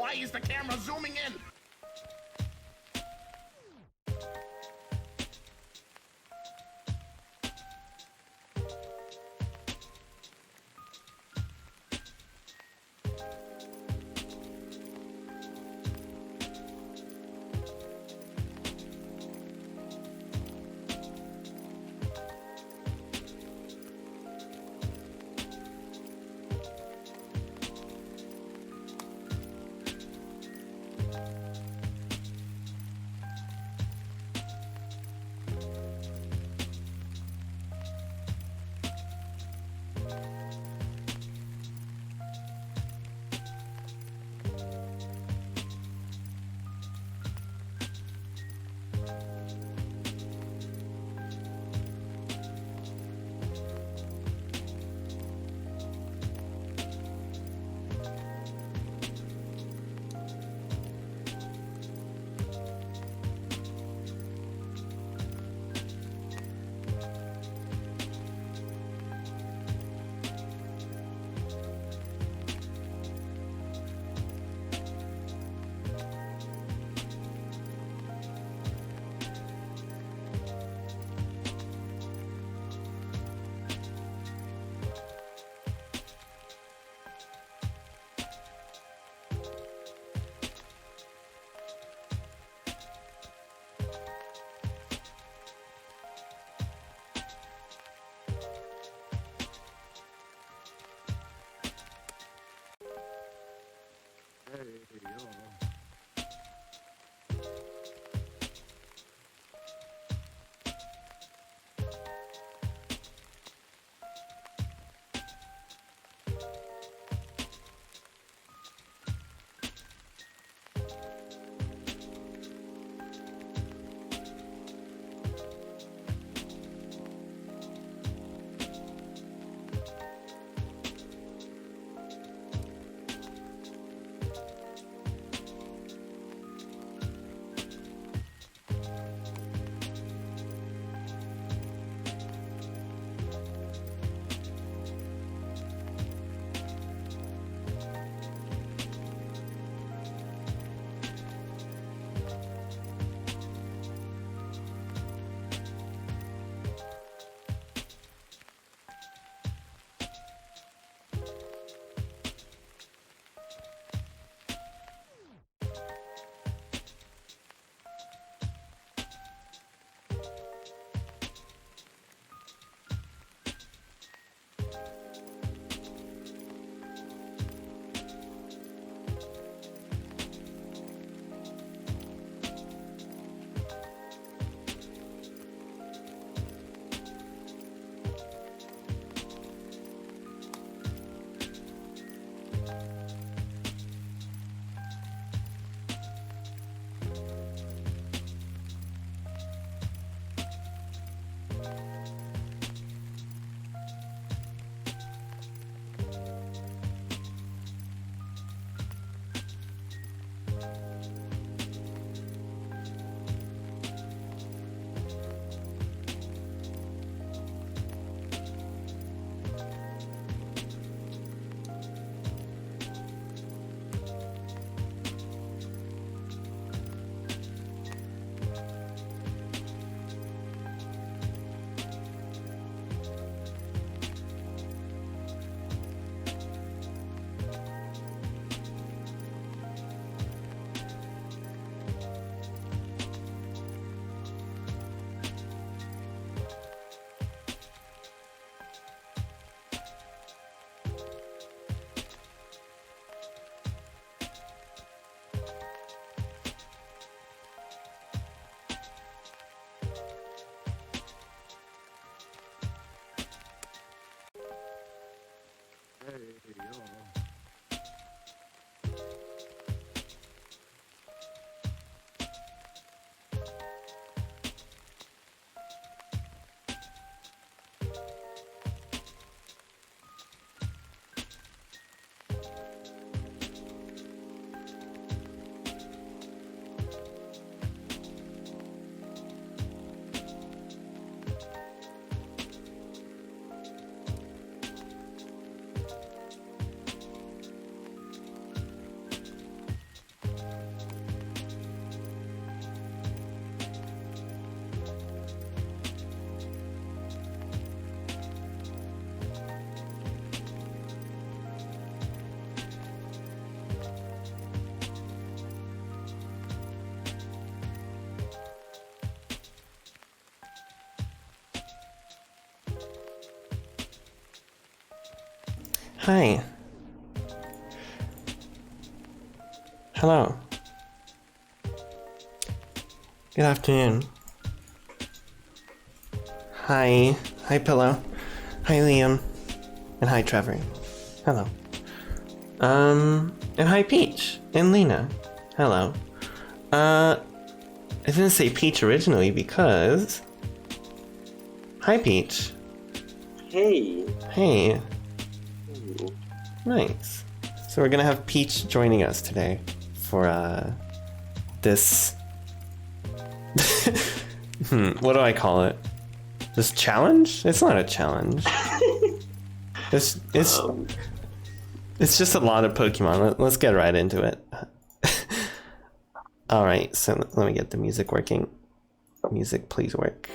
Why is the camera zooming in? Hi. Hello. Good afternoon. Hi. Hi, Pillow. Hi, Liam. And hi, Trevor. Hello. And hi, Peach. And Lena. Hello. I didn't say Peach originally because... Hi, Peach. Hey. Hey. Nice. So we're gonna have Peach joining us today for, this... what do I call it? This challenge? It's not a challenge. It's just a lot of Pokemon. Let's get right into it. Alright, so let me get the music working. Music, please work.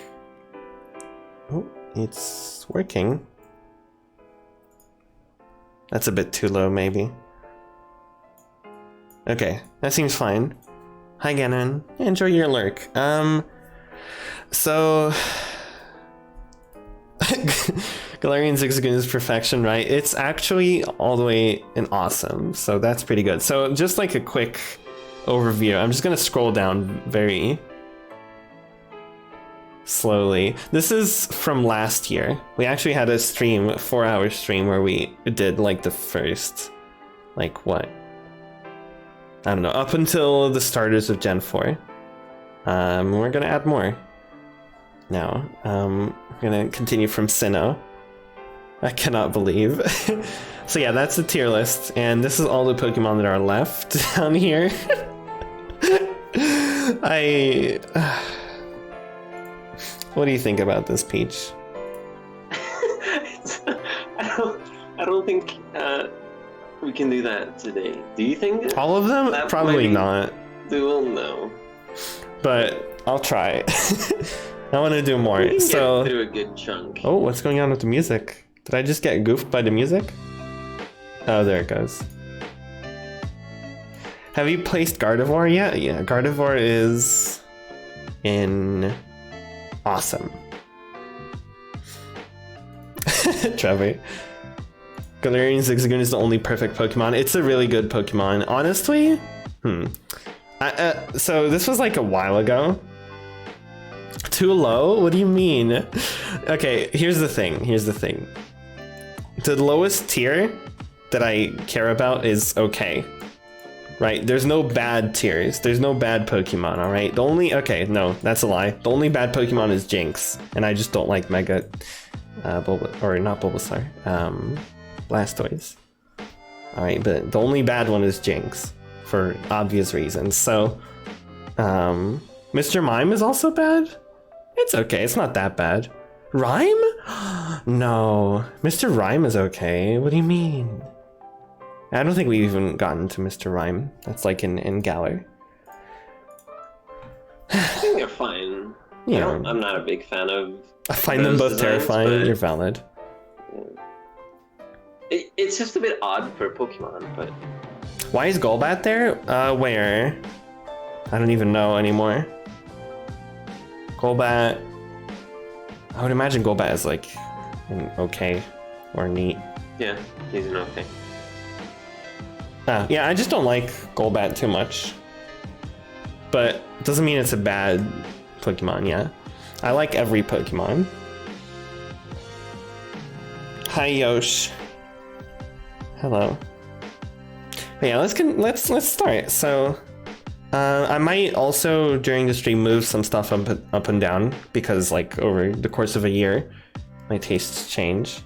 Oh, it's working. That's a bit too low, maybe. Okay, that seems fine. Hi, Ganon. Enjoy your lurk. So... Galarian Zigzagoon is perfection, right? It's actually all the way in awesome, so that's pretty good. So just like a quick overview, I'm just gonna scroll down very slowly. This is from last year. We actually had a stream, a 4-hour stream, where we did like the first, like what? I don't know, up until the starters of Gen 4. We're gonna add more now. We're gonna continue from Sinnoh. I cannot believe. So yeah, that's the tier list, and this is all the Pokemon that are left down here. What do you think about this, Peach? I don't think we can do that today. Do you think? All of them? Probably not. Well, no. But I'll try. I want to do more. We can so get through a good chunk. Oh, what's going on with the music? Did I just get goofed by the music? Oh, there it goes. Have you placed Gardevoir yet? Yeah, Gardevoir is in awesome. Trevor. Galarian Zigzagoon is the only perfect Pokemon. It's a really good Pokemon. Honestly, so this was like a while ago. Too low? What do you mean? Okay, here's the thing. The lowest tier that I care about is okay. Right? There's no bad tiers. There's no bad Pokemon, alright? The only... Okay, no, that's a lie. The only bad Pokemon is Jinx. And I just don't like Mega... not Bulbasaur. Blastoise. Alright, but the only bad one is Jinx. For obvious reasons. So... Mr. Mime is also bad? It's okay, it's not that bad. Rhyme? No, Mr. Rhyme is okay. What do you mean? I don't think we've even gotten to Mr. Rhyme. That's like in Galar. I think they're fine. Yeah. I'm not a big fan of... I find them both designs, terrifying. You're valid. Yeah. It's just a bit odd for Pokemon, but... Why is Golbat there? Where? I don't even know anymore. Golbat... I would imagine Golbat is like an okay or neat. Yeah, he's an okay. Yeah, I just don't like Golbat too much. But doesn't mean it's a bad Pokemon, yeah. I like every Pokemon. Hi Yosh. Hello. But yeah, let's start. So I might also during the stream move some stuff up and down because like over the course of a year my tastes change.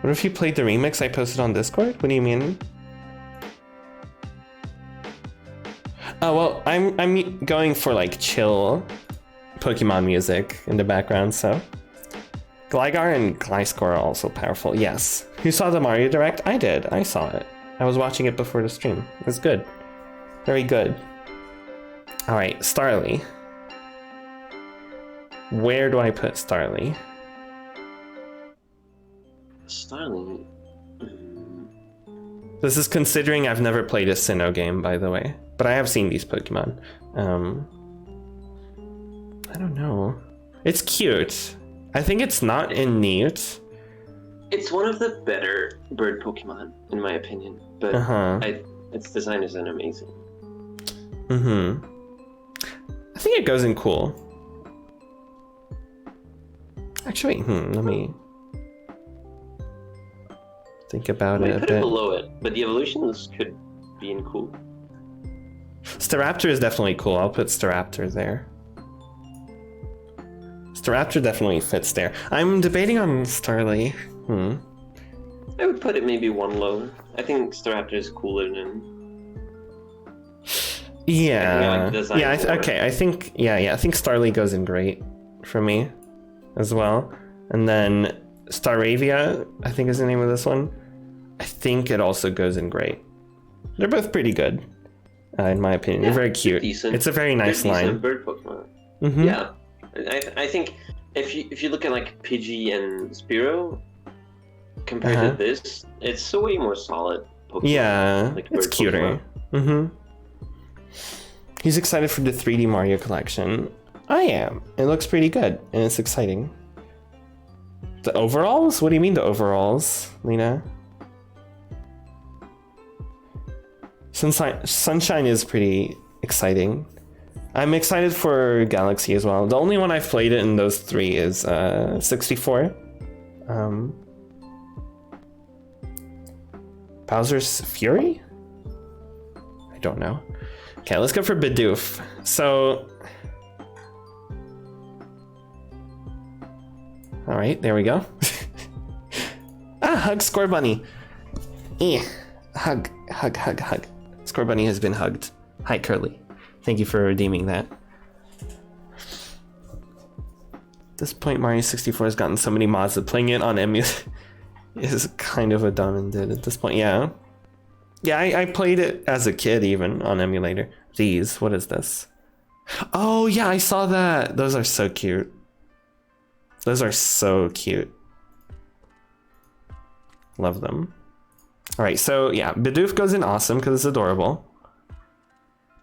What if you played the remix I posted on Discord? What do you mean? Oh well, I'm going for like chill Pokemon music in the background, so Gligar and Gliscor are also powerful. Yes. Who saw the Mario Direct? I did. I saw it. I was watching it before the stream. It was good. Very good. Alright, Starly. Where do I put Starly? Starly? This is considering I've never played a Sinnoh game, by the way. But I have seen these Pokemon. I don't know. It's cute. I think it's not innate. It's one of the better bird Pokemon, in my opinion. But its design isn't amazing. Mm-hmm. I think it goes in cool. Actually, let me think about it a put bit. it below it, but the evolutions could be in cool. Staraptor is definitely cool. I'll put Staraptor there. Staraptor definitely fits there. I'm debating on Starly. I would put it maybe one lower. I think Staraptor is cooler than... Yeah. Yeah, okay. I think Starly goes in great for me as well. And then Staravia, I think is the name of this one. I think it also goes in great. They're both pretty good, in my opinion. They're very cute. It's a very nice line. Bird Pokemon. Yeah, I think if you look at like Pidgey and Spearow compared to this, it's a way more solid Pokemon. Yeah, like it's cuter. He's excited for the 3D Mario collection. I am. It looks pretty good, and it's exciting. The overalls? What do you mean the overalls, Lena? Sunshine is pretty exciting. I'm excited for Galaxy as well. The only one I've played it in those three is 64. Bowser's Fury? I don't know. Okay, let's go for Bidoof. So... Alright, there we go. Hug Score Bunny. Hug. Score Bunny has been hugged. Hi, Curly. Thank you for redeeming that. At this point, Mario 64 has gotten so many mods that playing it on emulator is kind of a done and did at this point. Yeah. Yeah, I played it as a kid even on emulator. These, what is this? Oh, yeah, I saw that. Those are so cute. Those are so cute. Love them. All right, so yeah, Bidoof goes in awesome because it's adorable.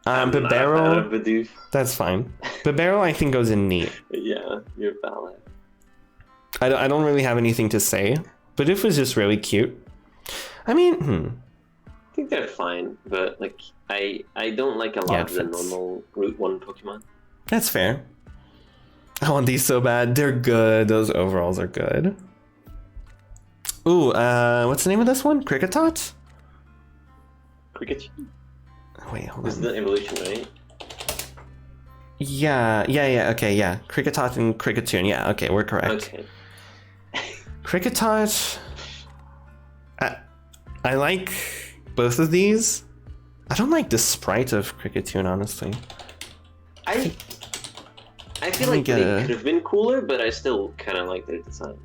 Bibarel, that's fine. Bibarel, I think, goes in neat. Yeah, you're valid. I don't really have anything to say. Bidoof is just really cute. I mean, I think they're fine, but like I don't like a lot of the normal Route 1 Pokemon. That's fair. I want these so bad. They're good. Those overalls are good. Ooh, what's the name of this one? Kricketot? Kricketot? Wait, hold on. This is the evolution, right? Yeah, okay, yeah. Kricketot and Kricketune, yeah, okay, we're correct. Okay. Kricketot... I like both of these. I don't like the sprite of Kricketune, honestly. I feel like they could have been cooler, but I still kind of like their design.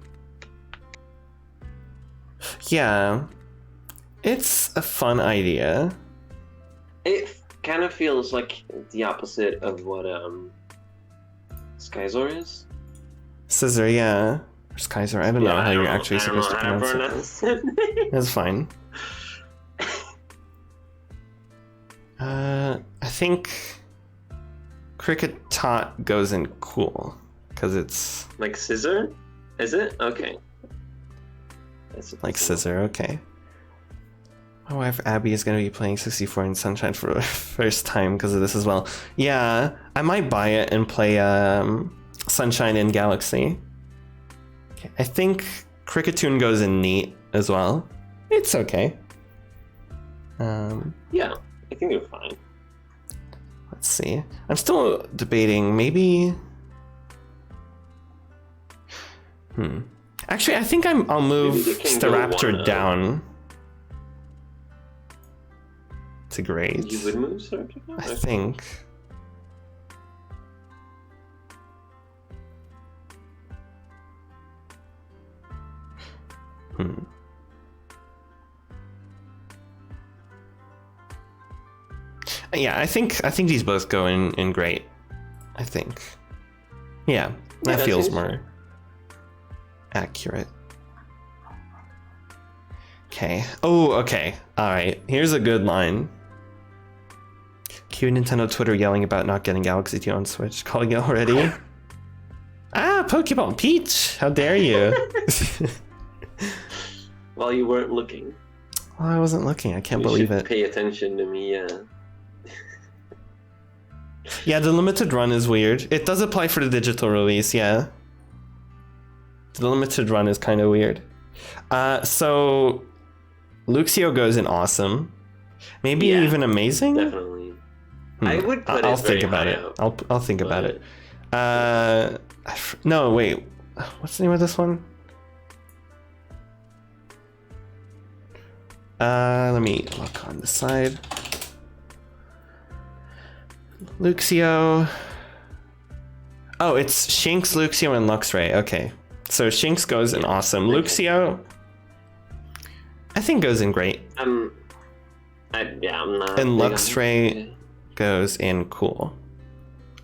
Yeah. It's a fun idea. It kind of feels like the opposite of what Skyzor is. Scissor, yeah. Or Skyzor, I don't know how you're actually supposed to pronounce it. That's fine. I think Kricketot goes in cool because it's like Scissor. Is it okay? Like Scissor, okay. My wife Abby is going to be playing 64 in Sunshine for the first time because of this as well. Yeah, I might buy it and play Sunshine in Galaxy. Okay, I think Kricketune goes in neat as well. It's okay. Yeah, I think they're fine. Let's see. I'm still debating. Maybe. Actually, I think I'll move Staraptor down to great. You would move Staraptor down? I think. Yeah, I think these both go in great. I think. Yeah, that feels more accurate. Okay. Oh, okay. Alright. Here's a good line. Cue Nintendo Twitter yelling about not getting Galaxy 2 on Switch. Calling it already? Ah, Pokemon Peach! How dare you? while you weren't looking. Oh, I wasn't looking. I can't You believe should it. pay attention to me, yeah. Yeah, the limited run is weird. It does apply for the digital release, yeah. The limited run is kind of weird. So Luxio goes in awesome. Maybe Yeah, even amazing? Definitely. I would put I'll it very think about high it. up, I'll think about but- it. No, wait. What's the name of this one? Let me look on the side. Luxio. Oh, it's Shinx, Luxio, and Luxray. Okay. So Shinx goes in awesome. Luxio, I think goes in great. I'm not. And big on Luxray it. goes in cool.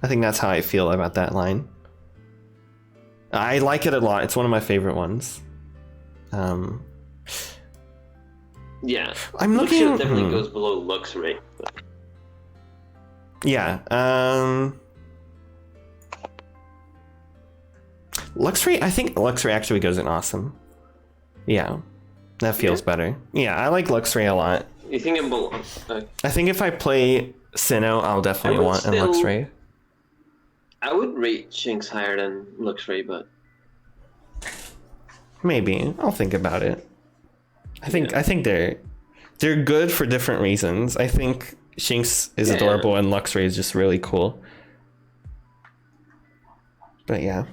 I think that's how I feel about that line. I like it a lot. It's one of my favorite ones. Yeah. I'm looking. Luxio definitely goes below Luxray. But Yeah. Luxray. I think Luxray actually goes in awesome. Yeah, that feels better. Yeah, I like Luxray a lot. you think it belongs? I think if I play Sinnoh, I'll definitely I would want an still- Luxray. I would rate Shinx higher than Luxray, but Maybe I'll think about it. I think they're good for different reasons. I think Shinx is Yeah. adorable and Luxray is just really cool. But yeah.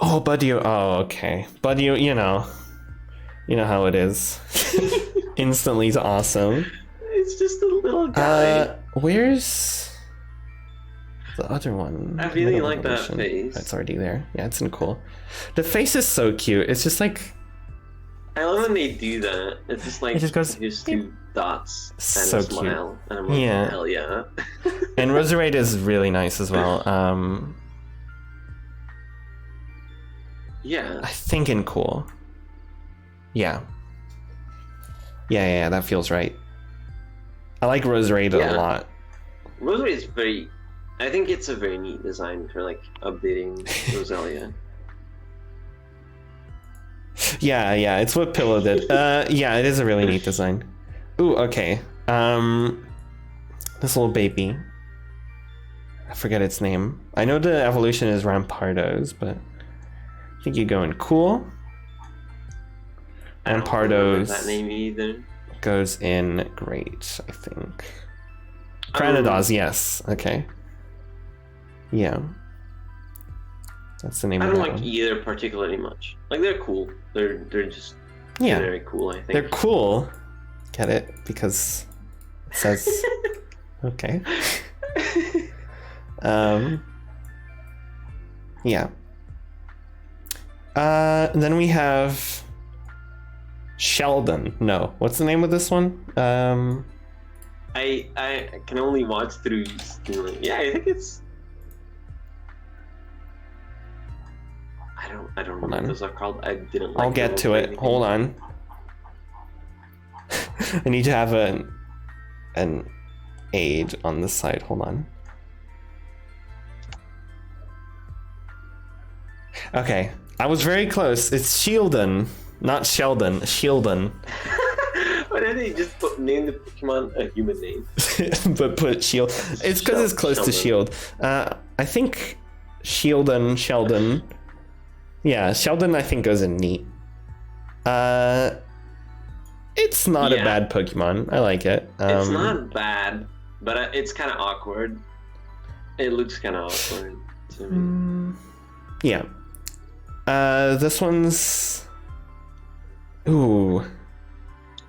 Oh, Budio. Oh, okay. Budio, you know how it is. Instantly is awesome. it's just a little guy. Where's the other one? I really Middle like that Evolution. face. It's already there. Yeah, it's in cool. The face is so cute. It's just like I love when they do that. It's just like It just goes here's two dots and So a cute. smile, and I'm like, Yeah. hell yeah. and Roserade is really nice as well. Yeah. I think in cool. Yeah. Yeah, that feels right. I like Roserade a Yeah. lot. Rosary is very. I think it's a very neat design for like updating Roselia. Yeah, it's what Pillow did. Yeah, it is a really neat design. Ooh, okay. This little baby. I forget its name. I know the evolution is Rampardos, but I think you go in cool. I don't remember Rampardos that name either. goes in great, I think. Granados, yes. Okay. Yeah. That's the name I of don't that like one. either particularly much. Like they're cool. They're just Yeah. very cool. I think They're cool. Get it? Because it says okay. Yeah. Then we have Sheldon. No, what's the name of this one? I can only watch through. Yeah, I think it's. I don't remember on. what those are called. I didn't. Like I'll get to it. Hold on. I need to have an age on the side. Hold on. Okay, I was very close. It's Shieldon, not Sheldon. Shieldon. Why did they just name the Pokemon a human name? But put Shield. It's because it's close to Shield. I think Sheldon. Yeah, Sheldon I think goes in neat. It's not a Yeah. bad Pokemon. I like it. It's not bad, but it's kind of awkward. It looks kind of awkward to me. Yeah. This one's. Ooh.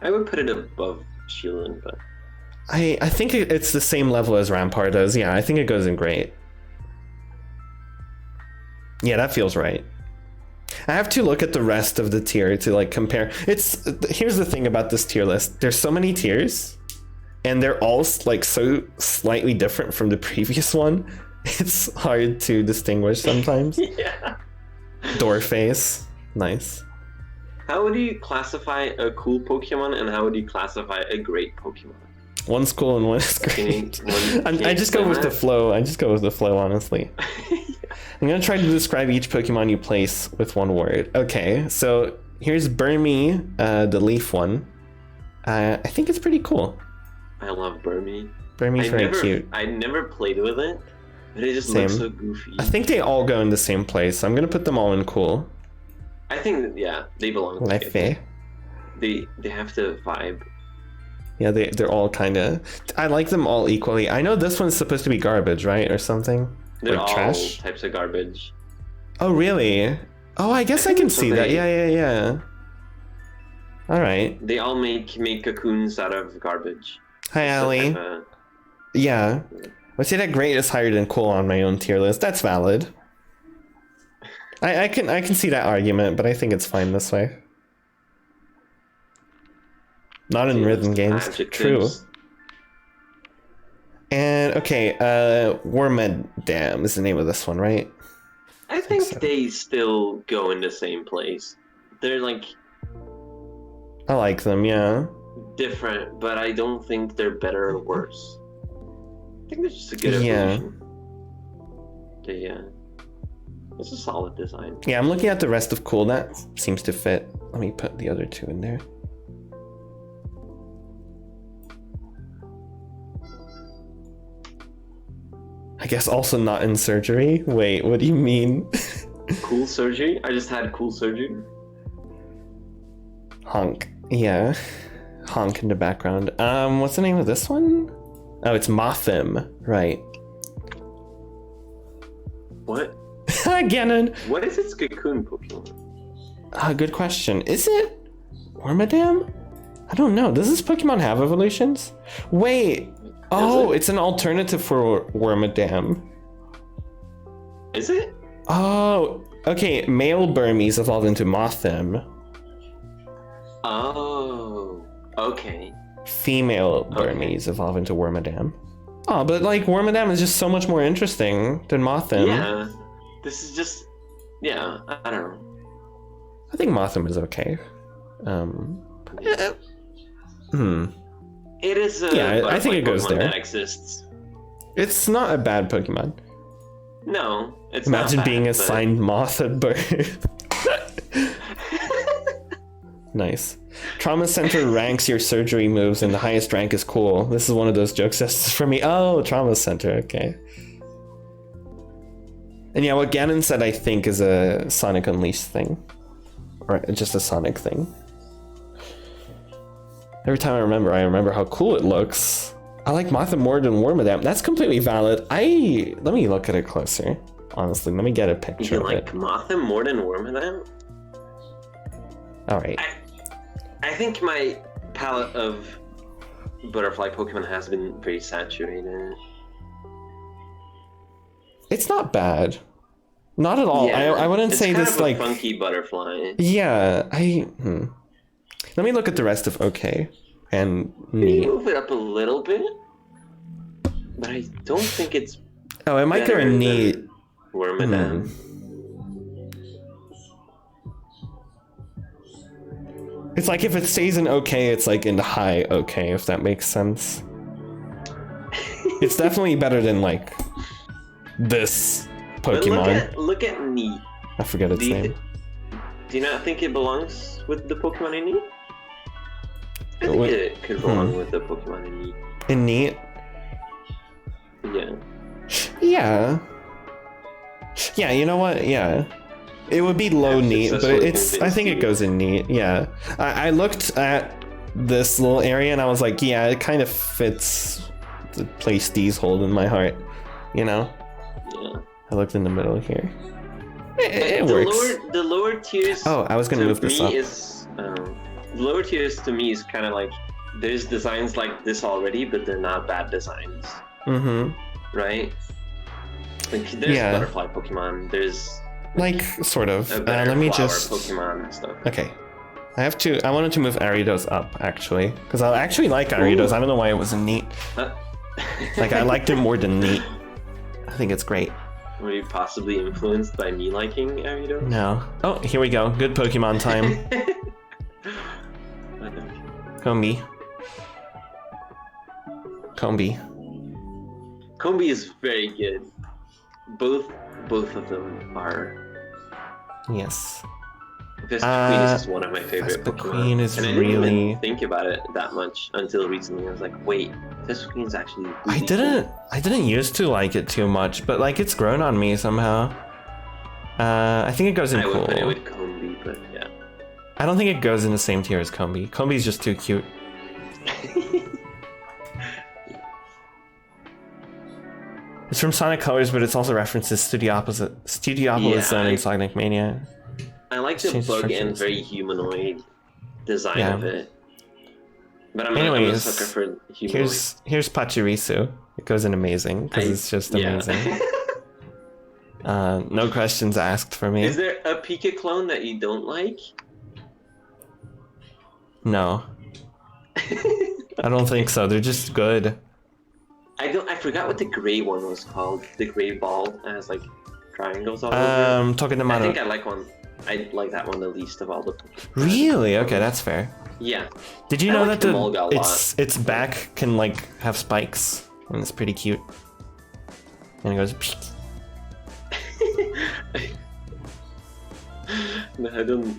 I would put it above Shieldon, but I think it's the same level as Rampardos. Yeah, I think it goes in great. Yeah, that feels right. I have to look at the rest of the tier to like compare. Here's the thing about this tier list. There's so many tiers, and they're all like so slightly different from the previous one. It's hard to distinguish sometimes. yeah. Door face, nice. How would you classify a cool Pokemon, and how would you classify a great Pokemon? One's cool and one is great. I just go with the flow. Honestly. I'm gonna try to describe each Pokemon you place with one word. Okay, so here's Burmy, the leaf one. I think it's pretty cool. I love Burmy. Burmy's very cute. I never played with it, but it just looks so goofy. I think they all go in the same place. I'm gonna put them all in cool. I think they belong together. They have to vibe. Yeah, they're all kind of... I like them all equally. I know this one's supposed to be garbage, right? Or something? They're like all trash? types of garbage. Oh, really? Oh, I guess I can see that. Yeah. Alright. They all make cocoons out of garbage. Hi, Allie. Yeah. I say that great is higher than cool on my own tier list. That's valid. I can see that argument, but I think it's fine this way. Not in rhythm games. True. And okay, Wormadam is the name of this one, right? I think they still go in the same place. They're like... I like them, yeah. Different, but I don't think they're better or worse. I think they're just a good evolution. Yeah. It's a solid design. Yeah, I'm looking at the rest of Cool. That seems to fit. Let me put the other two in there. I guess also not in surgery. Wait, what do you mean? Cool surgery? I just had cool surgery. Honk. Yeah. Honk in the background. What's the name of this one? Oh, it's Mothim. Right. What? Ganon. What is its cocoon Pokemon? Good question. Is it Wormadam? I don't know. Does this Pokemon have evolutions? Wait. Oh, it's an alternative for Wormadam. Is it? Oh, okay. Male Burmese evolved into Mothim. Oh, okay. Female Burmese evolved into Wormadam. Oh, but like Wormadam is just so much more interesting than Mothim. Yeah, this is just, yeah, I don't know. I think Mothim is okay. It is a I think it goes Pokemon there. That exists. It's not a bad Pokemon. No, it's Imagine not bad, being assigned moth at birth. Nice. Trauma Center ranks your surgery moves and the highest rank is cool. This is one of those jokes that's for me. Oh, Trauma Center, okay. And yeah, what Ganon said I think is a Sonic Unleashed thing. Or just a Sonic thing. Every time I remember how cool it looks. I like Mothim more than Wormadam. That's completely valid. Let me look at it closer. Honestly, let me get a picture of it. You like Mothim more than Wormadam? Alright. I think my palette of butterfly Pokemon has been very saturated. It's not bad. Not at all. Yeah, I wouldn't say this like funky butterfly. Yeah, Let me look at the rest of OK and Neat. Move it up a little bit, but I don't think it's. Oh, it might go in Neat. Wormadam. It's like if it stays in OK, it's like in the high OK, if that makes sense. It's definitely better than like this Pokemon. But look at Neat. I forget its name. Do you not think it belongs with the Pokemon in Neat? I think it could belong with the Pokemon in Neat. In Neat? Yeah. Yeah. Yeah, you know what? Yeah. It would be low Neat, but I think it goes in Neat. Yeah. I looked at this little area and I was like, yeah, it kind of fits the place D's hold in my heart. You know? Yeah. I looked in the middle here. It works. The lower tiers. Oh, I was gonna move this up. The lower tiers to me is kind of like there's designs like this already, but they're not bad designs. Mm-hmm. Right? Like there's butterfly Pokemon. There's like sort of. Let me just Pokemon and stuff. Okay. I wanted to move Ariados up actually, because I actually like Ariados. I don't know why it wasn't Neat. Like I liked it more than Neat. I think it's great. Were you possibly influenced by me liking Ariados? No. Oh, here we go. Good Pokemon time. Combi. Combi is very good. Both of them are. Yes. Vespiquen is just one of my favorite Vespiquen Pokemon. is and I didn't really... even think about it that much until recently. I was like, wait, Vespiquen is actually really I didn't used to like it too much, but like it's grown on me somehow. I think it goes in I cool. would put it with Combi, but yeah. I don't think it goes in the same tier as Combi. Combi's just too cute. It's from Sonic Colors, but it's also references Studiopolis Zone and Sonic Mania. I like the bug and very humanoid design of it. But I'm a sucker for humanoid. Here's Pachirisu. It goes in amazing, because it's just amazing. No questions asked for me. Is there a Pika clone that you don't like? No. I don't think so. They're just good. I forgot what the gray one was called. The gray ball that has like triangles all over. Talking about. I think I like one. I like that one the least of all the Pokemon. Really? Okay, that's fair. Yeah. Did you know that its back can like have spikes, and it's pretty cute. And it goes. No,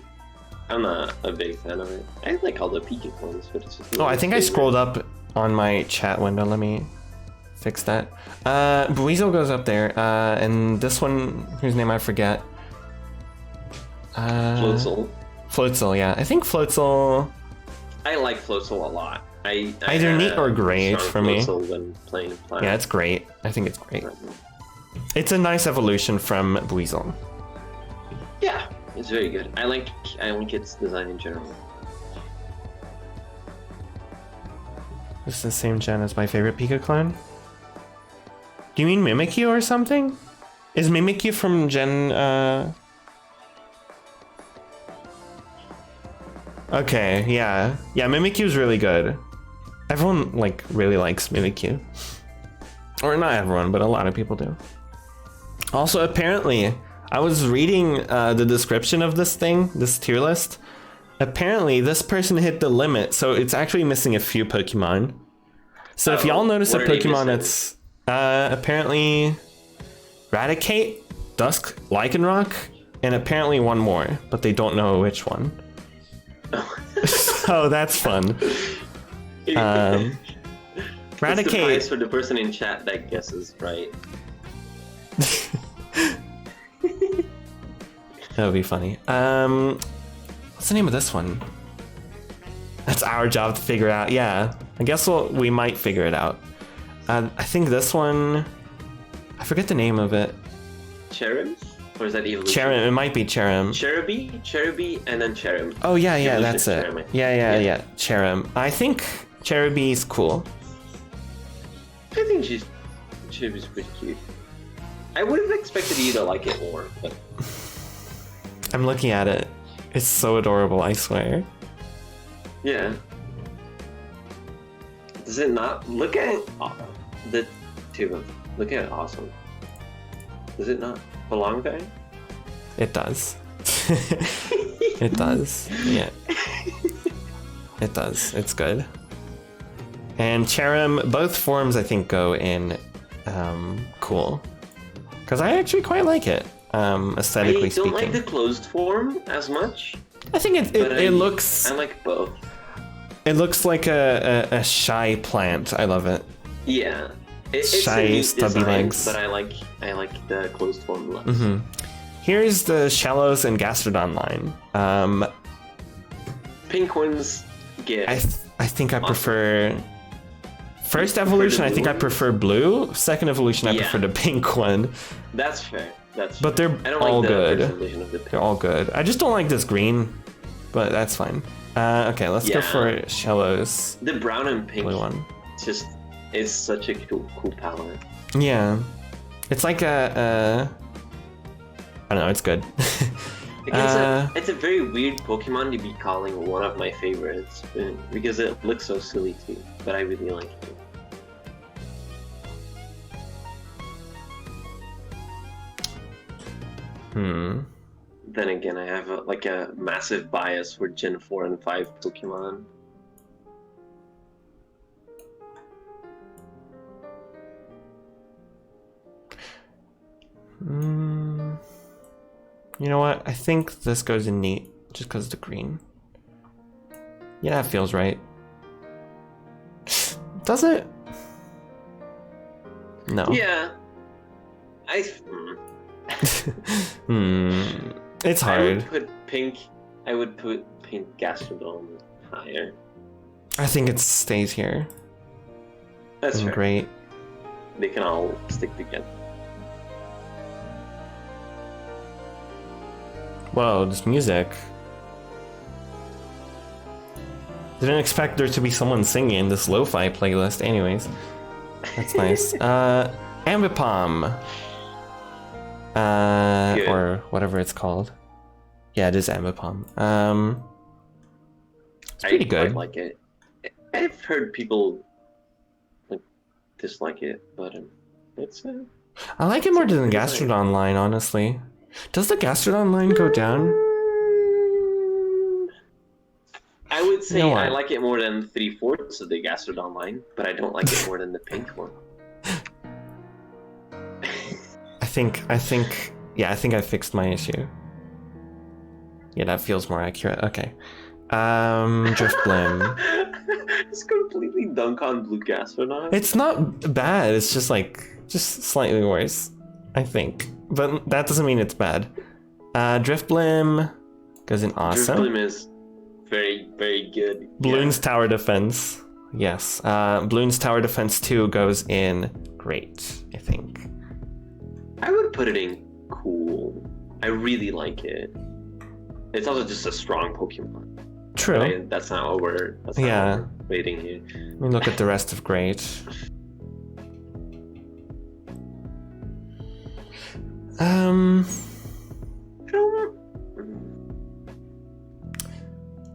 I'm not a big fan of it. I like all the Pika clones, but it's just. Oh, I think I scrolled up on my chat window. Let me fix that. Buizel goes up there, and this one, whose name I forget. Floatzel. Floatzel, yeah. I think Floatzel. I like Floatzel a lot. Either neat or great for me. When playing Planet. Yeah, it's great. I think it's great. It's a nice evolution from Buizel. Yeah, it's very good. I like its design in general. This is the same gen as my favorite Pika clone. Do you mean Mimikyu or something? Is Mimikyu from Gen? Okay, yeah, Mimikyu's really good. Everyone like really likes Mimikyu, or not everyone, but a lot of people do. Also, apparently, I was reading the description of this tier list. Apparently, this person hit the limit, so it's actually missing a few Pokemon. So if y'all notice a Pokemon that's apparently Raticate, Dusk, Lycanroc, and apparently one more, but they don't know which one. So that's fun. Raticate. Raticate. The prize for the person in chat that guesses right. That would be funny. What's the name of this one? That's our job to figure out. Yeah, I guess we might figure it out. I think this one, I forget the name of it. Cherim? Or is that evolution? Cherim, it might be Cherim. Cherubi, and then Cherim. Oh yeah, Evolution that's it. Cherim, Yeah. Cherim. I think Cherubi's cool. I think Cherubi's pretty cute. I would have expected you to like it more, but... I'm looking at it. It's so adorable, I swear. Yeah. Does it not? Look at it. The two of them. Look at it. Awesome. Does it not belong there? It does. It does. Yeah. It does. It's good. And Cherim, both forms I think go in cool. Because I actually quite like it, aesthetically speaking. I don't like the closed form as much. I think it looks... I like both. It looks like a shy plant. I love it. Yeah. It's shy, stubby design, legs. But I like the closed form less. Mm-hmm. Here's the Shallows and Gastrodon line. Pink ones get... I think I prefer... First evolution, I think I prefer blue. Second evolution, I prefer the pink one. That's fair. But they're all good. They're all good. I just don't like this green, but that's fine. Okay, let's go for Shallows. The brown and pink blue one. It's such a cool palette. Yeah, it's like I don't know. It's good. It's a very weird Pokemon to be calling one of my favorites because it looks so silly too. But I really like it. Then again, I have a massive bias for Gen 4 and 5 Pokemon. You know what? I think this goes in neat. just because of the green. Yeah, it feels right. Does it? No. Yeah. It's hard. I would put pink Gastrodon higher. I think it stays here. That's fair. Great. They can all stick together. Whoa, this music. Didn't expect there to be someone singing in this lo-fi playlist. Anyways, that's nice. Ambipom. Or whatever it's called. Yeah, it is Ambipom. It's pretty good. I like it. I've heard people like dislike it, but it's. I like it more than the Gastrodon line, honestly. Does the Gastrodon line go down? I would say I like it more than 3/4 of the Gastrodon line, but I don't like it more than the pink one. I think I fixed my issue. Yeah, that feels more accurate. Okay. Driftblim. It's completely dunk on blue Gastrodon. It's not bad, it's just slightly worse, I think. But that doesn't mean it's bad. Driftblim goes in awesome. Driftblim is very, very good. Bloons Tower Defense. Yes. Bloons Tower Defense 2 goes in great, I think. I would put it in cool. I really like it. It's also just a strong Pokemon. True. That's not what we're rating here. Let me look at the rest of great.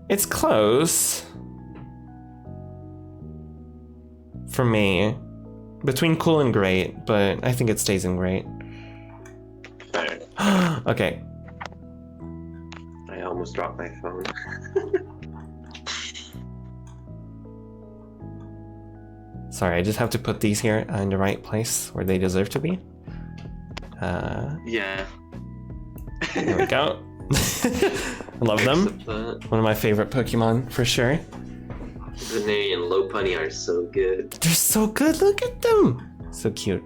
It's close for me, between cool and great, but I think it stays in great. Okay. I almost dropped my phone. Sorry, I just have to put these here in the right place where they deserve to be. Yeah. There we go. I love them. One of my favorite Pokemon, for sure. Veneri and Lopunny are so good. They're so good, look at them! So cute.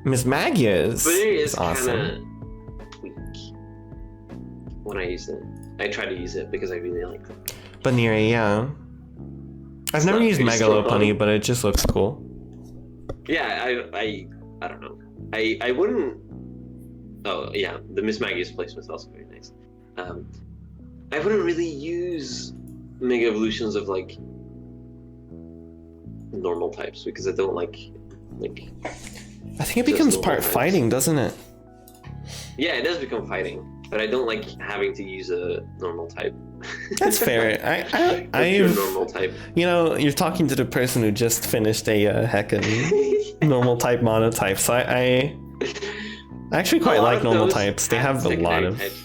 Miss Magius is awesome. Kinda weak when I use it. I try to use it because I really like them. Baneri, yeah. I've never used Mega Lopunny, but it just looks cool. Yeah, I don't know. I wouldn't. Oh yeah, the Miss Magius placement is also very nice. I wouldn't really use Mega Evolutions of like normal types because I don't like. I think it becomes part types. Fighting, doesn't it? Yeah, it does become fighting, but I don't like having to use a normal type. That's fair. I normal type. You know, you're talking to the person who just finished a heckin' normal type monotype, so I actually quite like normal types. They have a lot of types.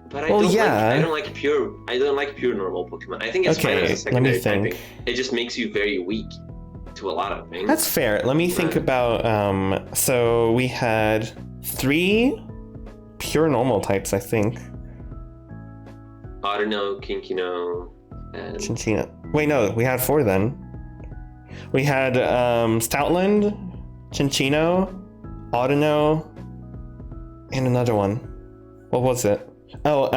But I don't like pure normal Pokemon. I think it's fine as a secondary typing. It just makes you very weak to a lot of things. That's fair. Let me think about so we had 3 pure normal types, I think. Audino, Kinkino, and Chinchina. Wait, no, we had 4 then. We had Stoutland, Chinchino, Audino, and another one. What was it? Oh,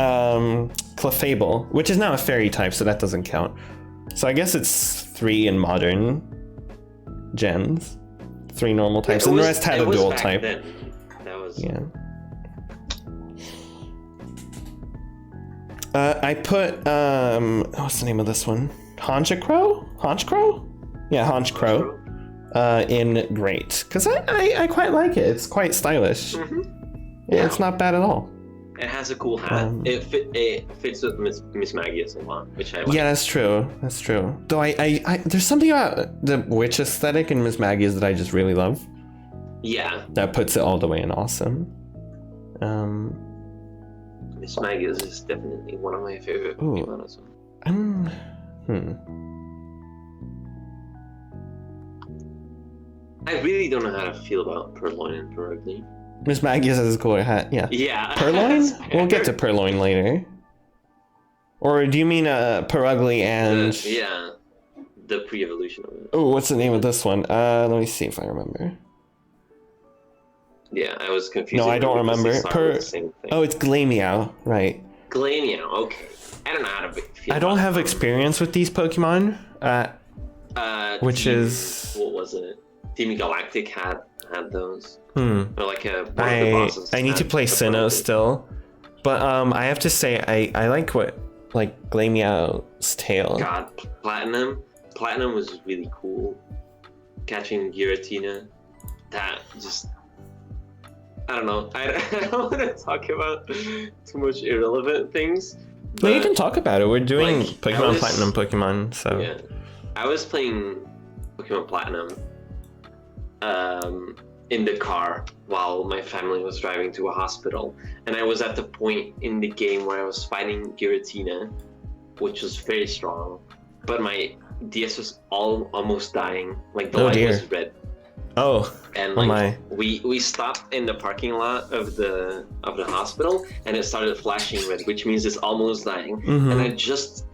Clefable, which is now a fairy type, so that doesn't count. So I guess it's 3 in modern gens. 3 normal types, and the rest had a dual type. That was... Yeah. I put what's the name of this one? Honchcrow? Yeah, Honchcrow. In great, because I quite like it. It's quite stylish. Mm-hmm. Yeah, it's not bad at all. It has a cool hat. It fits with Miss Magius a lot, which I like. Yeah, that's true. That's true. Though I there's something about the witch aesthetic in Miss Magius that I just really love. Yeah. That puts it all the way in awesome. Miss Magius is definitely one of my favorite Pokemon as well. I really don't know how to feel about Purloin and Purugly. Miss Maggie has a cooler hat. Yeah. Yeah. Purloin? We'll get to Purloin later. Or do you mean Perugly and... yeah. The pre-evolution of it. Oh, what's the name of this one? Let me see if I remember. Yeah, I was confused. No, I don't remember. Oh, it's Glameow, right. Glameow, okay. I don't know how to feel I don't have experience with these Pokemon. Which is... What was it? Team Galactic had those. Or like I need to play Sinnoh still. But I have to say, I like Glameow's tail. God, Platinum. Platinum was really cool. Catching Giratina. That just... I don't know. I don't want to talk about too much irrelevant things. No, you can talk about it. We're doing like, Pokemon Platinum Pokemon, so... Yeah. I was playing Pokemon Platinum in the car while my family was driving to a hospital. And I was at the point in the game where I was fighting Giratina, which was very strong. But my DS was almost dying. Like, the light was red. Oh, and like we stopped in the parking lot of the hospital, and it started flashing red, which means it's almost dying. And I just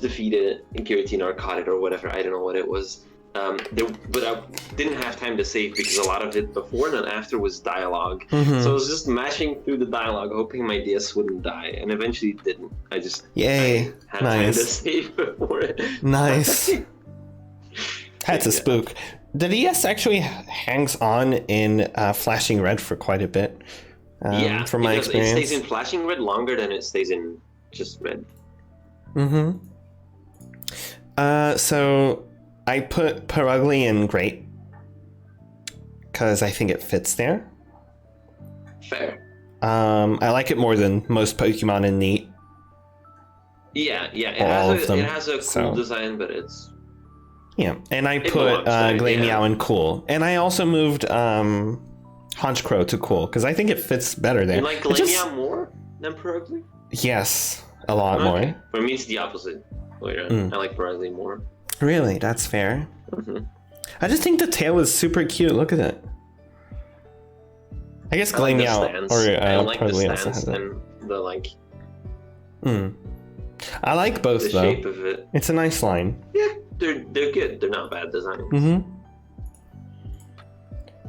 defeated Giratina or caught it or whatever. I don't know what it was. But I didn't have time to save because a lot of it before and after was dialogue. So I was just mashing through the dialogue, hoping my DS wouldn't die, and eventually it didn't. I had time to save before it. Nice. That's a spook. The DS actually hangs on in flashing red for quite a bit. From my experience, it stays in flashing red longer than it stays in just red. So I put Perugly in Great because I think it fits there. Fair. I like it more than most Pokemon in Neat. Yeah. It has a cool design, but it's... Yeah, and I put Glameow in Cool. And I also moved Honchkrow to Cool, because I think it fits better there. You like Glameow more than Perugly? Yes, a lot more. For me, it's the opposite. I like Perugly more. Really? That's fair. I just think the tail is super cute. Look at it. I guess Glameow I like the Perugly stance also has it. and the like... I like both, the though. shape of it. It's a nice line. Yeah. They're good. They're not bad designs.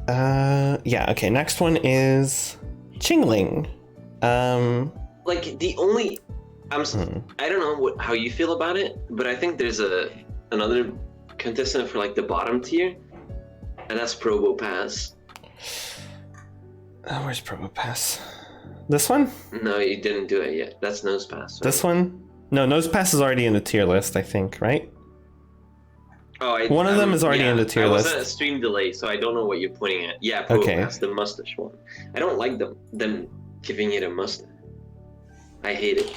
Yeah, okay, next one is Chingling. Like, the only... I don't know how you feel about it, but I think there's another contestant for, like, the bottom tier, and that's Probopass. Where's Probopass? This one? No, you didn't do it yet. That's Nosepass. Right? This one? No, Nosepass is already in the tier list, I think, right? Oh, one of them is already in the tier list. I was at a stream delay, so I don't know what you're pointing at. Yeah, Probopass, the mustache one. I don't like them giving it a mustache. I hate it.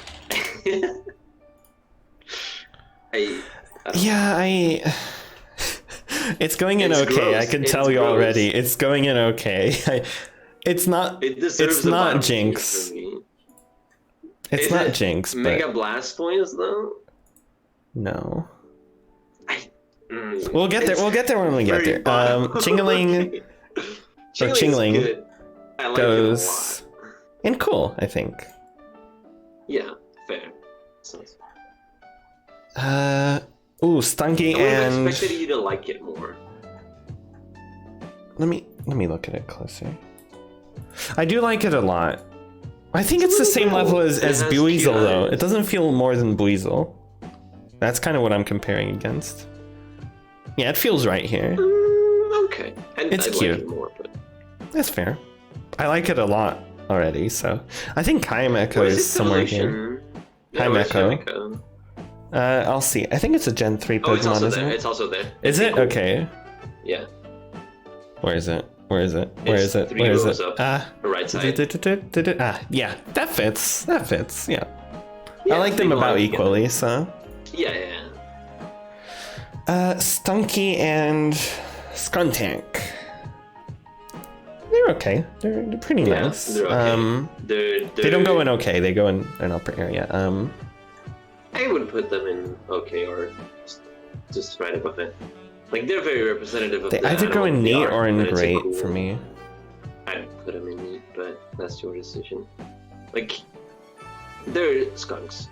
It's going in okay. Gross. I can tell you gross. Already. It's going in okay. It's not. It's not Jinx. It's not Jinx. Mega Blastoise though. No. We'll get there. We'll get there when we get there. Chingling like goes in Cool, I think. Yeah, fair. Stunky and... I would have expected you to like it more. Let me look at it closer. I do like it a lot. I think it's the same level as Buizel, though. It doesn't feel more than Buizel. That's kind of what I'm comparing against. Yeah, it feels right here. Okay. It's cute. Like it more, but... That's fair. I like it a lot already, so... I think Kaimecho is somewhere here. Kaimecho. I'll see. I think it's a Gen 3 Pokemon, isn't it? It's also there. Is it? Cool. Okay. Yeah. Where is it? Where is it? Where is it? Where is it? The right side. Yeah, that fits. That fits, yeah. I like them about equally, so... Yeah. Stunky and Skuntank. They're okay. They're pretty nice. They're okay. They don't go in okay. They go in an upper area. I would put them in okay or just right above it. Like, they're very representative of they either go in Neat or in Great for me. I'd put them in Neat, but but that's your decision. Like, they're skunks,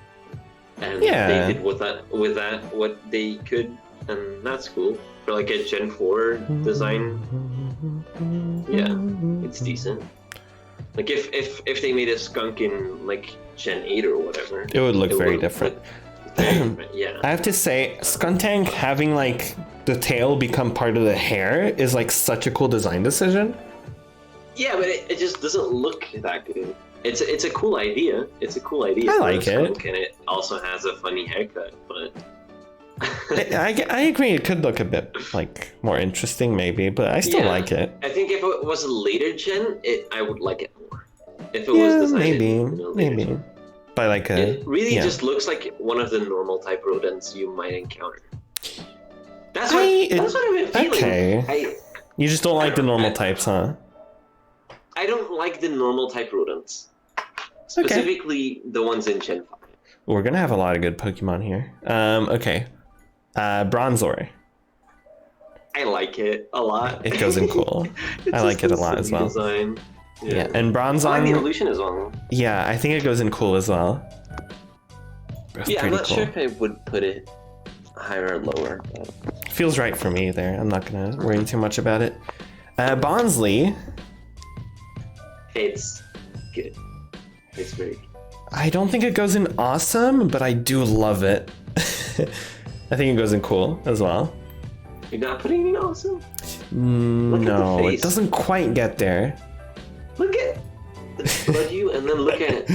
and they did with that what they could, and that's cool for like a Gen 4 design. Yeah, it's decent. Like if they made a skunk in like Gen 8 or whatever, it would look very different. Yeah, I have to say, Skuntank having like the tail become part of the hair is like such a cool design decision. Yeah, but it just doesn't look that good. It's a cool idea. It's a cool idea. I like it, and it also has a funny haircut. But I agree. It could look a bit like more interesting, maybe, but I still like it. I think if it was a later gen, I would like it more. If it was designed maybe. Gen. By like It really just looks like one of the normal type rodents you might encounter. That's what I've been feeling. Okay. You just don't like the normal types, huh? I don't like the normal type rodents. Specifically the ones in Gen 5. We're gonna have a lot of good Pokemon here. Okay. Bronzor. I like it a lot. It goes in cool. I like it a lot as well. Design. Yeah, and Bronzor. I like the evolution as well. Yeah, I think it goes in cool as well. Yeah, I'm not sure if I would put it higher or lower. But... Feels right for me there. I'm not gonna worry too much about it. Bonsly. It's good. It's very good. I don't think it goes in awesome, but I do love it. I think it goes in cool as well. You're not putting it in awesome? No, it doesn't quite get there. Look at you, and then look at it.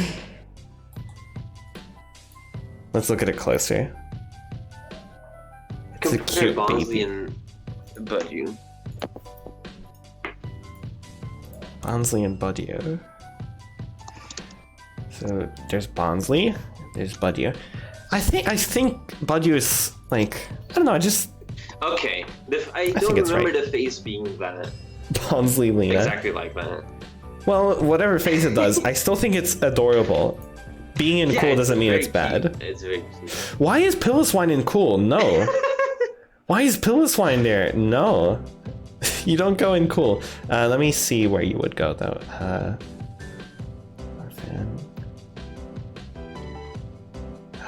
Let's look at it closer. It's a cute baby. And Budew. Bonsly and Budew. So there's Bonsly, there's Budew. I think Budew is like, I don't know, okay. I don't remember the face being that Bonsly Lena. Exactly like that. Well, whatever face it does, I still think it's adorable. Being in cool doesn't mean it's bad. It's very cute. Why is Piloswine in cool? No. Why is Piloswine there? No. You don't go in cool. Let me see where you would go though.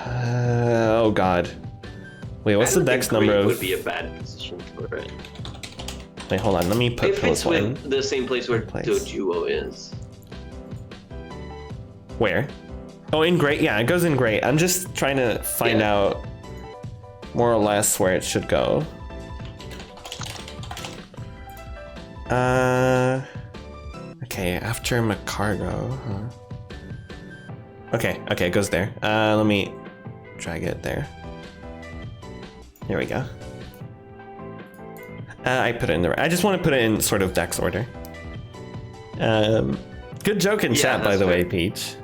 Oh god. Wait, what's the dex number of? Would be a bad position for it. Wait, hold on. Let me put Piloswine. The same place where Dojuo is. Where? Oh, in great. Yeah, it goes in great. I'm just trying to find out more or less where it should go. Okay, after Macargo, huh? Okay, it goes there. Let me drag it there. There we go. I put it in the. I just want to put it in sort of dex order. Good joke in chat, by the way, Peach.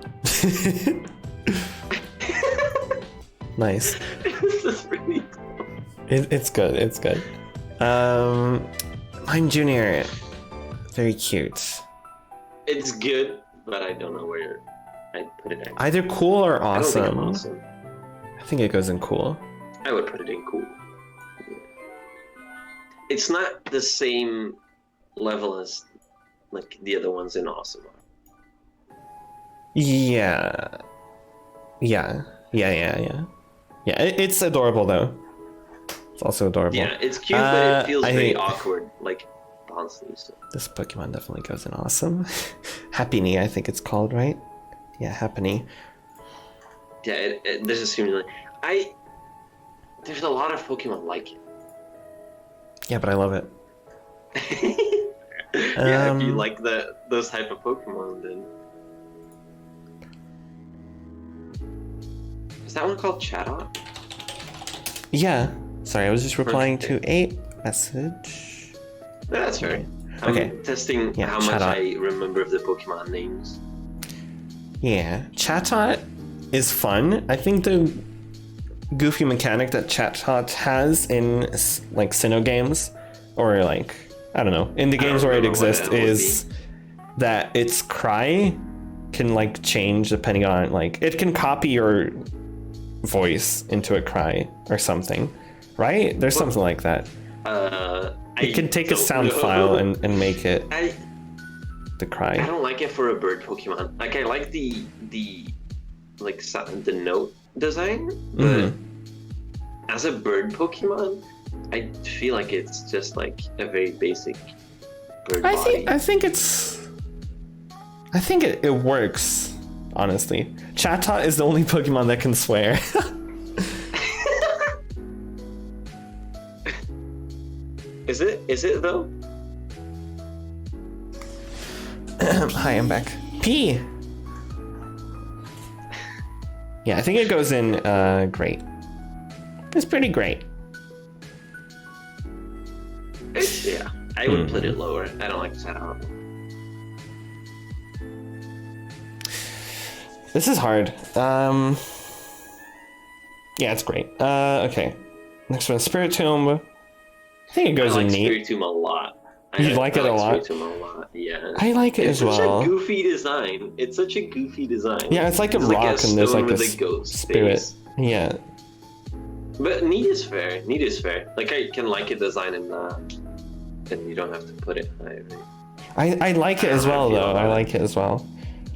Nice. This is really cool. It's good. It's good. Mime Junior, very cute. It's good, but I don't know where I'd put it in. Either cool or awesome. I don't think I'm awesome. I think it goes in cool. I would put it in cool. It's not the same level as like the other ones in awesome. Yeah. It's adorable though. It's also adorable. Yeah, it's cute, but it feels very awkward, like Bonsly. So. This Pokemon definitely goes in awesome. Happiny, I think it's called, right? Yeah, Happiny. Yeah, this is similar. There's a lot of Pokemon like it. Yeah, but I love it. Yeah, if you like those type of Pokemon, then. Is that one called Chatot? Yeah. Sorry, I was just replying to a message. No, that's fair. Okay. I'm testing how much I remember of the Pokemon names. Yeah, Chatot is fun. I think the goofy mechanic that Chatot has in like Sinnoh games, or like, I don't know, in the games where it exists, is that its cry can like change depending on like, it can copy your voice into a cry or something, right? There's something like that. It can take a sound file and make it the cry. I don't like it for a bird Pokemon. Like I like the note design, but as a bird Pokemon, I feel like it's just like a very basic bird body. I think it works, honestly. Chatot is the only Pokemon that can swear. Is it though? Hi, I'm back. P. Yeah, I think it goes in great. It's pretty great. Yeah, I would put it lower. I don't like Chatot. This is hard. Yeah, it's great. Okay. Next one, Spiritomb. I think it goes in neat. I like Spiritomb a lot. You like it a lot? Spiritomb a lot, yeah. I like it as well. It's such a goofy design. It's such a goofy design. Yeah, it's like a rock and there's like a spirit. Face. Yeah. But neat is fair. Neat is fair. Like I can like a design in that, and you don't have to put it higher. I like it as well though. I like it as well.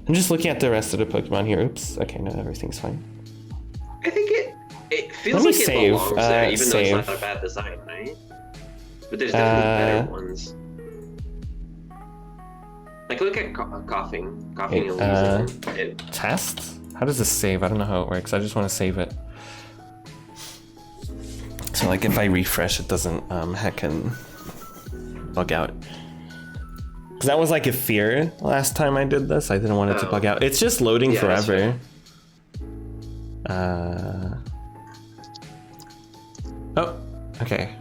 I'm just looking at the rest of the Pokemon here. Oops. Okay, no, everything's fine. I think it feels like it belongs there, even though it's not a bad design, right? But there's definitely better ones. Like look at coughing and wheezing. Test? How does this save? I don't know how it works. I just want to save it. So like if I refresh, it doesn't heckin' bug out. Because that was like a fear last time I did this. I didn't want it to bug out. It's just loading forever. Oh, okay.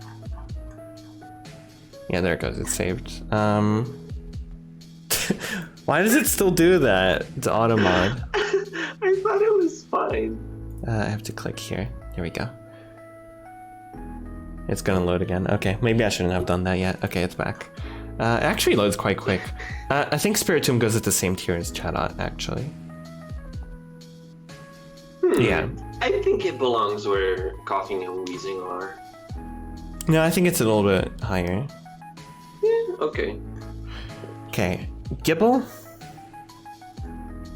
Yeah, there it goes. It's saved. Why does it still do that? The auto mod. I thought it was fine. I have to click here. Here we go. It's gonna load again. Okay, maybe I shouldn't have done that yet. Okay, it's back. It actually loads quite quick. I think Spiritomb goes at the same tier as Chatot, actually. Yeah. I think it belongs where coughing and wheezing are. No, I think it's a little bit higher. Yeah, okay. Okay, Gibble?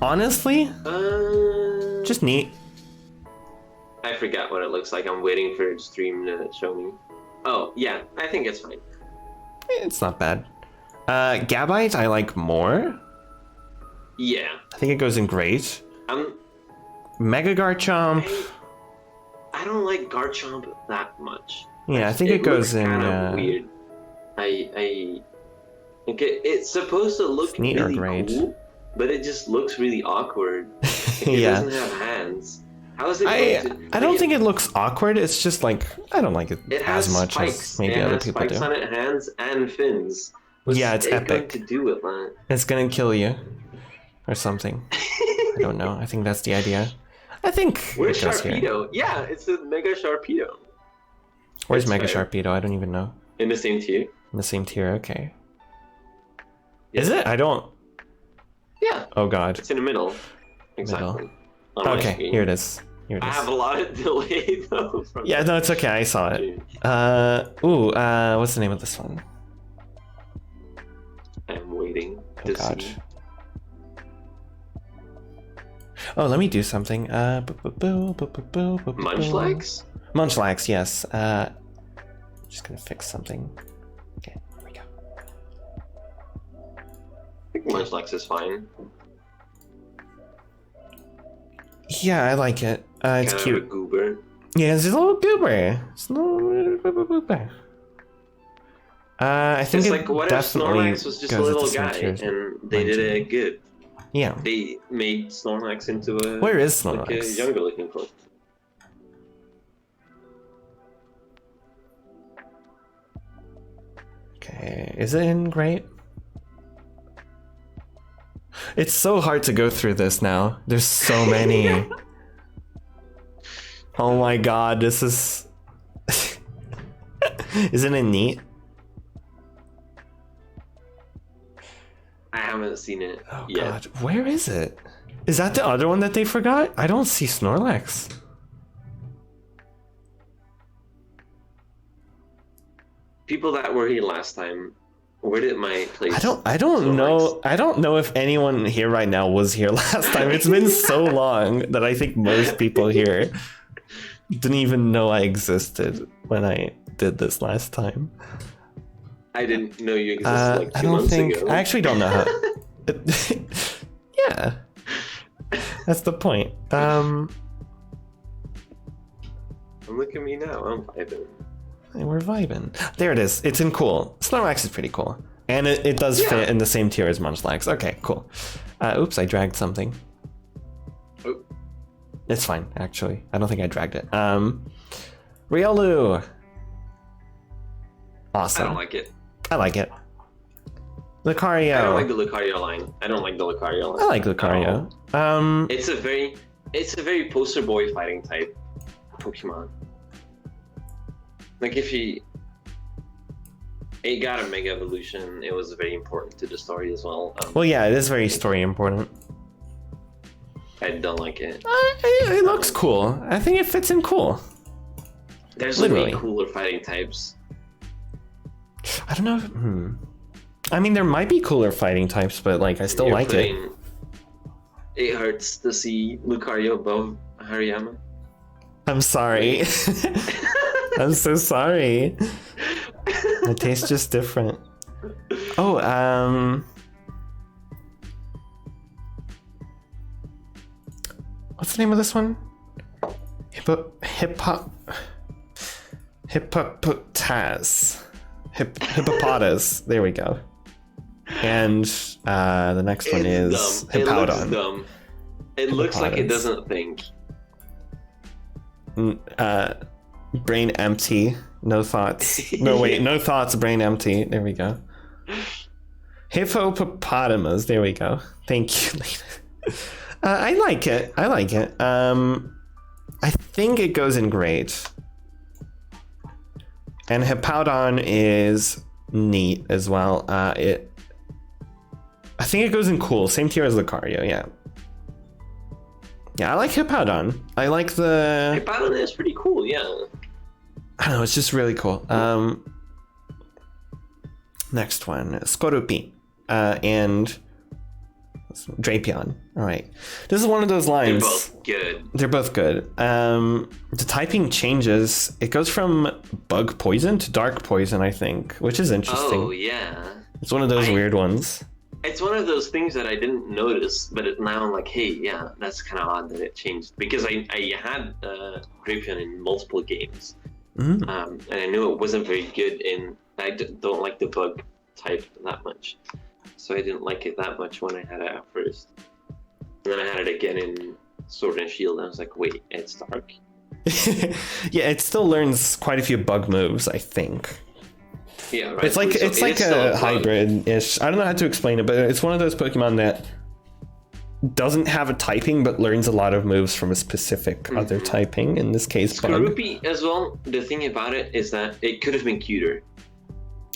Honestly? Just neat. I forgot what it looks like. I'm waiting for stream to show me. Oh, yeah, I think it's fine. It's not bad. Gabite I like more. Yeah. I think it goes in great. Mega Garchomp. I don't like Garchomp that much. Yeah, I think it goes in. Weird. I think it's supposed to look neat really or great. Cool, but it just looks really awkward. It Yeah. doesn't have hands. How is it? I don't think it looks awkward. It's just like I don't like it has as much spikes. as maybe other people do. It has spikes on it, hands and fins. Yeah, it's epic. Going to do with that? It's gonna kill you, or something. I don't know. I think that's the idea. I think Where's it goes here. Sharpedo? Yeah, it's a Mega Sharpedo. Where's Mega Sharpedo? I don't even know. In the same tier. In the same tier. Okay. Yeah. Is it? I don't. Yeah. Oh God. It's in the middle. Exactly. Middle. Okay, here it is. Here it is. I have a lot of delay though. Yeah, no, it's okay. I saw it. What's the name of this one? I'm waiting to see. Oh, let me do something. Munchlax? Munchlax, yes. Just gonna fix something. Okay, here we go. I think Munchlax is fine. Yeah, I like it. It's kind cute. Of a goober. Yeah, it's a little goober. It's a little goober. I think it's it like what if definitely Snorlax was just a little guy and they did it good. Yeah. They made Snorlax into a. Where is Snorlax? Like a younger looking clone. Okay, is it in great? It's so hard to go through this now. There's so many. Oh my God, this is. Isn't it neat? I haven't seen it yet. God, where is it? Is that the other one that they forgot? I don't see Snorlax. People that were here last time Where did my place? I don't know. I don't know if anyone here right now was here last time. It's been so long that I think most people here didn't even know I existed when I did this last time. I didn't know you existed like 2 months ago. I actually don't know how. Yeah, that's the point. Look at me now. I'm vibing. We're vibing. There it is. It's in cool. Snorlax is pretty cool. And it does fit in the same tier as Munchlax. Okay, cool. Oops, I dragged something. Oh. It's fine, actually. I don't think I dragged it. Riolu. Awesome. I don't like it. I like it. Lucario. I don't like the Lucario line. I don't like the Lucario line. I like Lucario. It's a very poster boy fighting type Pokemon. Like if it got a Mega Evolution, it was very important to the story as well. Well, yeah, it is very story important. I don't like it. It looks cool. I think it fits in cool. There's way cooler fighting types. I don't know. I mean, there might be cooler fighting types, but like I still like it. It hurts to see Lucario above Hariyama. I'm sorry. I'm so sorry. My taste's just different. Oh, what's the name of this one? Hippopotas. There we go. And the next one is Hippowdon. It looks dumb. It looks like it Hippopotas. doesn't think. Brain empty. No thoughts. No, wait. No thoughts. Brain empty. There we go. Hippopotamus. There we go. Thank you. I like it. I like it. I think it goes in great. And Hippowdon is neat as well. I think it goes in cool. Same tier as Lucario, yeah. Yeah, I like Hippowdon. I like the... Hippowdon is pretty cool, yeah. I don't know, it's just really cool. Next one, Skorupi. And Drapion. All right. This is one of those lines. They're both good. They're both good. The typing changes. It goes from bug poison to dark poison, I think, which is interesting. Oh, yeah. It's one of those weird ones. It's one of those things that I didn't notice, but now I'm like, hey, yeah, that's kind of odd that it changed. Because I had Drapion in multiple games. And I knew it wasn't very good in... I don't like the bug type that much. So I didn't like it that much when I had it at first. And then I had it again in Sword and Shield, and I was like, wait, it's dark? Yeah, it still learns quite a few bug moves, I think. Yeah, right. It's like a hybrid-ish. I don't know how to explain it, but it's one of those Pokemon that doesn't have a typing, but learns a lot of moves from a specific other typing, in this case, bug. Skorupi as well, the thing about it is that it could have been cuter.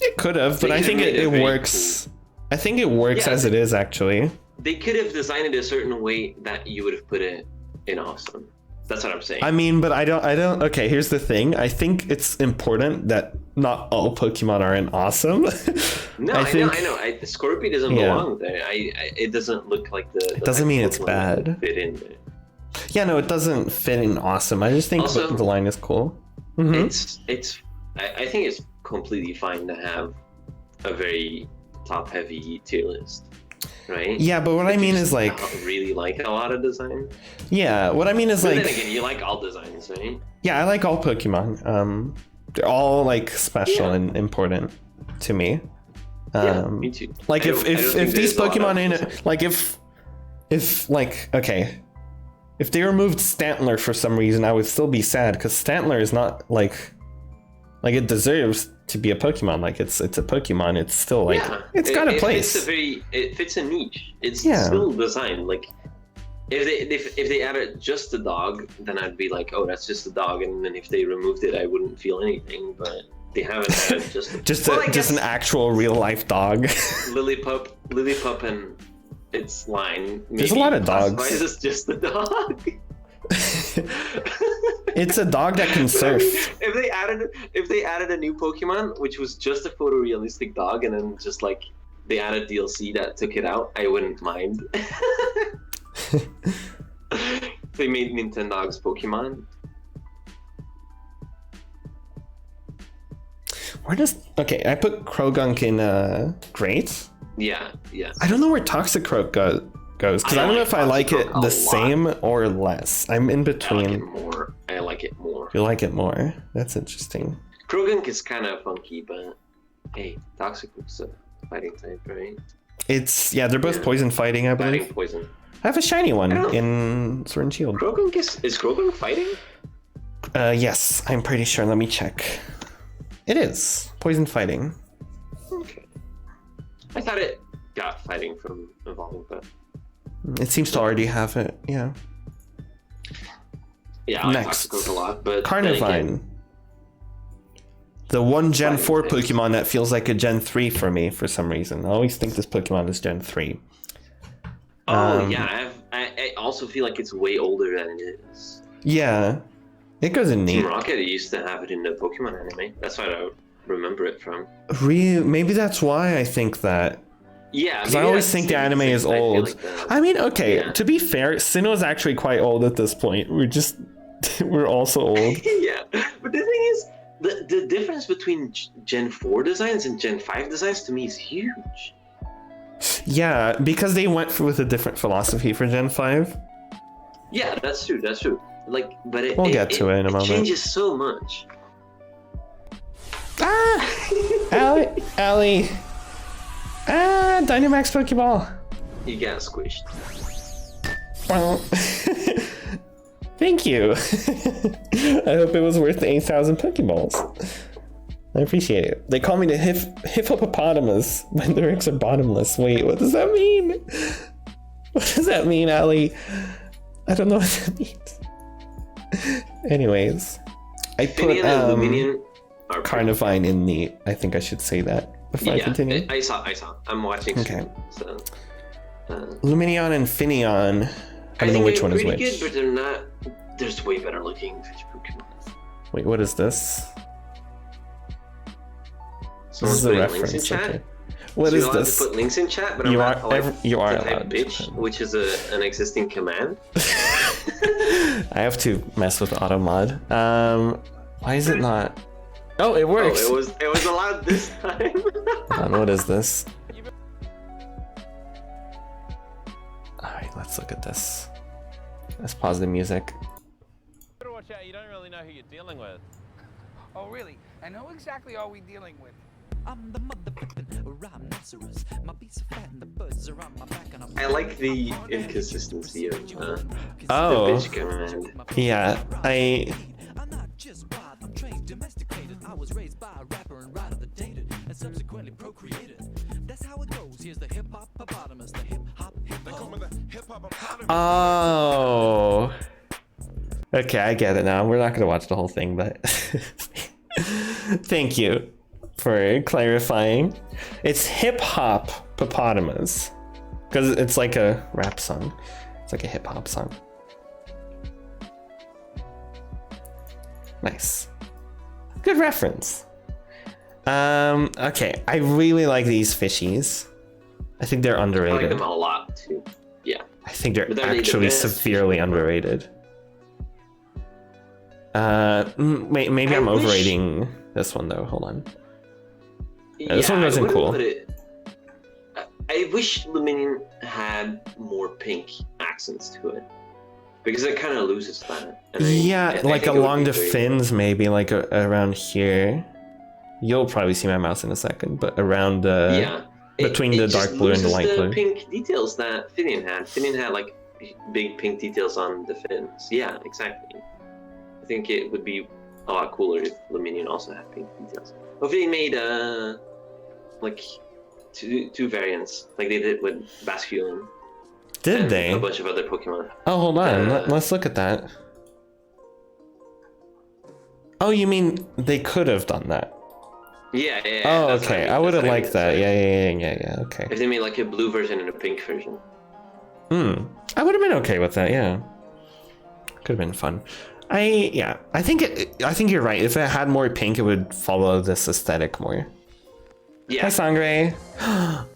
It could have, but I think it works... Cool. I think it works as it is, actually. They could have designed it a certain way that you would have put it in awesome. That's what I'm saying. I mean, but I don't. Okay, here's the thing. I think it's important that not all Pokemon are in awesome. No, I know. Skorupi doesn't belong there. It doesn't look like the it doesn't mean it's bad. Fit in there. Yeah, no, it doesn't fit in awesome. I just think also, the line is cool. I think it's completely fine to have a very top-heavy tier list, right? Yeah, but what I mean is like really like a lot of design. Yeah, what I mean is like. Then again, you like all designs, right? Yeah, I like all Pokemon. They're all like special and important to me. Yeah, me too. Like if these Pokemon in it, like if like okay, if they removed Stantler for some reason, I would still be sad because Stantler is not like it deserves to be a Pokemon. Like it's a Pokemon. It's still like it's got a place. It fits a niche. It's still designed like if they added just a dog, then I'd be like, oh, that's just a dog. And then if they removed it, I wouldn't feel anything. But they haven't added just an actual real life dog. Lillipup and its line. There's a lot of dogs. Why is this just a dog? It's a dog that can surf. If they added added a new Pokemon, which was just a photorealistic dog, and then just like they added DLC that took it out, I wouldn't mind. They made Nintendogs Pokemon. Where does... Okay, I put Krogunk in Great. Yeah. I don't know where Toxic Croak goes, because I don't know if I like it the same or less. I'm in between. I like it more. You like it more? That's interesting. Krogunk is kind of funky, but hey, Toxic Croak's a fighting type, right? It's... Yeah, they're both poison fighting, I believe. Fighting poison. I have a shiny one in Sword and Shield. Krogunk is Krogunk fighting? Yes, I'm pretty sure. Let me check. It is. Poison fighting. Okay. I thought it got fighting from evolving, but... It seems to already have it, yeah. Yeah, I like Toxic Croak a lot, but... Carnivine. The one Gen 4 Pokemon that feels like a Gen 3 for me for some reason. I always think this Pokemon is Gen 3. Oh, yeah, I also feel like it's way older than it is. Yeah. It goes in neat. Team Rocket used to have it in the Pokemon anime. That's what I remember it from. Maybe that's why I think that. Yeah, because I always think the anime is old. I mean, okay, to be fair, Sinnoh's actually quite old at this point. We're also old. Yeah, but the thing is, the difference between Gen 4 designs and Gen 5 designs to me is huge. Yeah, because they went with a different philosophy for Gen 5. Yeah, that's true. Like, but we'll get to it in a moment. It changes so much. Allie! Dynamax Pokeball! You got squished. Well, thank you. I hope it was worth the 8,000 Pokeballs. I appreciate it. They call me the hippopotamus. My lyrics are bottomless. Wait, what does that mean? What does that mean, Allie? I don't know what that means. Anyways, I put Carnivine in neat. I think I should say that before I continue. I saw. I'm watching. Okay. So, Lumineon and Finneon. I don't know which one is which. Good, but they're not. There's way better looking fish Pokemon. Wait, what is this? Someone's putting links in chat. Okay. What is this? To put links in chat, but I'm not allowed to type bitch, which is an existing command. I have to mess with automod. Why is it not? Oh, it works. Oh, it was allowed this time. What is this? Alright, let's look at this. Let's pause the music. Better watch out, you don't really know who you're dealing with. Oh really? And who exactly are we dealing with? I'm the motherfucking rhinoceros. My beats are fat and the birds are on my back and I like the inconsistency of the bitch command. Yeah, I'm not just wild, I'm trained, domesticated. I was raised by a rapper and writer that dated and subsequently procreated. That's how it goes. Here's the hip hop hippopotamus, the hip hop. Oh. Okay, I get it now. We're not gonna watch the whole thing, but thank you for clarifying. It's hip hop hippopotamus because it's like a rap song. It's like a hip hop song. Nice, good reference. Okay, I really like these fishies. I think they're underrated. I like them a lot too. Yeah, I think they're actually severely underrated. Maybe I'm overrating this one though. Hold on. Yeah, this one wasn't cool. I wish Lumineon had more pink accents to it, because it kind of loses that. Yeah, like along the fins, maybe like around here. You'll probably see my mouse in a second, but around between the dark blue and the light blue. Pink details that Finneon had. Finneon had like big pink details on the fins. Yeah, exactly. I think it would be a lot cooler if Lumineon also had pink details. Or if they made like two variants, like they did with Basculin. Did they? A bunch of other Pokemon. Oh, hold on. Let's look at that. Oh, you mean they could have done that? Yeah. Oh, okay. I would have liked that. Yeah. Okay. If they made like a blue version and a pink version. I would have been okay with that. Yeah. Could have been fun. I think you're right. If it had more pink, it would follow this aesthetic more. Yeah. Hi, Sangre.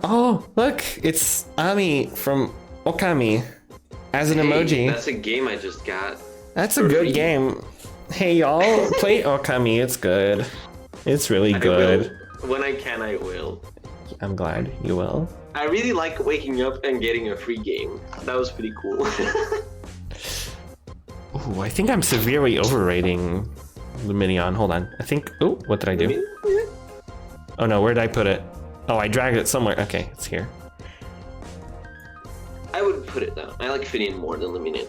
Oh, look, it's Ami from Okami as an emoji. That's a game I just got. That's a good game. Hey, y'all, play Okami. It's good. It's really good. When I can, I will. I'm glad you will. I really like waking up and getting a free game. That was pretty cool. Ooh, I think I'm severely overrating Luminion. Hold on. I think. Oh, what did I do? Oh no, where did I put it? Oh, I dragged it somewhere. Okay, it's here. I would put it down. I like Finian more than Luminion.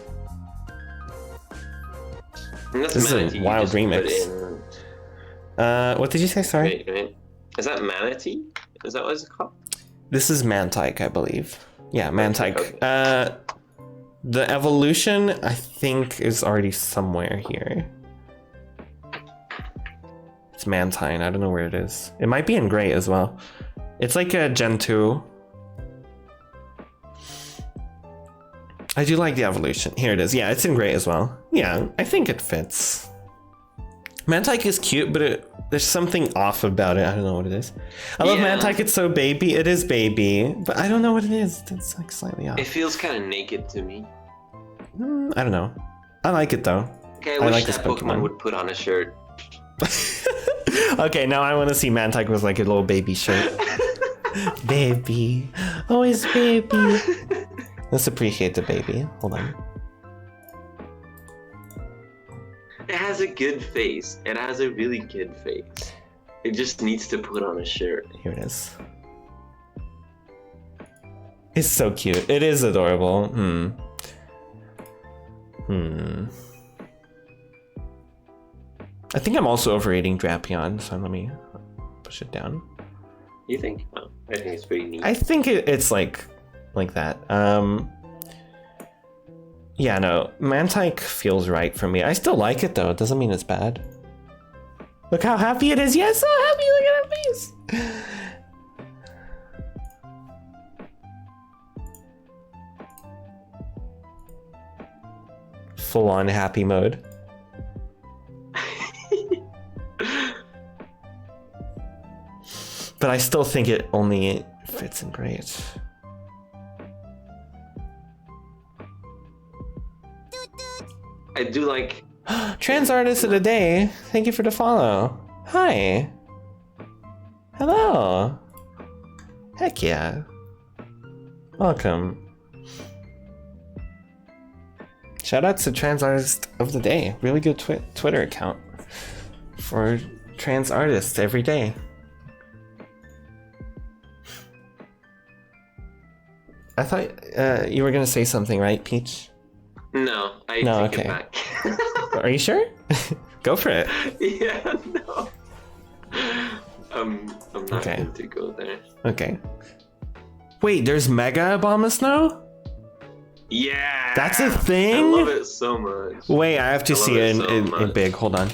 And that's This is a Manatee, you wild just remix. put in- What did you say? Sorry. Wait. Is that Manatee? Is that what it's called? This is Mantike, I believe. Yeah, Mantike. Okay. The evolution, I think, is already somewhere here. It's Mantine. I don't know where it is. It might be in gray as well. It's like a Gen 2. I do like the evolution. Here it is. Yeah, it's in gray as well. Yeah, I think it fits. Mantike is cute, but there's something off about it. I don't know what it is. I love Mantike. It's so baby. It is baby, but I don't know what it is. It's like slightly off. It feels kind of naked to me. I don't know. I like it though. Okay, I wish like that this Pokemon Pokemon. would put on a shirt. Okay, now I want to see Mantike with like a little baby shirt. Baby, always baby. Let's appreciate the baby. Hold on. It has a good face. It has a really good face. It just needs to put on a shirt. Here it is. It's so cute. It is adorable. I think I'm also overrating Drapion, so let me push it down. You think? Oh, I think it's pretty neat. I think it's like that. Yeah, no, Mantike feels right for me. I still like it though. It doesn't mean it's bad. Look how happy it is. Yes, so happy. Look at her face. Full on happy mode. But I still think it only fits in great. I do like. Trans artist of the day. Thank you for the follow. Hi. Hello. Heck yeah. Welcome. Shout out to Trans Artist of the Day. Really good Twitter account for trans artists every day. I thought you were gonna say something, right, Peach? No, I No, take okay. it back. Are you sure? Go for it. Yeah, no. I'm not Okay. going to go there. Okay. Wait, there's Mega Abomasnow? Yeah! That's a thing? I love it so much. Wait, I have to I love see it it so in much. big. Hold on.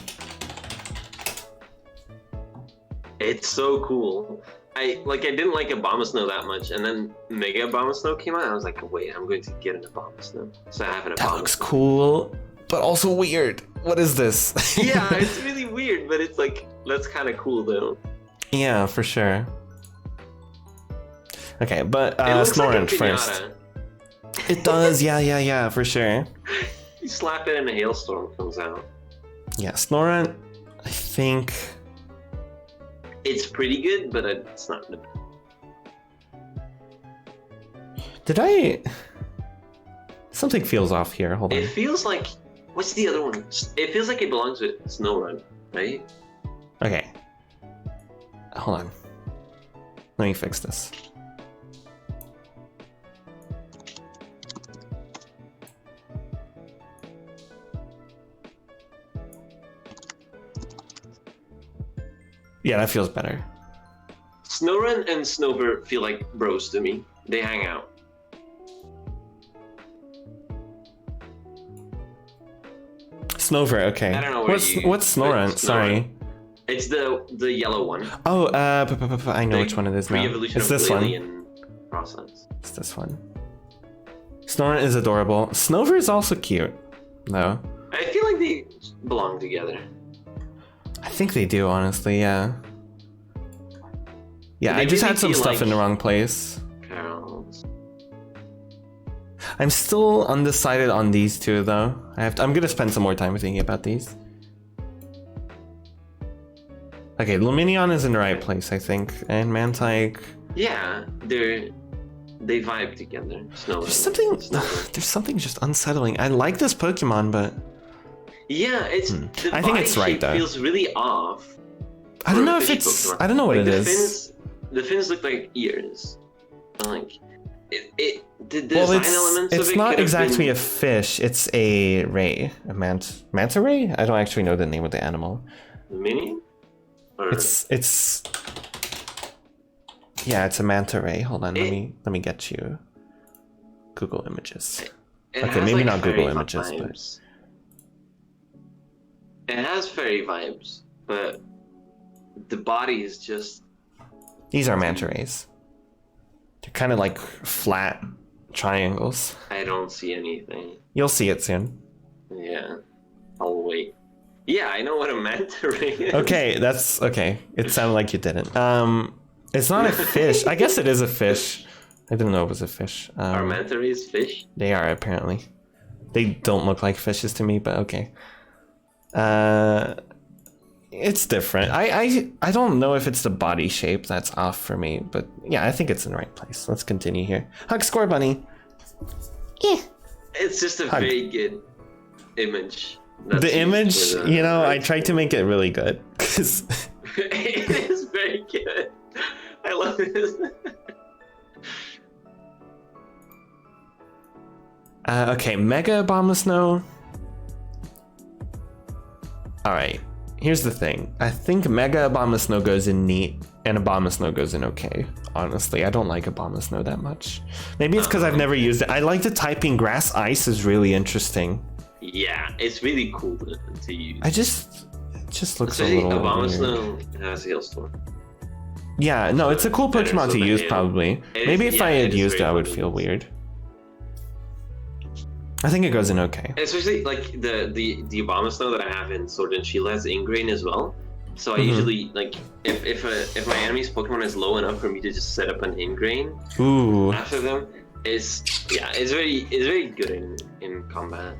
It's so cool. I didn't like Abomasnow that much, and then Mega Abomasnow came out, and I was like, wait, I'm going to get an Abomasnow. So I have an Abomasnow. That looks cool, but also weird. What is this? Yeah, it's really weird, but it's like, that's kind of cool though. Yeah, for sure. Okay, but It looks like a Snorunt first. pinata. It does, yeah, for sure. You slap it and a hailstorm comes out. Yeah, Snorunt, I think... It's pretty good, but it's not the Did I... Something feels off here, hold on. It feels like, what's the other one? It feels like it belongs with Snowrun, right? Okay. Hold on. Let me fix this. Yeah, that feels better. Snowrun and Snowbird feel like bros to me. They hang out. Snover, okay. I don't know where What's Snorunt? Snorunt. Sorry. It's the yellow one. Oh, I know The which one it is now. Pre-evolution It's of this one. Lillian process. It's this one. Snorunt is adorable. Snover is also cute, though. I feel like they belong together. I think they do, honestly, yeah. Yeah, They I just really had some feel stuff in the like- wrong place. Carol's. I'm still undecided on these two, though. I'm gonna spend some more time thinking about these. Okay, Luminion is in the right place, I think, and Mantike. Yeah, they vibe together. There's something just unsettling. I like this Pokemon, but Yeah, it's. The I think body it's right, shape though. feels really off. I don't for know a if fishy it's. Pokemon. I don't know what Like, it the is. The fins look like ears. Like the design Well, elements of it's it not could have exactly been, a fish. It's a ray, a manta ray. I don't actually know the name of the animal. mini. Or, It's. Yeah, it's a manta ray. Hold on, let me get you Google Images. it okay, has, maybe like, not Google fairy Images, vibes. It has fairy vibes, but the body is just. These are manta rays. They're kind of like flat triangles. I don't see anything. You'll see it soon. Yeah, I'll wait. Yeah, I know what a manta ray is. Okay, that's okay. It sounded like you didn't. It's not a fish. I guess it is a fish. I didn't know it was a fish. Are manta rays fish? They are, apparently. They don't look like fishes to me, but okay. It's different. I don't know if it's the body shape that's off for me, but yeah, I think it's in the right place. Let's continue here. Hug Score Bunny. Yeah. It's just a Hug. very good image. that's The used image, for the- you know, I tried to make it really good. 'Cause It is very good. I love this. okay, Mega Abomasnow. Alright, here's the thing. I think Mega Abomasnow goes in neat, and Abomasnow goes in okay. Honestly, I don't like Abomasnow that much. Maybe it's because I've never used it. I like the typing Grass Ice is really interesting. Yeah, it's really cool to use. It just looks a Especially little weird. Abomasnow has Hailstorm. Yeah, no, it's a cool Better Pokemon so to than use hail. probably. It Maybe is- if yeah, I had it is used it, very I would fun to feel use. weird. I think it goes in okay. Especially like the Abomasnow that I have in Sword and Shield has Ingrain as well. So I Mhm. usually like if my enemy's Pokemon is low enough for me to just set up an Ingrain Ooh. after them, it's very good in combat.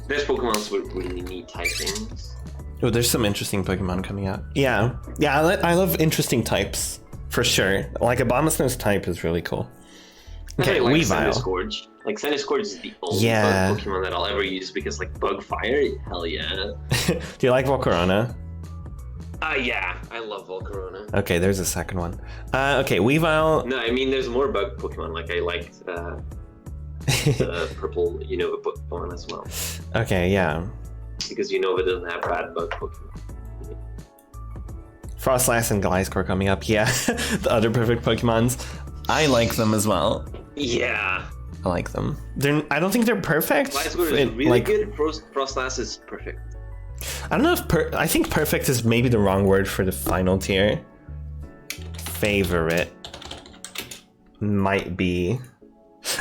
There's Pokemon with really neat typings. Oh, there's some interesting Pokemon coming out. Yeah, I love interesting types for sure. Like Abomasnow's type is really cool. Okay, like Weavile. Sandyscourge. Like Sandyscourge is the only Yeah. bug Pokemon that I'll ever use because like Bug Fire, hell yeah. Do you like Volcarona? Yeah, I love Volcarona. Okay, there's a second one. Okay, Weavile. No, I mean there's more bug Pokemon. Like I liked the purple Unova Pokemon as well. Okay, yeah. Because Unova doesn't have bad bug Pokemon. Frostlass and Gliscor coming up. Yeah, the other perfect Pokemons. I like them as well. Yeah. I like them. I don't think they're perfect. Gliscor is really like, good. Frostlass is perfect. I don't know if I think perfect is maybe the wrong word for the final tier. Favorite might be.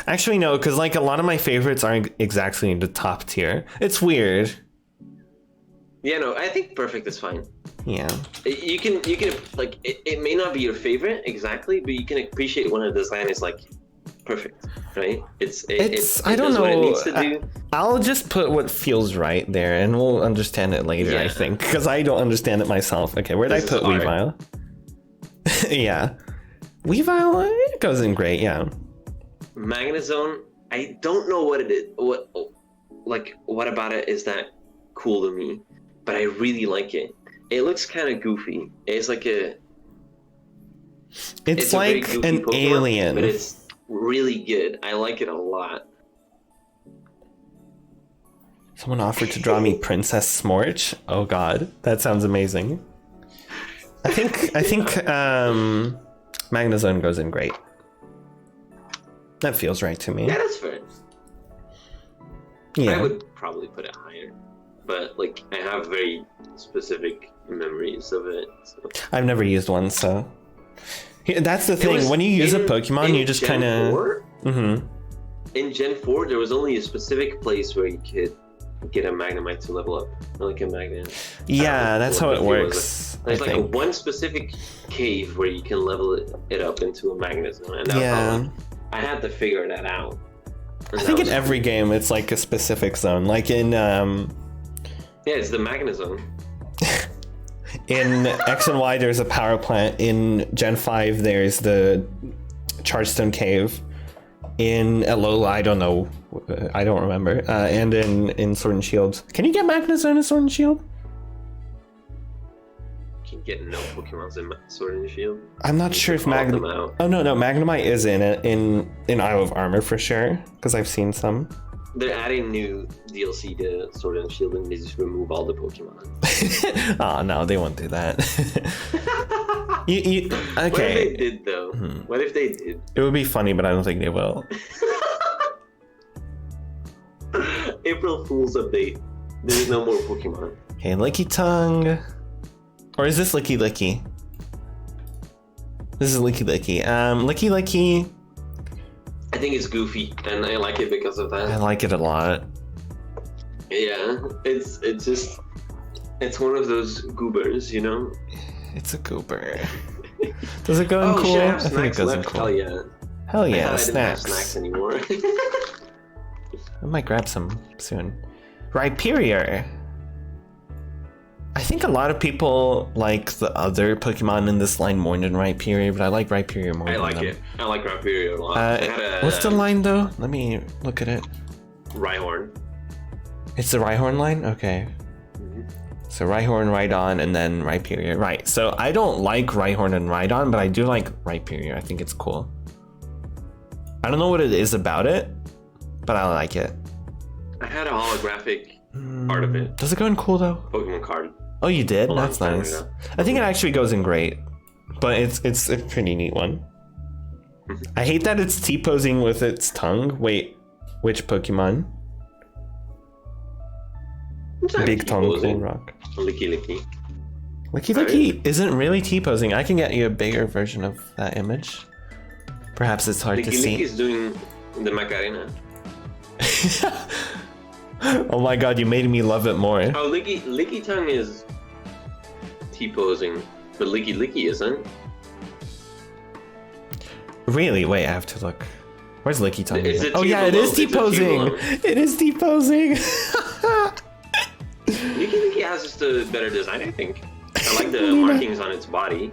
Actually, no, because like a lot of my favorites aren't exactly in the top tier. It's weird. Yeah, no, I think perfect is fine. Yeah. You can like it may not be your favorite exactly, but you can appreciate when a design is like perfect, right? It I don't does what it know. needs to do. I'll just put what feels right there, and we'll understand it later. I Yeah. think because I don't understand it myself. Okay, where'd This I is put art. Weavile? Yeah, Weavile. It goes in great. Yeah. Magnezone, I don't know what it is. What about it is that cool to me? But I really like it. It looks kind of goofy. It's like It's a very like goofy an Pokemon, alien. but it's really good. I like it a lot. Someone offered to draw me Princess Smorch. Oh god, that sounds amazing. I think Magnezone goes in great. That feels right to me. Yeah, that's fair. Yeah. I would probably put it higher, but like I have very specific memories of it. So. I've never used one, so that's the It thing. was When you use a in- Pokemon, in you just Gen kind of. 4, Mm-hmm. in Gen 4, there was only a specific place where you could get a Magnemite to level up, like a magnet. Yeah, that's how it works. There's I like think. one specific cave where you can level it up into a magnetism, and Yeah. I had to figure that out. I think in every game it's like a specific zone. Like in yeah, it's the magnetism. in X and Y there's a power plant. In Gen 5 there's the Chargestone Cave. In Alola, I don't know. I don't remember. And in Sword and Shield. Can you get Magnezone in Sword and Shield? You can get no Pokemons in Sword and Shield. I'm not sure if Magnemite. Oh no, Magnemite is in it in Isle of Armor for sure, because I've seen some. They're adding new DLC to Sword and Shield, and they just remove all the Pokemon. Oh no, they won't do that. Okay. What if they did though? What if they did? It would be funny, but I don't think they will. April Fool's update. There's no more Pokemon. Okay, Licky Tongue. Or is this Licky Licky? This is Licky Licky. Licky Licky. I think it's goofy, and I like it because of that. I like it a lot. Yeah, it's just one of those goobers, you know. It's a goober. Does it go in Oh cool? shit, I I have think it snacks goes in left. cool. Hell yeah. Hell I yeah, thought I didn't have snacks. snacks anymore. I might grab some soon. Rhyperior. I think a lot of people like the other Pokemon in this line more than Rhyperior, but I like Rhyperior more. I than like them. it. I like Rhyperior a lot. What's the line though? Let me look at it. Rhyhorn. It's the Rhyhorn line? Okay. So Rhyhorn, Rhydon, and then Rhyperior. Right. So I don't like Rhyhorn and Rhydon, but I do like Rhyperior. I think it's cool. I don't know what it is about it, but I like it. I had a holographic part of it. Does it go in cool though? Pokemon card. Oh, you did? A long That's time nice. ago. I think it actually goes in great, but it's a pretty neat one. I hate that it's T-posing with its tongue. Wait, which Pokemon? Big Tongue Cool Rock. Licky Licky. Licky Licky isn't really T-posing. I can get you a bigger version of that image. Perhaps it's hard to Licky Licky see. is doing the Macarena. Oh my god, you made me love it more. Oh, Licky Tongue is T-posing, but Licky Licky isn't. Really? Wait, I have to look. Where's Licky Tongue? It's a Oh tier yeah, it below. is It's a tier T-posing. below. It is T-posing. Licky Licky has just a better design, I think. I like the markings on its body.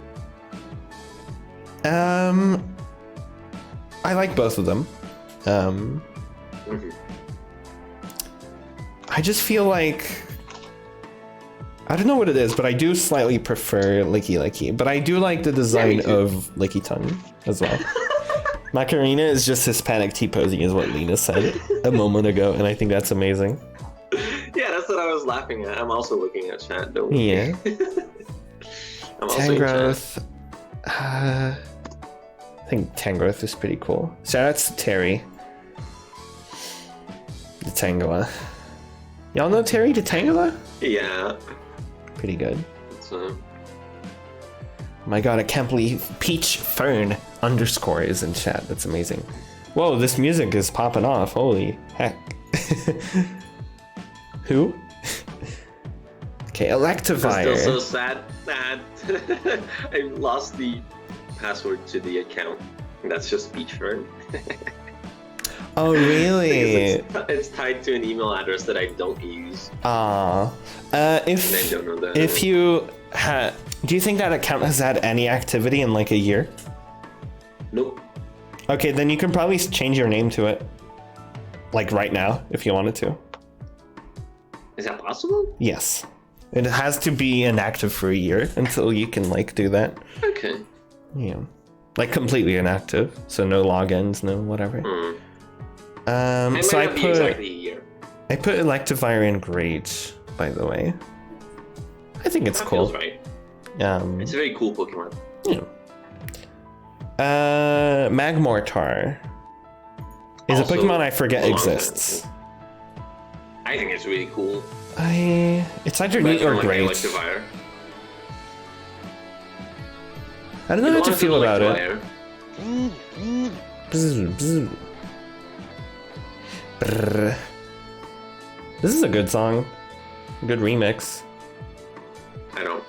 I like both of them. I just feel like I don't know what it is, but I do slightly prefer Licky Licky. But I do like the design of Licky Tongue as well. Macarena is just Hispanic T-posing, is what Lena said a moment ago, and I think that's amazing. Yeah, that's what I was laughing at. I'm also looking at chat, don't we? Yeah. I'm also in chat. Tangrowth. I think Tangrowth is pretty cool. Shout outs to Terry. The Tangela. Y'all know Terry the Tangela? Yeah. Pretty good. So, My god, I can't believe Peach Fern _ is in chat. That's amazing. Whoa, this music is popping off. Holy heck. Who? Okay, I'm Electivire. still so sad that I lost the password to the account. That's just Peach Fern. Oh, really? It's tied to an email address that I don't use. Ah. And I don't know that. If you had, do you think that account has had any activity in like a year? Nope. Okay, then you can probably change your name to it. Like right now, if you wanted to. Is that possible? Yes. It has to be inactive for a year until you can like do that. Okay. Yeah. Like completely inactive. So no logins, no whatever. It So might I not be put exactly a year. I put Electivire in great, by the way. I think it's That cool. feels right. It's It's a very cool Pokemon. Yeah. Magmortar is Also a Pokemon I forget belongs exists. in- I think it's really cool. It's either But neat or like great. Electivire. I don't know how to belongs feel in about it. Electivire. Bzz, bzz. Brr. This is a good song. Good remix. I don't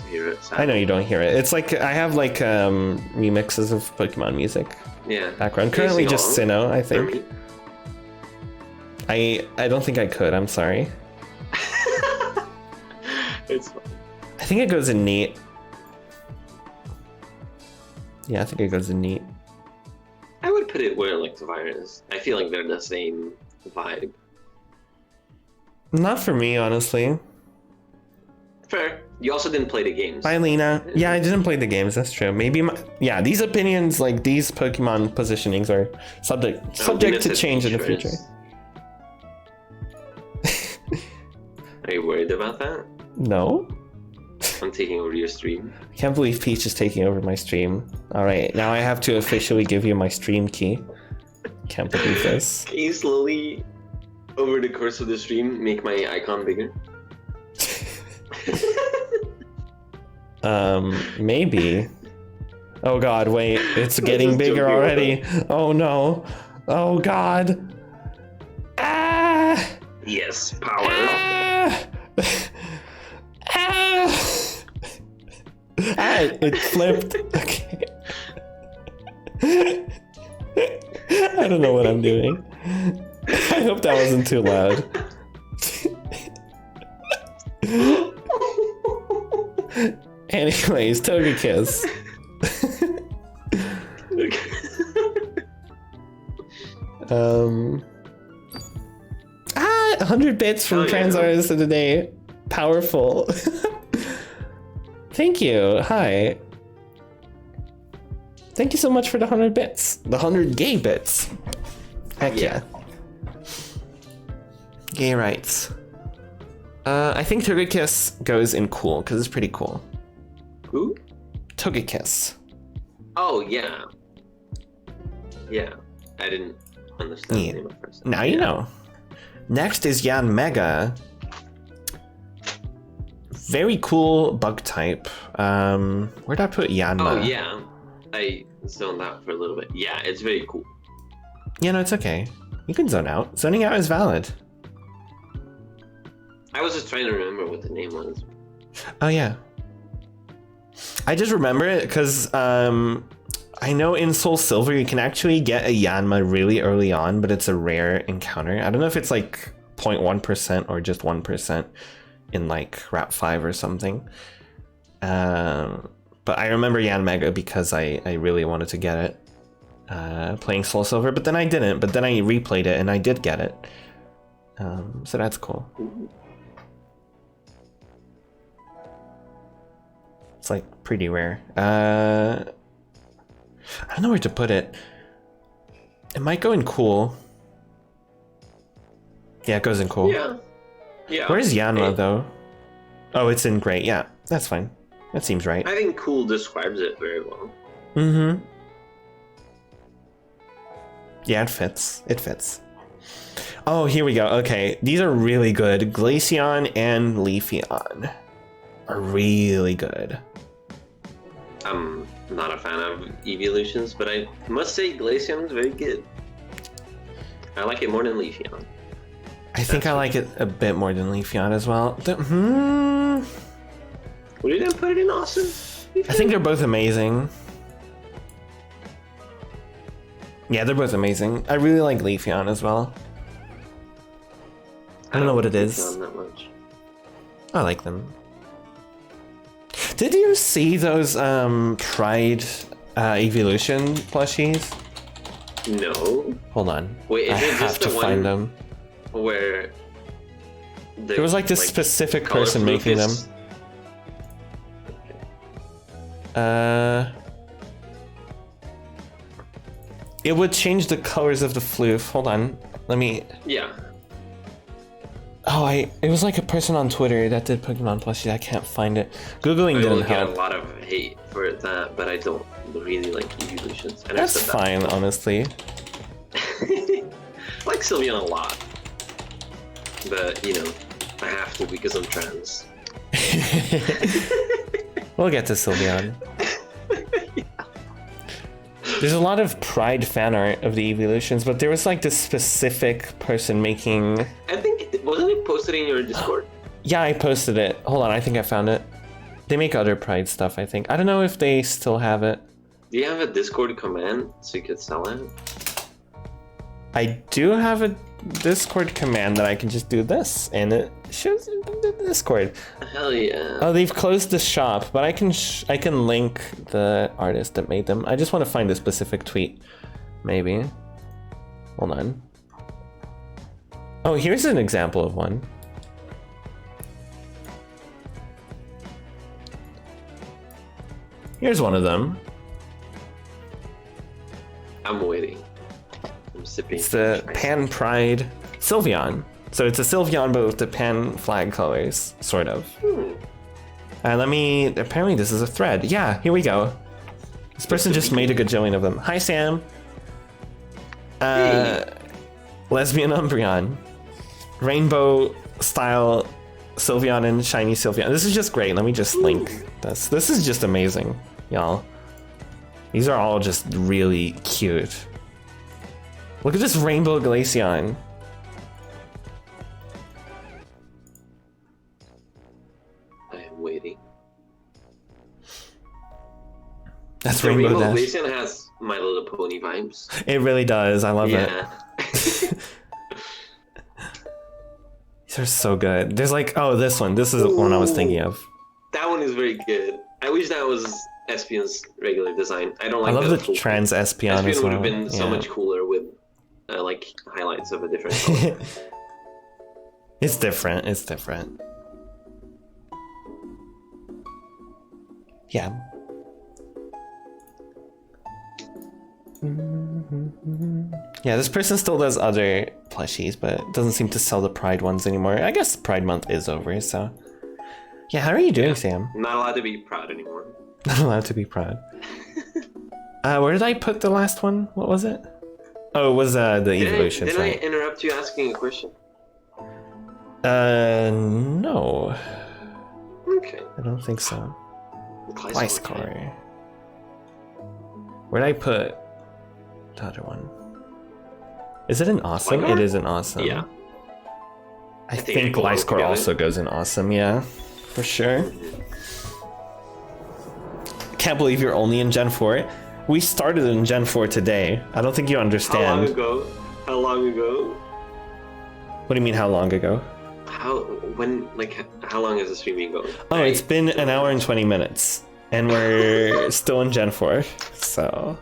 hear it. I know you don't hear it. It's like I have like remixes of Pokemon music Yeah. background. Can you Currently sing just along Sinnoh, I for think. me? I don't think I could. I'm sorry. It's fine. I think it goes in neat. Yeah, I think it goes in neat. I would put it where Electivire is. I feel like they're the same vibe. Not for me, honestly. Fair. You also didn't play the games. Bye, Lena. Yeah, I didn't play the games. That's true. Maybe yeah, these opinions, like these Pokemon positionings, are subject to change in the future. Are you worried about that? No. I'm taking over your stream. I can't believe Peach is taking over my stream. All right, now I have to officially give you my stream key. Can't believe this. Can you slowly, over the course of the stream, make my icon bigger? Maybe. Oh god, wait, it's getting bigger already. Oh no. Oh god. Ah! Yes, power. Ah! Ah! Ah, it flipped. Okay. I don't know what I'm doing. I hope that wasn't too loud. Anyways, Togekiss. Ah, 100 bits from Trans Artist of the Day. Powerful. Thank you. Hi. Thank you so much for the 100 bits. The 100 gay bits. Heck yeah. Gay rights. I think Togekiss goes in cool, because it's pretty cool. Who? Togekiss. Oh, yeah. Yeah. I didn't understand Yeah. the name at first. Now you know. Next is Yanmega. Very cool bug type. Where'd I put Yanma? Oh, yeah. I zoned out for a little bit. Yeah, it's very cool. Yeah, no, it's okay. You can zone out. Zoning out is valid. I was just trying to remember what the name was. Oh, yeah. I just remember it because I know in Soul Silver you can actually get a Yanma really early on, but it's a rare encounter. I don't know if it's like 0.1% or just 1% in like Rap 5 or something. But I remember Yanmega because I really wanted to get it playing Soul Silver, but then I didn't. But then I replayed it and I did get it. So that's cool. It's like pretty rare. I don't know where to put it. It might go in cool. Yeah, it goes in cool. Yeah. Yeah. Where's Yanma though? Oh, it's in great. Yeah, that's fine. That seems right. I think cool describes it very well. Mm-hmm. Yeah, it fits. It fits. Oh, here we go. Okay, these are really good. Glaceon and Leafeon are really good. I'm not a fan of evolutions, but I must say Glaceon is very good. I like it more than Leafeon. I think I like it a bit more than Leafeon as well. Would you then put it in Austin? I think they're both amazing. Yeah, they're both amazing. I really like Leafeon as well. I don't know what it is. Leafeon that much. I like them. Did you see those Pride Evolution plushies? No. Hold on. Wait, is I it have just to the find one them. where There was like this specific color person fluke making them. is- It would change the colors of the floof. Hold on. Let me. Yeah. Oh, it was like a person on Twitter that did Pokemon plushies. I can't find it. Googling I will didn't get a help. lot of hate for that, but I don't really like evolutions. And That's I've said fine, honestly. that. I like Sylveon a lot. But, you know, I have to because I'm trans. We'll get to Sylveon. There's a lot of Pride fan art of the evolutions, but there was like this specific person making... I think, wasn't it posted in your Discord? Yeah, I posted it. Hold on, I think I found it. They make other Pride stuff, I think. I don't know if they still have it. Do you have a Discord command so you could sell it? I do have a Discord command that I can just do this, and it shows the Discord. Hell yeah. Oh, they've closed the shop, but I can link the artist that made them. I just want to find a specific tweet, maybe. Hold on. Oh, here's an example of one. Here's one of them. I'm waiting. I'm sipping. It's the Pan Pride Sylveon. So it's a Sylveon, but with the Pan flag colors, sort of. Apparently this is a thread. Yeah, here we go. This person just made a gajillion of them. Hi, Sam. Lesbian Umbreon. Rainbow style Sylveon and shiny Sylveon. This is just great. Let me just link this. This is just amazing, y'all. These are all just really cute. Look at this Rainbow Glaceon. I am waiting. That's The Rainbow Dash. Glaceon has My Little Pony vibes. It really does. I love it. Yeah. These are so good. There's like, oh, this one. This is the one I was thinking of. That one is very good. I wish that was Espion's regular design. I don't like. I love that the trans Espion as Espion would well. have been so much cooler with like highlights of a different color. It's different. It's different. Yeah. Yeah, this person still does other plushies, but doesn't seem to sell the Pride ones anymore. I guess Pride Month is over, so... Yeah, how are you doing, Sam? Not allowed to be proud anymore. Not allowed to be proud. Where did I put the last one? What was it? Oh, it was the evolution. Did I interrupt you asking a question? No. Okay. I don't think so. Glycerin. Where'd I put the other one? Is it an awesome? Glycor? It is an awesome. Yeah. I think think it goes Glycor together. also goes in awesome, yeah. For sure. I can't believe you're only in Gen 4. We started in Gen 4 today. I don't think you How long understand. ago? How long ago? What do you mean, how long ago? How long has the stream been going? Oh, it's been an hour and 20 minutes. And we're still in Gen 4, so...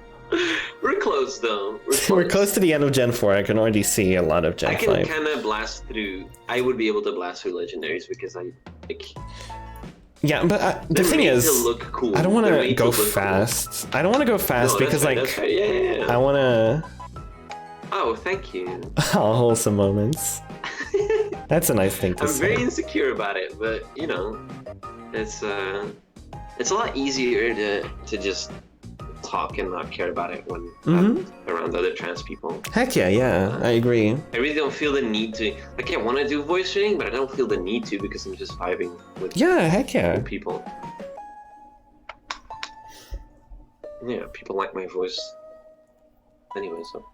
We're close though. We're close to the end of Gen 4. I can already see a lot of Gen I 5. can kind of blast through. I would be able to blast through legendaries because I like. Yeah, but the they're thing made is, to look cool. I don't want They're to made go look cool. fast. I don't want to go fast No, because, that's right, like, that's right. Yeah. I want to... Oh, thank you. wholesome moments. That's a nice thing to I'm say. very insecure about it, but you know, it's a lot easier to just talk and not care about it when I'm around other trans people. Heck yeah, I agree. I really don't feel the need to. Like, I want to do voice reading, but I don't feel the need to because I'm just vibing with Yeah, heck yeah. people. Yeah, people like my voice. Anyway, so.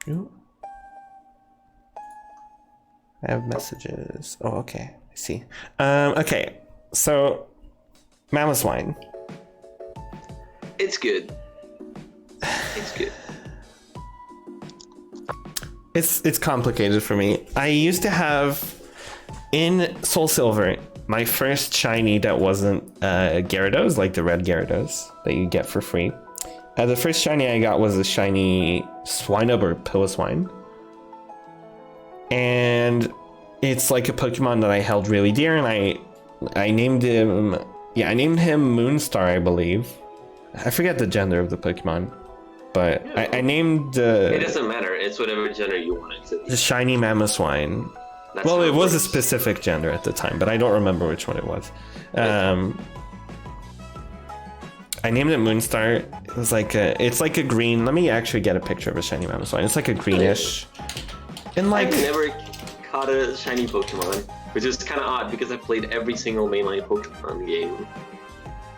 Ooh. I have messages. Oh, okay. I see. Okay, so Mama's Wine. It's good. It's good. It's complicated for me. I used to have in Soul Silver my first shiny that wasn't Gyarados, like the red Gyarados that you get for free. The first shiny I got was a shiny Swinub or Piloswine. And it's like a Pokemon that I held really dear, and I named him... Yeah, I named him Moonstar, I believe. I forget the gender of the Pokemon, but Yeah. I named It doesn't matter. It's whatever gender you want it to be. the shiny Mamoswine. That's Well, how it was a works. specific gender at the time, but I don't remember which one it was. I named it Moonstar. It was like it's like a green. Let me actually get a picture of a shiny Mamoswine. It's like a greenish, and like I've never caught a shiny Pokemon, which is kind of odd because I've played every single mainline Pokemon game.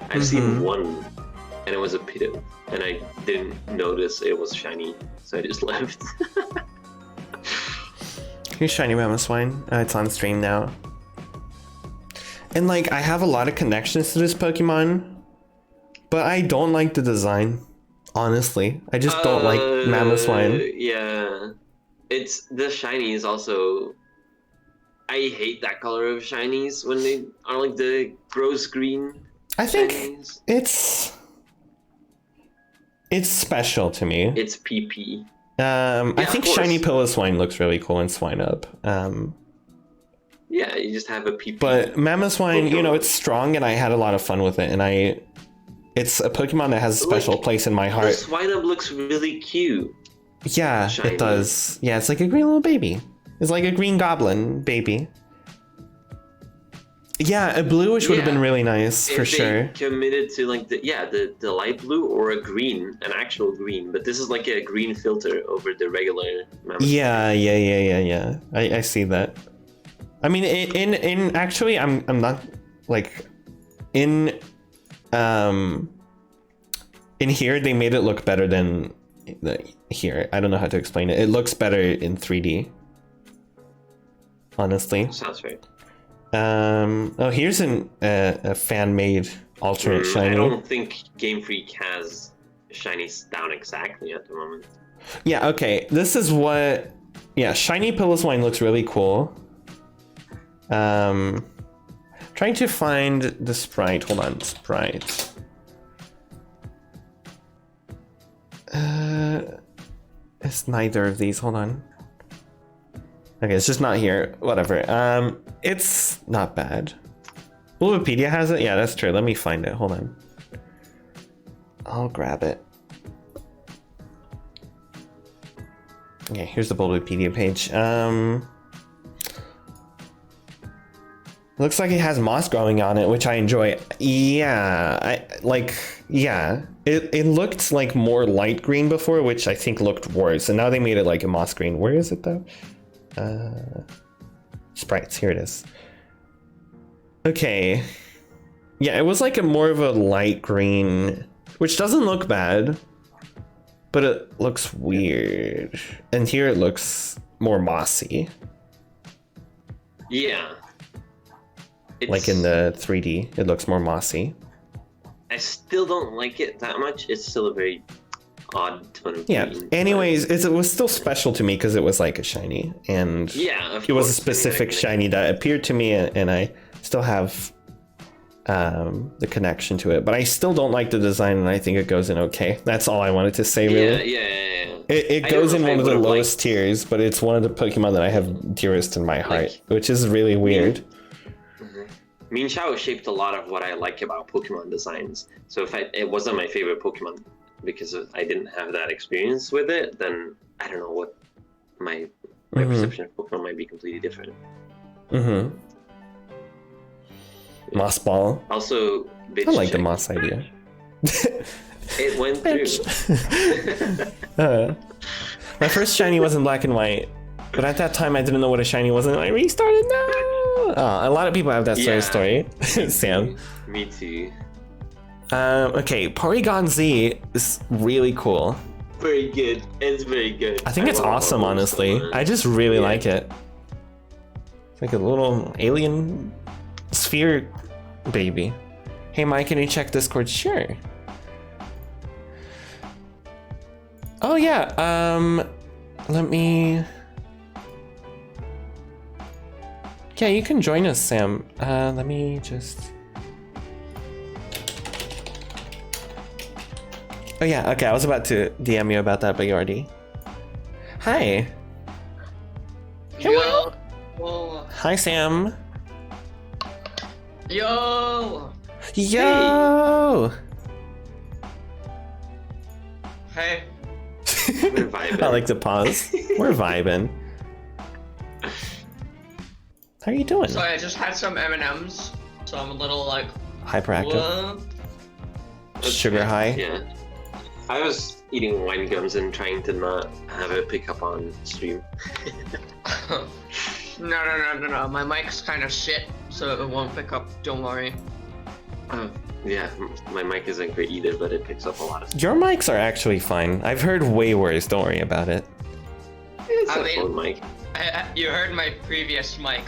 I've seen one and it was a pito, and I didn't notice it was shiny, so I just left. Here's shiny Mamoswine. It's on stream now. And like, I have a lot of connections to this Pokemon, but I don't like the design. Honestly, I just don't like Mamoswine. Yeah, it's the shinies also. I hate that color of shinies when they are like the gross green. I think shinies. it's special to me. It's PP. I think shiny Piloswine looks really cool in Swine Up. Yeah, you just have a PP. But Mamoswine, you know, it's strong, and I had a lot of fun with it, and it's a Pokemon that has a special place in my heart. The Swine Up looks really cute. Yeah, Shiny. it does. Yeah, it's like a green little baby. It's like a green goblin baby. Yeah, a bluish would have been really nice for sure. Committed to like the light blue or a green, an actual green, but this is like a green filter over the regular. Yeah. I see that. I mean, in actually, I'm not like in here they made it look better than here. I don't know how to explain it. It looks better in 3D. Honestly. Sounds right. Oh, here's a fan-made alternate shiny. I don't think Game Freak has shinies down exactly at the moment. Yeah, okay. This is what... Yeah, shiny Piloswine looks really cool. Trying to find the sprite. Hold on, sprite. It's neither of these. Hold on. Okay, it's just not here. Whatever. It's not bad. Bulbapedia has it? Yeah, that's true. Let me find it. Hold on. I'll grab it. Okay, here's the Bulbapedia page. Looks like it has moss growing on it, which I enjoy. Yeah, It looked like more light green before, which I think looked worse. And now they made it like a moss green. Where is it though? Sprites, here it is. Okay. Yeah, it was like a more of a light green, which doesn't look bad, but it looks weird. And here it looks more mossy. Yeah. Like in the 3D, it looks more mossy. I still don't like it that much. It's still a very odd tone of green. Anyways, it was still special to me because it was like a shiny, and it was a specific shiny that appeared to me, and I still have the connection to it. But I still don't like the design, and I think it goes in okay. That's all I wanted to say, really. Yeah. It goes in one of the lowest tiers, but it's one of the Pokemon that I have dearest in my heart, which is really weird. Mean Shao shaped a lot of what I like about Pokemon designs. So if it wasn't my favorite Pokemon because I didn't have that experience with it, then I don't know what my perception of Pokemon might be completely different. Moss Ball. Also, bitch I like check. the moss idea. It went through. My first shiny was in black and white, but at that time I didn't know what a shiny was, and I restarted. No. Oh, a lot of people have that sort of story. Sam. Me too. Okay, Porygon Z is really cool. Very good. It's very good. I think it's awesome, honestly. I just really like it. It's like a little alien sphere baby. Hey, Mike, can you check Discord? Sure. Oh, yeah. Let me... Yeah, you can join us, Sam. Let me just... Oh yeah, okay, I was about to DM you about that, but you already... Hi! Yo! Whoa. Hi, Sam! Yo! Yo! Hey. We're vibing. I like to pause. We're vibing. How are you doing? Sorry, I just had some M&Ms, so I'm a little like... Hyperactive? What? Sugar high? Yeah. I was eating wine gums and trying to not have it pick up on stream. No. My mic's kind of shit, so it won't pick up. Don't worry. Yeah, my mic isn't great either, but it picks up a lot of stuff. Your mics are actually fine. I've heard way worse. Don't worry about it. It's I a mean- phone mic. You heard my previous mic,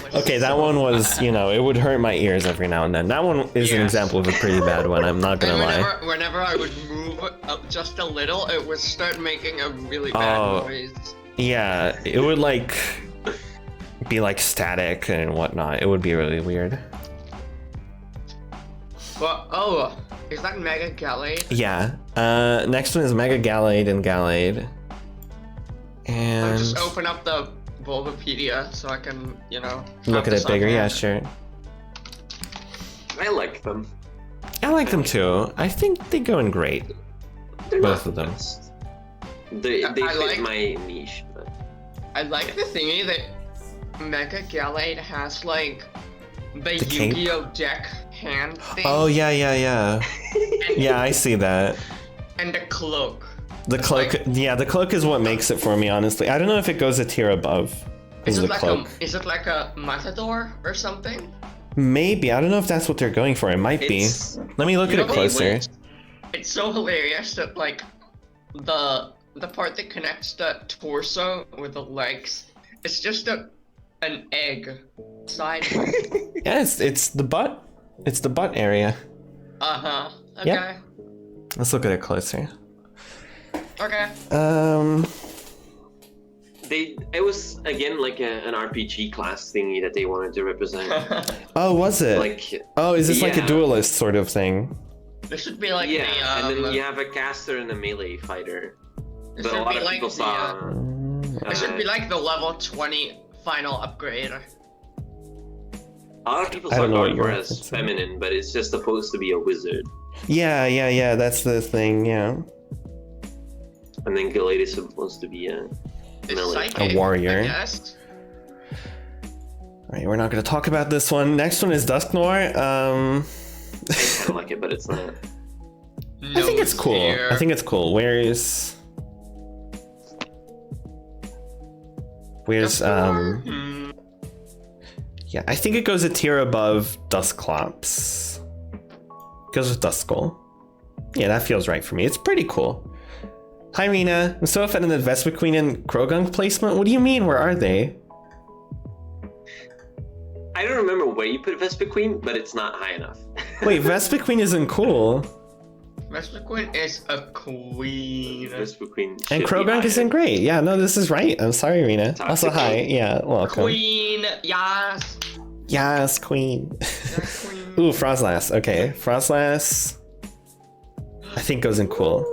was Okay, that one was, you know, it would hurt my ears every now and then. That one is an Yes. example of a pretty bad one. I'm not gonna And lie. whenever I would move up just a little, it would start making a really bad Oh. noise. Yeah, it would like be like static and whatnot. It would be really weird. But oh, is that Mega Gallade? Yeah. Next one is Mega Gallade and Gallade. I'll And just open up the Bulbapedia so I can, you know, look at have it this on bigger. Yeah, hand. sure. I like them. I like them too. I think they go in great. They're Both not of them. best. They I fit like- my niche, but I like the thingy that Mega Gallade has like the cape? Yu-Gi-Oh deck hand thing. Oh yeah, yeah, yeah. and, Yeah, I see that. and the cloak. The cloak, yeah, the cloak is what makes it for me, honestly. I don't know if it goes a tier above. Is the it like cloak. is it like a Matador or something? Maybe. I don't know if that's what they're going for. It might It's- be. Let me look You at it know what? closer. It's so hilarious that like the part that connects the torso with the legs, it's just an egg sideways. Yeah, it's the butt. It's the butt area. Uh-huh. Okay. Yep. Let's look at it closer. Okay. it was again like an RPG class thingy that they wanted to represent. Oh, was it? Like Oh, is this like a yeah. duelist sort of thing? This should be like yeah, the and then you have a caster and a melee fighter. this But a should lot be of like people the, saw. it should be like the level 20 final upgrade. A lot of people I saw don't know what you're Gardevoir as referencing. feminine, but it's just supposed to be a wizard. Yeah, yeah, yeah. That's the thing. Yeah. And then Gallade is supposed to be a It's melee. psychic, warrior. I guess. All right, we're not gonna talk about this one. Next one is Dusknoir. I kind of like it, but it's not. I think it's cool. I think it's cool. Where's Hmm. yeah, I think it goes a tier above Dusclops. Goes with Duskull. Yeah, that feels right for me. It's pretty cool. Hi Rena, I'm so offended at Vespiquen and Krogunk placement. What do you mean? Where are they? I don't remember where you put Vespiquen, but it's not high enough. Wait, Vespiquen isn't cool. Vespiquen is a queen. Vespiquen And should be Krogunk higher. isn't great. Yeah, no, this is right. I'm sorry, Rena. Toxic Also, hi. Queen. Yeah, welcome. Queen, yes. Yes, queen. Yes, queen. Ooh, Frostlass. Okay, Frostlass. I think goes in cool.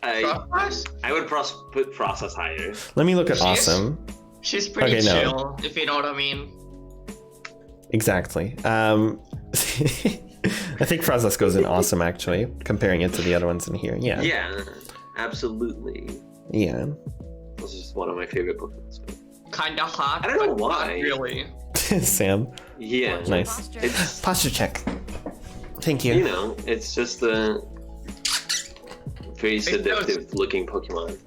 Frostlass? I would put Process higher. Let me look at She is- awesome. She's pretty Okay, no. chill, if you know what I mean. Exactly. I think Frostlass goes in awesome actually, comparing it to the other ones in here. Yeah. Yeah, absolutely. Yeah. This is one of my favorite Pokemon. Kinda hot. I don't know but not why. really. Sam. Yeah, Nice. it's Posture check. Thank you. you know, it's just a very seductive looking Pokemon.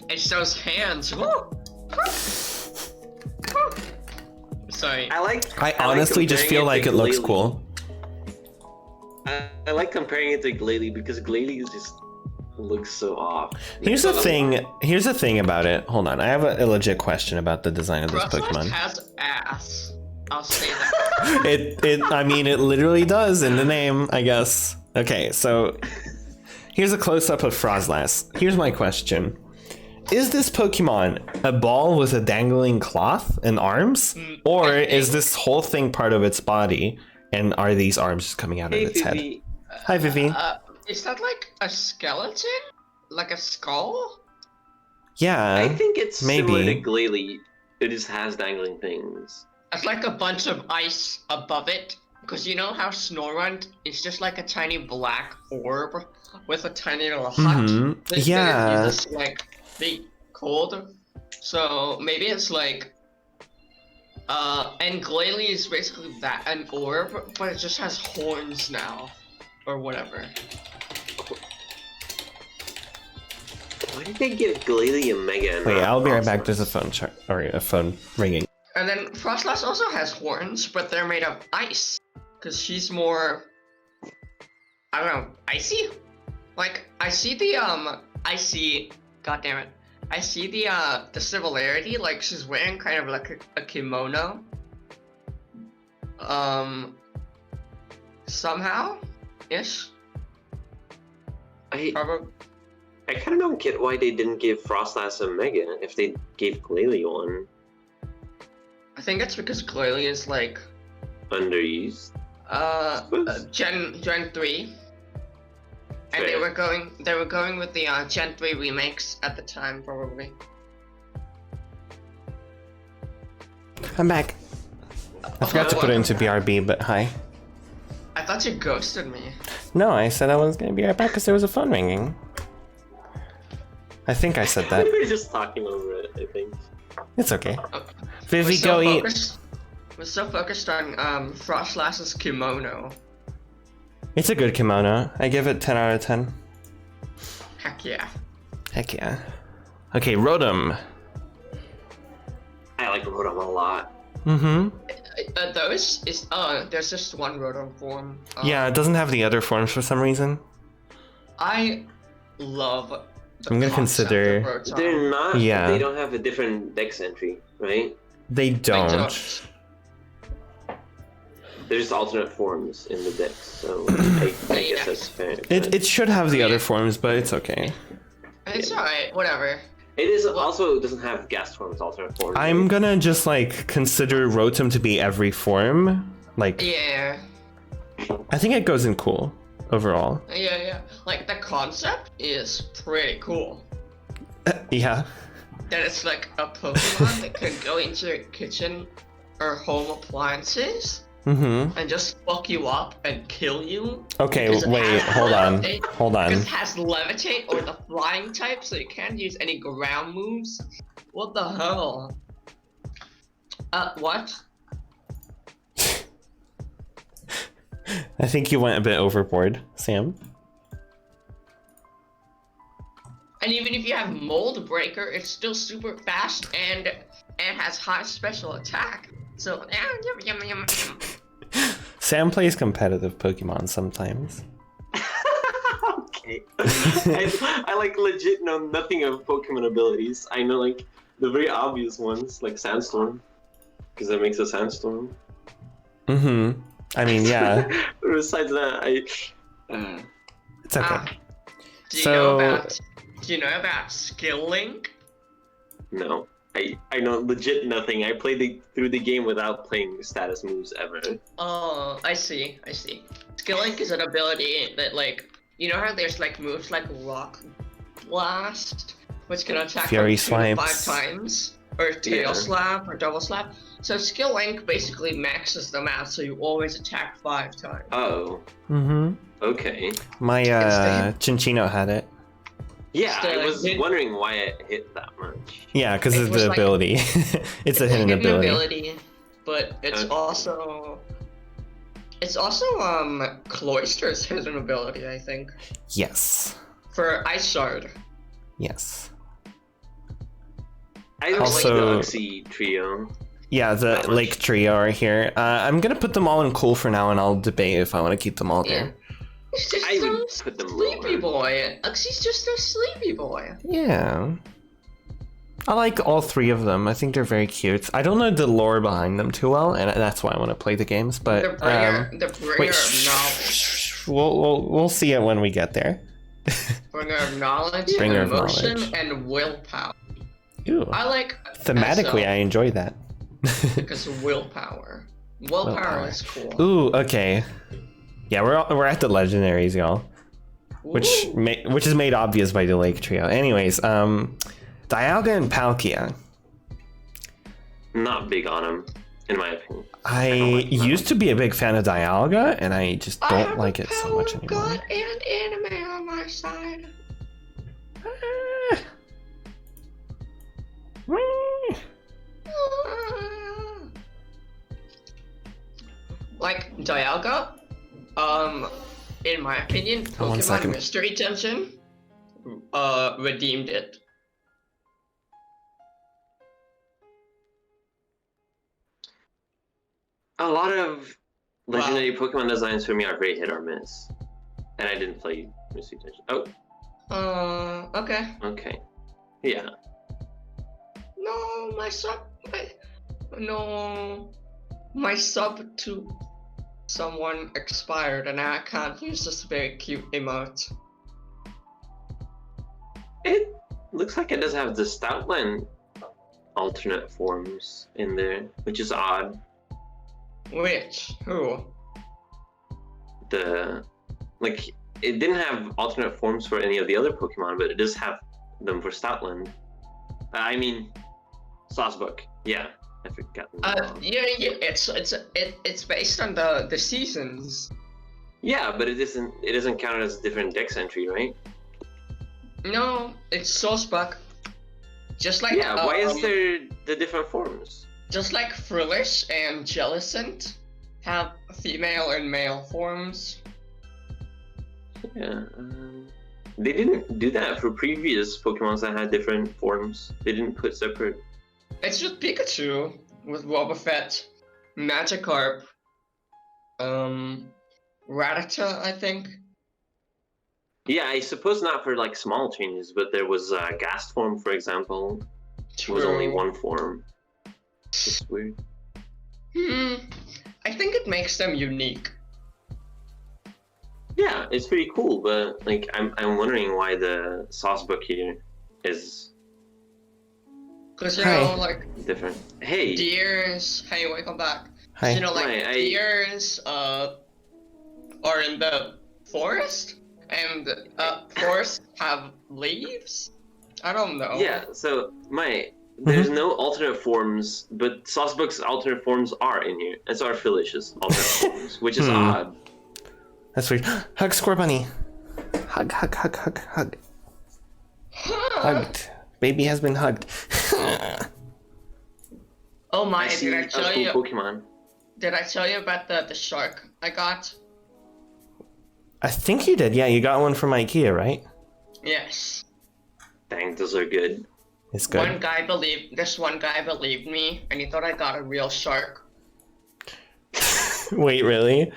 It's those hands. Woo! Sorry. I like. I honestly just feel like comparing it looks to cool. Glalie. I like comparing it to Glalie because Glalie just looks so off. Here's the thing. Here's the thing about it. Hold on. I have a legit question about the design of this Frostlass Pokemon. has ass. I'll say that. I mean, it literally does in the name, I guess. Okay, so here's a close-up of Frostlass. Here's my question. Is this Pokemon a ball with a dangling cloth and arms? Or is this whole thing part of its body? And are these arms just coming out Hey, of its head? Vivi. Hi, Vivi. Is that like a skeleton? Like a skull? Yeah, I think it's maybe. similar to Glalie. It just has dangling things. It's like a bunch of ice above it. Because you know how Snorunt is just like a tiny black orb with a tiny little hut? Mhm. This Yeah. is like big cold. So maybe it's like and Glalie is basically that, an orb, but it just has horns now. Or whatever. Why did they give Glalie a Mega? and Wait, not I'll be right back. Frostlass? There's a phone or a phone ringing. And then Frostlass also has horns, but they're made of ice. Because she's more I don't know. I see God damn it. I see the similarity. Like she's wearing kind of like a kimono. Somehow, ish. I Probably. kind of don't get why they didn't give Frostlass a Mega if they gave Glalie one. I think it's because Glalie is like Underused. Gen 3. And they Fair. were going with the Gen 3 remakes at the time, probably. I'm back. I forgot to put it into BRB, but hi. I thought you ghosted me. No, I said I was gonna be right back because there was a phone ringing. I think I said that. We were just talking over it, I think. It's okay. We're Vivi, so go eat. We're so focused on Frostlass's kimono. It's a good kimono. I give it 10 out of 10. Heck yeah. Heck yeah. Okay, Rotom. I like Rotom a lot. Mm-hmm. There's just one Rotom form. Yeah, it doesn't have the other forms for some reason. I love the I'm gonna concept consider- of Rotom. They're not. Yeah. They don't have a different Dex entry, right? They I don't. There's alternate forms in the Dex, so I guess that's fair. It should have the other forms, but it's okay. It's alright, whatever. It is also doesn't have gas forms, alternate forms. I'm gonna just like consider Rotom to be every form. Like, Yeah. I think it goes in cool overall. Yeah. Like the concept is pretty cool. Yeah. That it's like a Pokemon that can go into your kitchen or home appliances Mm-hmm. and just fuck you up and kill you. Okay, Because it wait, has hold on. Levitate. Hold on. Because it has Levitate or the flying type, so you can't use any ground moves. What the hell? What? I think you went a bit overboard, Sam. And even if you have Mold Breaker, it's still super fast and has high special attack. So, yum. Sam plays competitive Pokemon sometimes. Okay. I like legit know nothing of Pokemon abilities. I know like the very obvious ones, like Sandstorm, because it makes a Sandstorm. Mm-hmm. I mean, yeah, Besides that, it's okay. Do you So- know about Skill Link? no. I know legit nothing. I played through the game without playing status moves ever. Oh, I see. Skill Link is an ability that, like, you know how there's like moves like Rock Blast, which can attack Fury like 2 to 5 Swipes. times, or Tail Yeah. Slap, or Double Slap. So Skill Link basically maxes them out, so you always attack 5 times. Oh, Mm-hmm. okay. My Instead- Chinchino had it. Yeah, I So was it- wondering why it hit that much. Yeah, because It of was the like- ability. It's a hidden ability. But it's Okay. also Cloyster's hidden ability, I think, Yes. for Ice Shard. Yes. I don't Also- like the Uxie trio. Yeah, the That much. Lake Trio are here. I'm gonna put them all in cool for now, and I'll debate if I want to keep them all Yeah. there. He's just I so would put them sleepy lower. boy. Uxie's just a sleepy boy. Yeah. I like all 3 of them. I think they're very cute. I don't know the lore behind them too well, and that's why I want to play the games. But The bringer wait, of knowledge. we'll see it when we get there. Bringer of knowledge, Bringer and of emotion, knowledge. and willpower. Ooh. I like Thematically, I enjoy that. because willpower. Willpower is cool. Ooh, okay. Yeah, we're at the legendaries, y'all. Which Ooh. which is made obvious by the Lake Trio. Anyways, Dialga and Palkia. Not big on him, in my opinion. I like them. used to be a big fan of Dialga, and I just I don't have like a it so power much of anymore. God and anime on my side. Like Dialga, in my opinion, Oh, 1 Pokemon second. Mystery Dungeon, redeemed it. A lot of legendary Pokemon designs for me are very hit or miss. And I didn't play Misty Tension. Oh, Okay. okay. Yeah. No, my sub to someone expired, and I can't use this very cute emote. It looks like it does have the Stoutland alternate forms in there, which is odd. Which? Who? Like, it didn't have alternate forms for any of the other Pokemon, but it does have them for Stoutland. I mean, Saucebook. Yeah, I forgot. Yeah, it's based on the seasons. Yeah, but it doesn't count as a different dex entry, right? No, it's Saucebook. Just like Yeah, why is there the different forms? Just like Frillish and Jellicent have female and male forms. Yeah, they didn't do that for previous Pokemons that had different forms. They didn't put separate. It's just Pikachu with Wobbuffet, Magikarp, Rattata, I think. Yeah, I suppose not for like small changes, but there was Ghast form, for example. It was only one form. It's weird. I think it makes them unique. Yeah, it's pretty cool, but like I'm wondering why the Saucebook here is Cause you know, like different. Hey, deers. Hey, welcome back. Hi. You know, like Right, deers are in the forest, and forests have leaves. I don't know. yeah. So there's no alternate forms, but Saucebook's alternate forms are in here, and so are Fillish's alternate forms, which is odd. That's weird. Hug Scorbunny. Hug, hug, hug, hug, hug. Hugged. Baby has been hugged. Oh my! I see Did I a tell cool you? Pokemon. Did I tell you about the shark I got? I think you did. Yeah, you got one from IKEA, right? Yes. Dang, those are good. It's good. This one guy believed me, and he thought I got a real shark. Wait, really?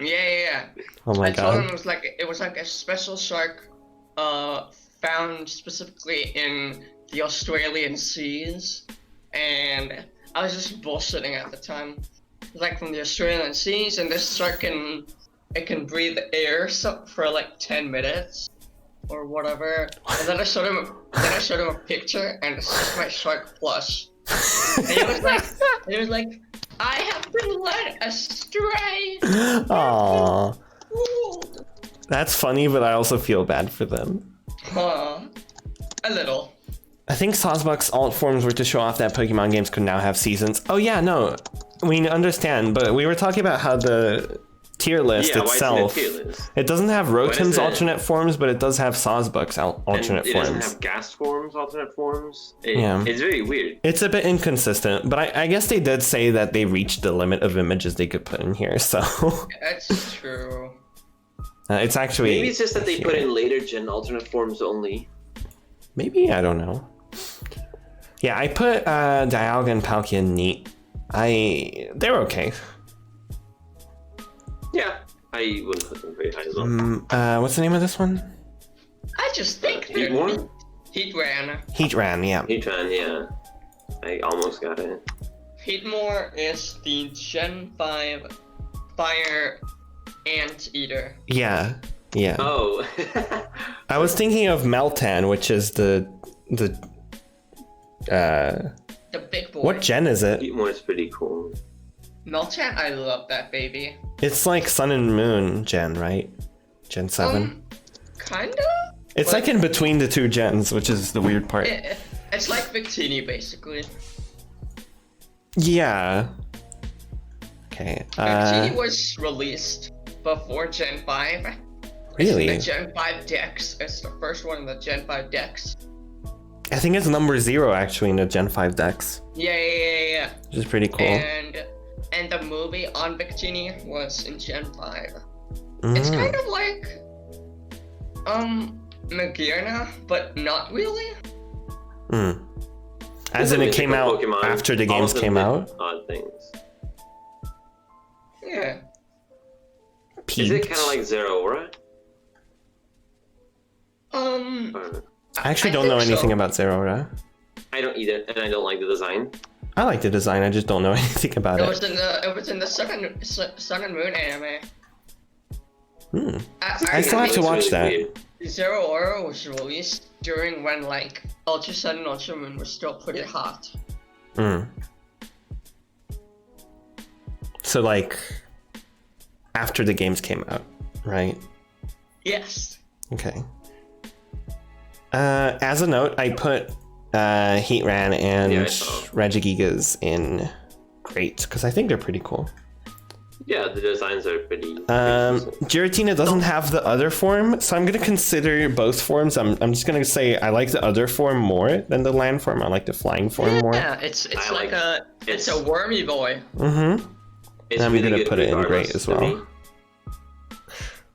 Yeah. Oh my I told him god. it was like a special shark, found specifically in the Australian seas, and I was just bullshitting at the time. It was like from the Australian seas, and this shark can breathe air for like 10 minutes or whatever. And then I showed him a picture, and it's just my shark plush. And he was like, I have been led astray. Aww. Fooled. That's funny, but I also feel bad for them. A little. I think Saucebook's alt forms were to show off that Pokemon games could now have seasons. Oh yeah, no. We understand, but we were talking about how the tier list itself, why isn't it tier list? it doesn't have Rotom's it? alternate forms, but it does have Saucebook's alternate And it doesn't forms. have Ghast forms, alternate forms. Yeah. It's very weird. It's a bit inconsistent, but I guess they did say that they reached the limit of images they could put in here, so That's true. it's actually Maybe it's just that they here. put in later gen alternate forms only. Maybe, I don't know. Yeah, I put Dialga and Palkia in neat. They're okay. Yeah, I wouldn't put them very high as well. What's the name of this one? I just think they're Heatmore? Heatran. Heatran, yeah. Heatran, yeah. I almost got it. Heatmore is the Gen 5 Fire Anteater. Yeah. Oh. I was thinking of Meltan, which is the The big boy. what gen is it? Heatmore is pretty cool. Meltan, I love that baby. It's like Sun and Moon gen, right? Gen 7. Kinda? It's like in between the two gens, which is the weird part. It's like Victini, basically. Yeah. Okay. Victini was released before Gen 5. Really? It's in the Gen 5 Dex. It's the first one in the Gen 5 Dex. I think it's number 0 actually in the Gen 5 Dex, Yeah. which is pretty cool. And the movie on Victini was in Gen 5. Mm. It's kind of like Magearna, but not really. As in it It's a came out Pokemon. after the All games of them came did out? Odd things. Yeah. Is it Peaked. kind of like Zeraora? Uh, I actually don't know anything about Zerora. I don't either, and I don't like the design. I like the design, I just don't know anything about It was it. in the Sun and Moon anime. I still have to watch that. Weird. Zero was released during when like Ultra Sun and Ultra Moon were still pretty hot. So like, after the games came out, right? Yes. Okay. As a note, I put Heatran and Yeah, I saw. Regigigas in great, because I think they're pretty cool. Yeah, the designs are pretty. Giratina doesn't have the other form, so I'm going to consider both forms. I'm just going to say I like the other form more than the land form. I like the flying form more. Yeah, it's I like like- it's a wormy boy. It's I'm really gonna good put it in regardless great as to well. me.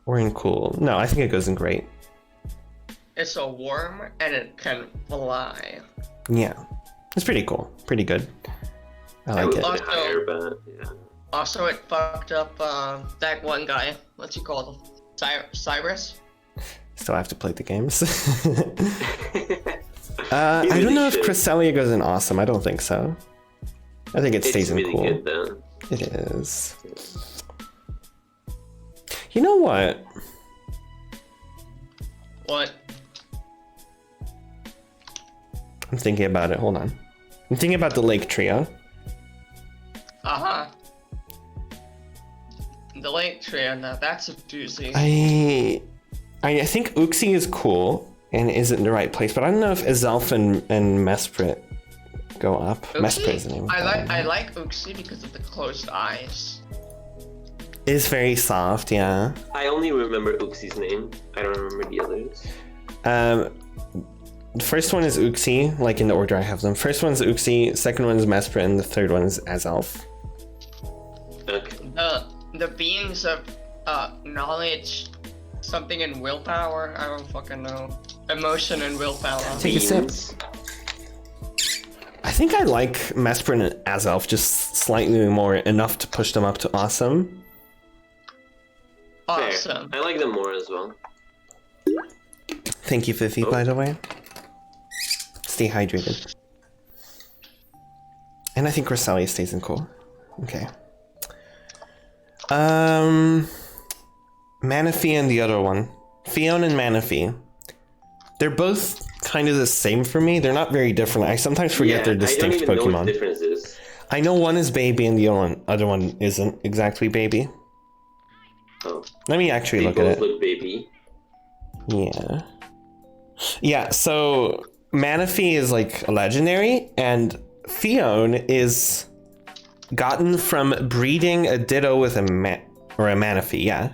Or in cool. No, I think it goes in great. It's a worm and it can fly. Yeah. It's pretty cool. Pretty good. I like would it. put it higher, but yeah. Also, it fucked up that one guy. What's he called? Cyrus? Still have to play the games. I don't know if Cresselia goes in awesome. I don't think so. I think it stays It's in really cool. good though. It is. You know what? What? I'm thinking about it. Hold on. I'm thinking about the Lake Trio. Uh-huh. The Lake Trio, now that's a doozy. I think Uxie is cool and is in the right place, but I don't know if Azelf and Mesprit go up. Mesprit is the name. I like Uxie because of the closed eyes. Is very soft, yeah. I only remember Uxie's name. I don't remember the others. The first one is Uxie, like in the order I have them. First one's Uxie, second one's Mesprit, and the third one is Azelf. Okay. The beings of knowledge, something in willpower. I don't fucking know. Emotion and willpower. Take a sip. Beans. I think I like Mesprit and Azelf just slightly more, enough to push them up to awesome. Fair. Awesome. I like them more as well. Thank you, Fifi, by the way. Stay hydrated. And I think Cresselia stays in cool. Okay. Manaphy and the other one. Fion and Manaphy. They're both kind of the same for me. They're not very different. I sometimes forget their distinct I don't even know Pokemon. what the difference is. I know one is baby and the other one isn't exactly baby. Oh. Let me actually They look at both it. look baby. Yeah. Yeah, so Manaphy is like a legendary, and Fion is gotten from breeding a Ditto with a Manaphy, yeah.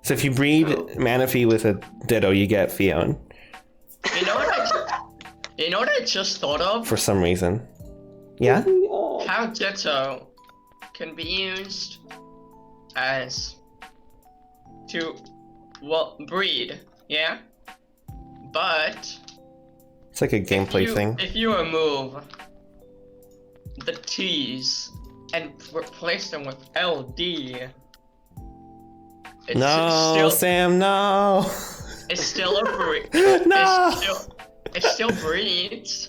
So if you breed Manaphy with a Ditto, you get Fion. You know what I just thought of? For some reason. Yeah? How Ditto can be used as to breed, yeah? But It's like a gameplay thing. if you remove the T's and replace them with LD, it's Sam, no! it's still a breed. No! It still breeds.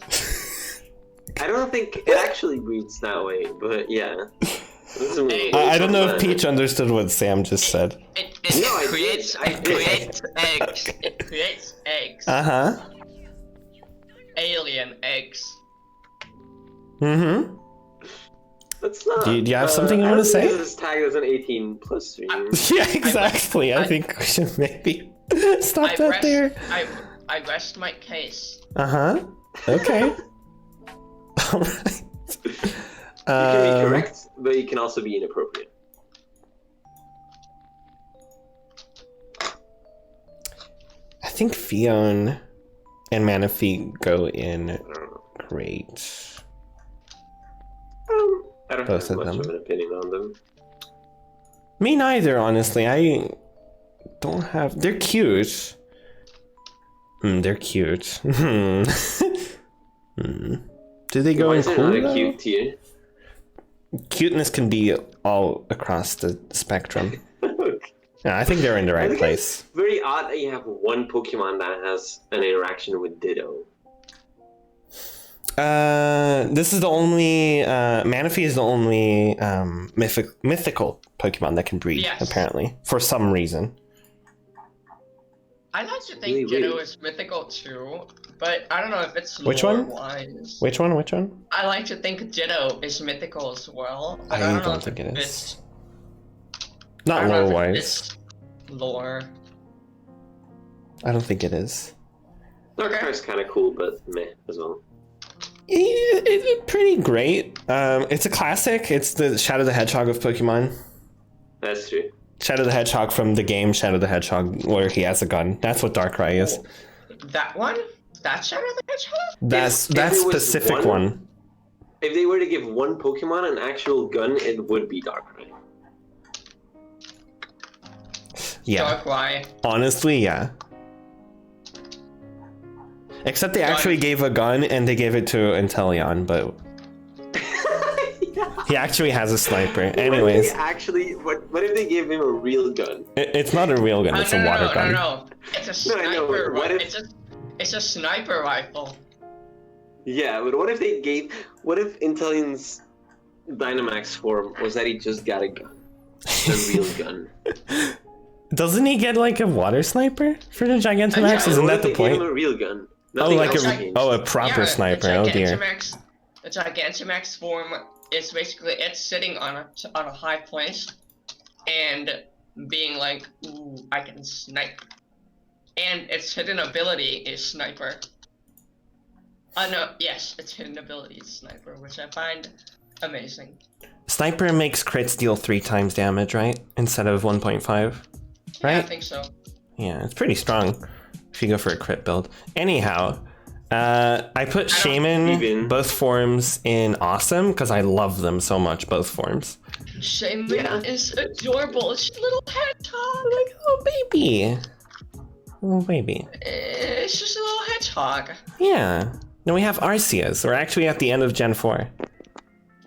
I don't think it actually breeds that way, but yeah. I don't know if Peach understood what Sam just said. It No, I creates did. eggs. It creates eggs. Uh-huh. Alien eggs. Mm-hmm. That's not. Do you have something you want to say? This is tagged as an 18 plus stream. Yeah, exactly. I think we should maybe stop that there. I rest my case. Uh-huh. Okay. Alright. You can be correct, but you can also be inappropriate. I think Fion and Manaphy go in great. I don't Both have of much them. of an opinion on them. Me neither, honestly. I don't have... They're cute. They're cute. Do they go Why in is it cool, not a though? cute tier? Cuteness can be all across the spectrum. Yeah, I think they're in the I right think place. It's very odd that you have one Pokemon that has an interaction with Ditto. This is the only Manaphy is the only mythical Pokemon that can breed, Yes. apparently, for some reason. I like to Really think Ditto weird. is mythical too, but I don't know if it's Which one? lore-wise. Which one? Which one? I like to think Ditto is mythical as well, but I I don't don't know think if it is. it's Not I don't know if lore-wise. it's lore. I don't think it is. Darkrai is kind of cool, but meh as well. It's pretty great. It's a classic. It's the Shadow the Hedgehog of Pokemon. That's true. Shadow the Hedgehog from the game Shadow the Hedgehog, where he has a gun. That's what Darkrai is. That one? That Shadow the Hedgehog? That's If that there was specific one. If they were to give one Pokemon an actual gun, it would be Darkrai. Yeah, Darkrai. honestly, yeah. Except they actually gave a gun and they gave it to Inteleon, but he actually has a sniper. Anyways, What if they gave him a real gun? it's not a real gun, it's a water gun. No. It's a No, I know, sniper what rifle. if- It's a sniper rifle. Yeah, but what if Inteleon's Dynamax form was that he just got a gun? A real gun. Doesn't he get like a water sniper for the Gigantamax? Yeah, Isn't What that if the they gave him point? a real gun? Oh, Nothing like else a changed. proper sniper. Oh dear. The Gigantamax form is basically it's sitting on a high place and being like, ooh, I can snipe. And its hidden ability is sniper. No, yes, its hidden ability is sniper, which I find amazing. Sniper makes crits deal 3 times damage, right? Instead of 1.5. Yeah, I Right? think so. Yeah, it's pretty strong if you go for a crit build. Anyhow, I put Shaman even- both forms in awesome because I love them so much, both forms. Shaman Yeah. is adorable. It's a little hedgehog. Like, oh baby. Oh baby. It's just a little hedgehog. Yeah. Then we have Arceus. We're actually at the end of Gen 4.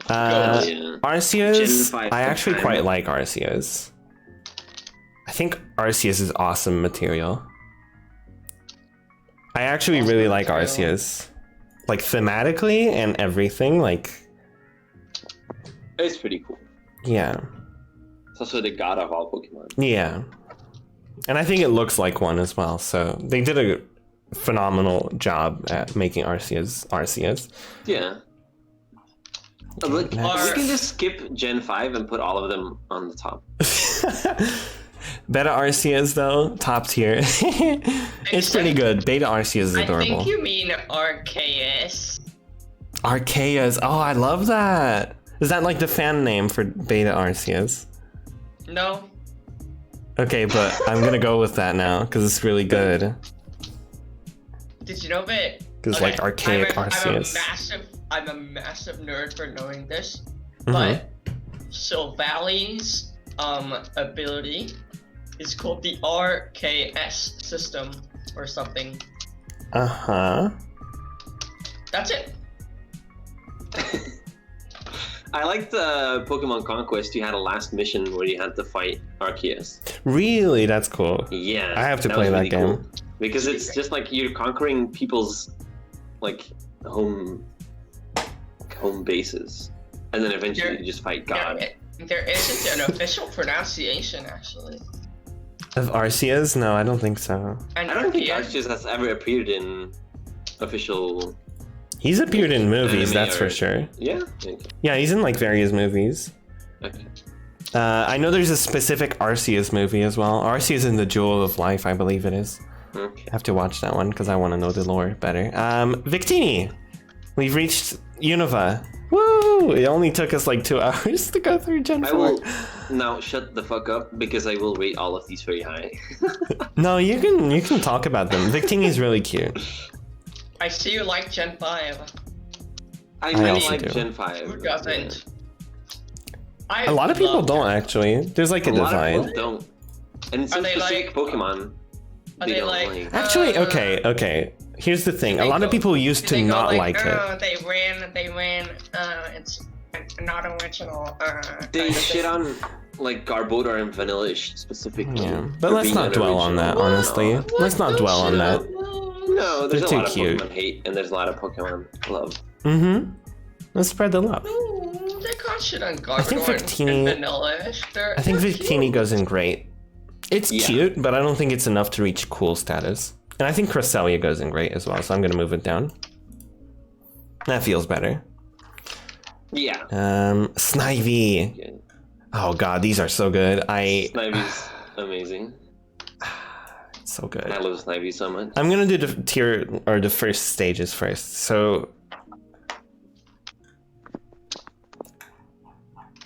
Yeah. Arceus, Gen 5 I actually sometime. quite like Arceus. I think Arceus is awesome material. I actually Awesome really like material. Arceus. Like thematically and everything, like, It's pretty cool. yeah. It's also the god of all Pokemon. Yeah. And I think it looks like one as well, so they did a phenomenal job at making Arceus. Yeah. Look, we Next. can just skip Gen 5 and put all of them on the top. Beta Arceus though, top tier. It's pretty good. Beta Arceus is I adorable. think you mean Arceus. Arceus. Oh, I love that. Is that like the fan name for Beta Arceus? No. Okay, but I'm gonna go with that now because it's really good. Did you know that? 'Cause, like, archaic Arceus. I'm a massive nerd for knowing this, Mhm. but Silvalley's ability is called the RKS system or something. Uh-huh. That's it. I liked Pokemon Conquest. You had a last mission where you had to fight Arceus. Really? That's cool. Yeah, I have to was play that really game. cool. Because it's just like you're conquering people's like home bases, and then eventually There- you just fight God. There isn't an official pronunciation actually. Of Arceus? No, I don't think so. And I don't think Arceus- Arceus has ever appeared in official. He's appeared in movies, Anime that's for or- sure. Yeah. Yeah, he's in like various movies. Okay. I know there's a specific Arceus movie as well. Arceus in the Jewel of Life, I believe it is. Okay. I have to watch that one because I want to know the lore better. Victini! We've reached Unova. Woo! It only took us like 2 hours to go through Gen 4. I will now shut the fuck up because I will rate all of these very high. No, you can talk about them. Victini's really cute. I see you like Gen 5. I I really also like do. Gen 5. Who doesn't? A lot of people don't actually. There's like a A lot of divide. people don't. And some Are they specific like- Pokemon. Are they don't like? Actually, okay. Here's the thing. A lot of people used to not like it. They ran, it's not original. They kind of shit thing. on like Garbodor and Vanillish specifically. Yeah, but for let's being not dwell on that, unoriginal. honestly. No. Let's not dwell on that. No, there's They're a too lot of cute. Pokemon hate and there's a lot of Pokemon love. Mm-hmm. Let's spread the love. Ooh, they got shit on Garbodor I think Victini- and Vanillish. I think Victini goes in great. It's cute, but I don't think it's enough to reach cool status. And I think Cresselia goes in great as well, so I'm gonna move it down. That feels better. Yeah. Snivy. Yeah. Oh god, these are so good. Snivy's amazing. So good. I love Snivy so much. I'm gonna do the tier or the first stages first. So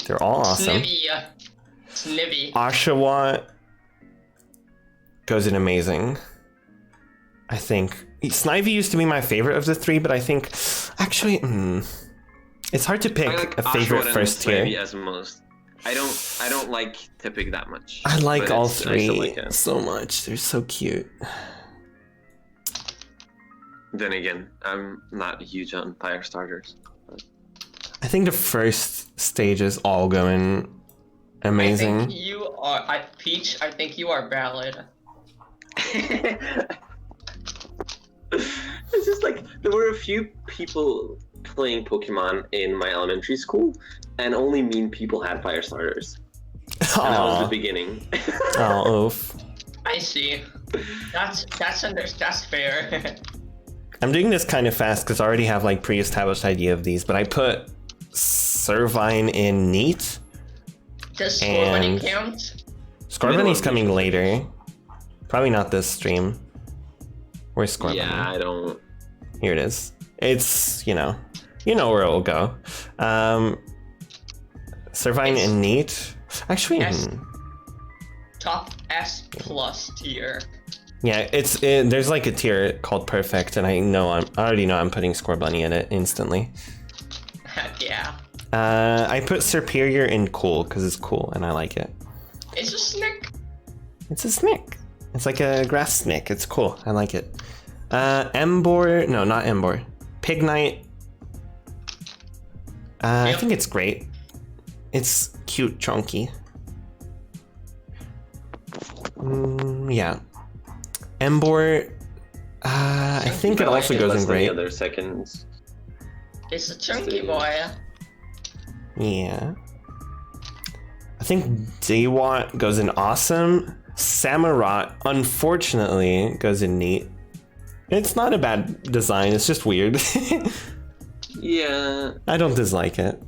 they're all awesome. Snivy. Oshawott goes in amazing. I think Snivy used to be my favorite of the three, but I think actually it's hard to pick I like a favorite Oshawott first and Snivy tier. as most. I don't like to pick that much. I like but all I still three like it. so much. They're so cute. Then again, I'm not huge on fire starters. I think the first stages all go in I amazing. think you are. Peach, I think you are valid. It's just like there were a few people playing Pokemon in my elementary school, and only mean people had fire starters. And that was the beginning. Oh, oof. I see. That's fair. I'm doing this kind of fast because I already have like pre-established idea of these, but I put Servine in Neat. Does And- Scorbunny count? Scorbunny's coming later. Probably not this stream. Where's Scorbunny? Yeah, I don't. Here it is. It's, you know where it will go. Servine It's- and Neat. Actually, Yes. Top S plus tier. yeah, there's like a tier called Perfect, and I already know I'm putting Scorbunny in it instantly. Yeah. I put Superior in Cool because it's cool and I like it. It's a snick. It's a snake. It's like a grass snake. It's cool. I like it. Embor. No, not Embor. Pignite. I think it's great. It's cute, chunky. Yeah. Embor. I think it also goes in Less than the great. other seconds. It's a chunky boy. Yeah. I think Daywat goes in awesome. Samurott, unfortunately, goes in neat. It's not a bad design, it's just weird. Yeah. I don't dislike it.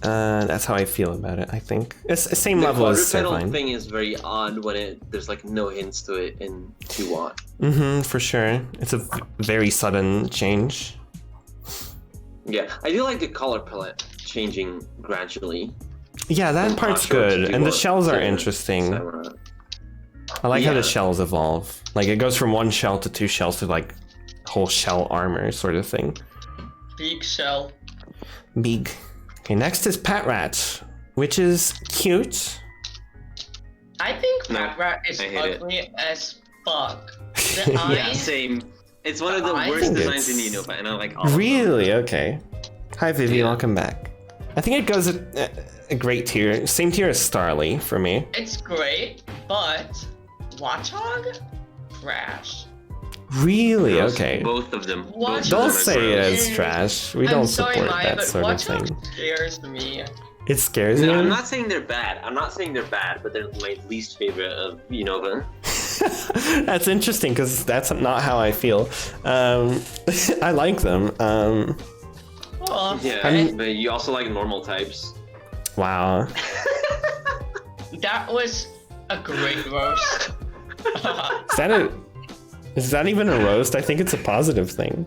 That's how I feel about it, I think. It's the same level as quadrupedal Servine. thing is very odd when there's like no hints to it in 2-watt. Mm-hmm, for sure. It's a very sudden change. Yeah, I do like the color palette changing gradually. Yeah, that From part's Oshawott to good, and the 2-watt shells are to interesting. Samurott. I like how the Yeah. shells evolve. Like, it goes from one shell to two shells to, like, whole shell armor sort of thing. Big shell. Big. Okay, next is Patrat, which is cute. I think No, Patrat is I hate it. ugly as fuck. The Yeah, eyes. same. It's one of the I worst think designs in it's- Unova, and I like all of them. Really? Okay. Hi, Vivi, Yeah. welcome back. I think it goes a great tier. Same tier as Starly for me. It's great, but Watchog? Trash. Really? Those- Okay. Both of them. What? Both of Don't them are say gross. it's trash. We I'm don't sorry, support Maya, that but sort of Watchog thing. scares me. It scares No, I'm you? not saying they're bad. I'm not saying they're bad, but they're my least favorite of Unova. That's interesting because that's not how I feel. I like them. Oh, Yeah, I'm- but you also like normal types. Wow. that was a great roast. Is that even a roast? I think it's a positive thing.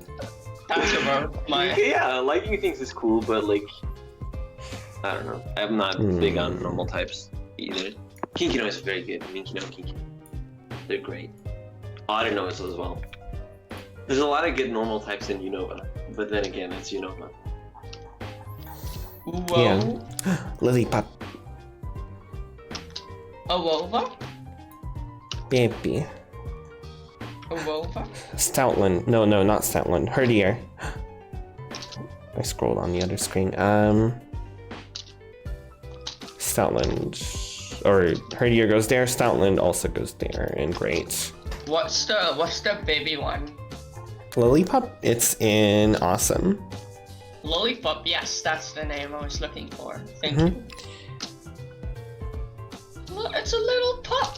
That's a roast. Maya. Yeah, liking things is cool, but like, I don't know. I'm not big on normal types either. Kinkino is very good. Minkino and Kinkino. They're great. Audino is as well. There's a lot of good normal types in Unova, but then again, it's Unova. Whoa. Yeah. Lilliput. A Wova? Baby. A Wova? Stoutland. No, not Stoutland. Herdier. I scrolled on the other screen. Stoutland, or Herdier goes there. Stoutland also goes there, and great. What's the baby one? Lillipup, it's in Awesome. Lollipop, yes, that's the name I was looking for. Thank you. Look, it's a little pup.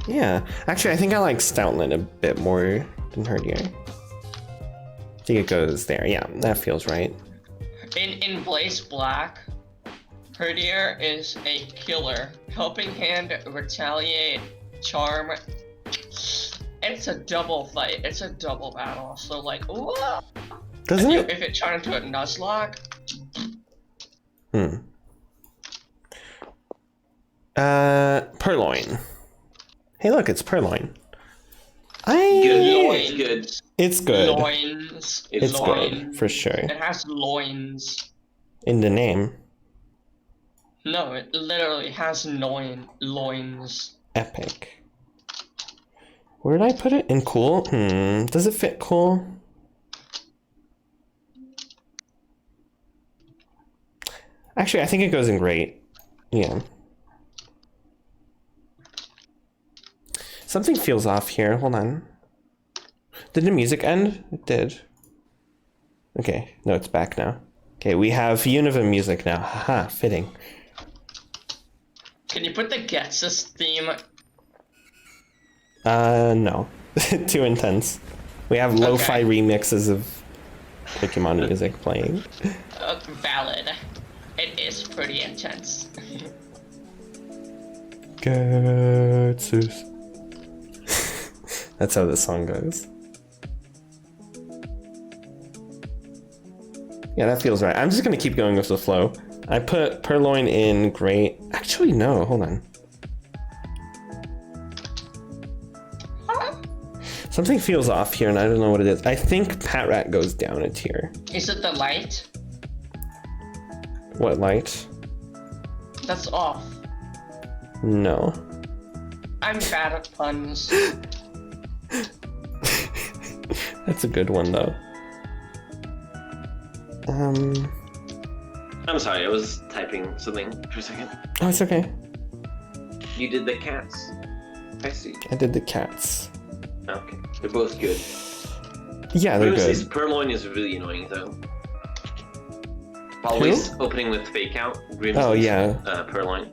Yeah, actually, I think I like Stoutland a bit more than Herdier. I think it goes there. Yeah, that feels right. In Blaze Black, Herdier is a killer. Helping Hand, Retaliate, Charm. It's a double fight. It's a double battle. So like, whoa! Doesn't it? If it turned into a Nuzlocke. Purloin. Hey, look, it's Purloin. Good. Loins, good. It's good. Loins. It's loins. good, for sure. It has loins. In the name. No, it literally has loins. Epic. Where did I put it? In cool? Does it fit cool? Actually, I think it goes in great. Yeah. Something feels off here. Hold on. Did the music end? It did. Okay, no, it's back now. Okay, we have Unova music now. Haha, fitting. Can you put the Getsus theme? No. Too intense. We have lo-fi remixes of Pokemon music playing. Valid. It is pretty intense. Getsus. That's how the song goes. Yeah, that feels right. I'm just gonna keep going with the flow. I put Purloin in great. Actually, no, hold on. Something feels off here and I don't know what it is. I think Patrat goes down a tier. Is it the light? What light? That's off. No. I'm bad at puns. That's a good one though. I'm sorry, I was typing something for a second. Oh, it's okay. You did the cats. I see. I did the cats. Okay, they're both good. Yeah, they're This good. Purloin is really annoying though. Always opening with fake out. Oh, yeah. Purloin.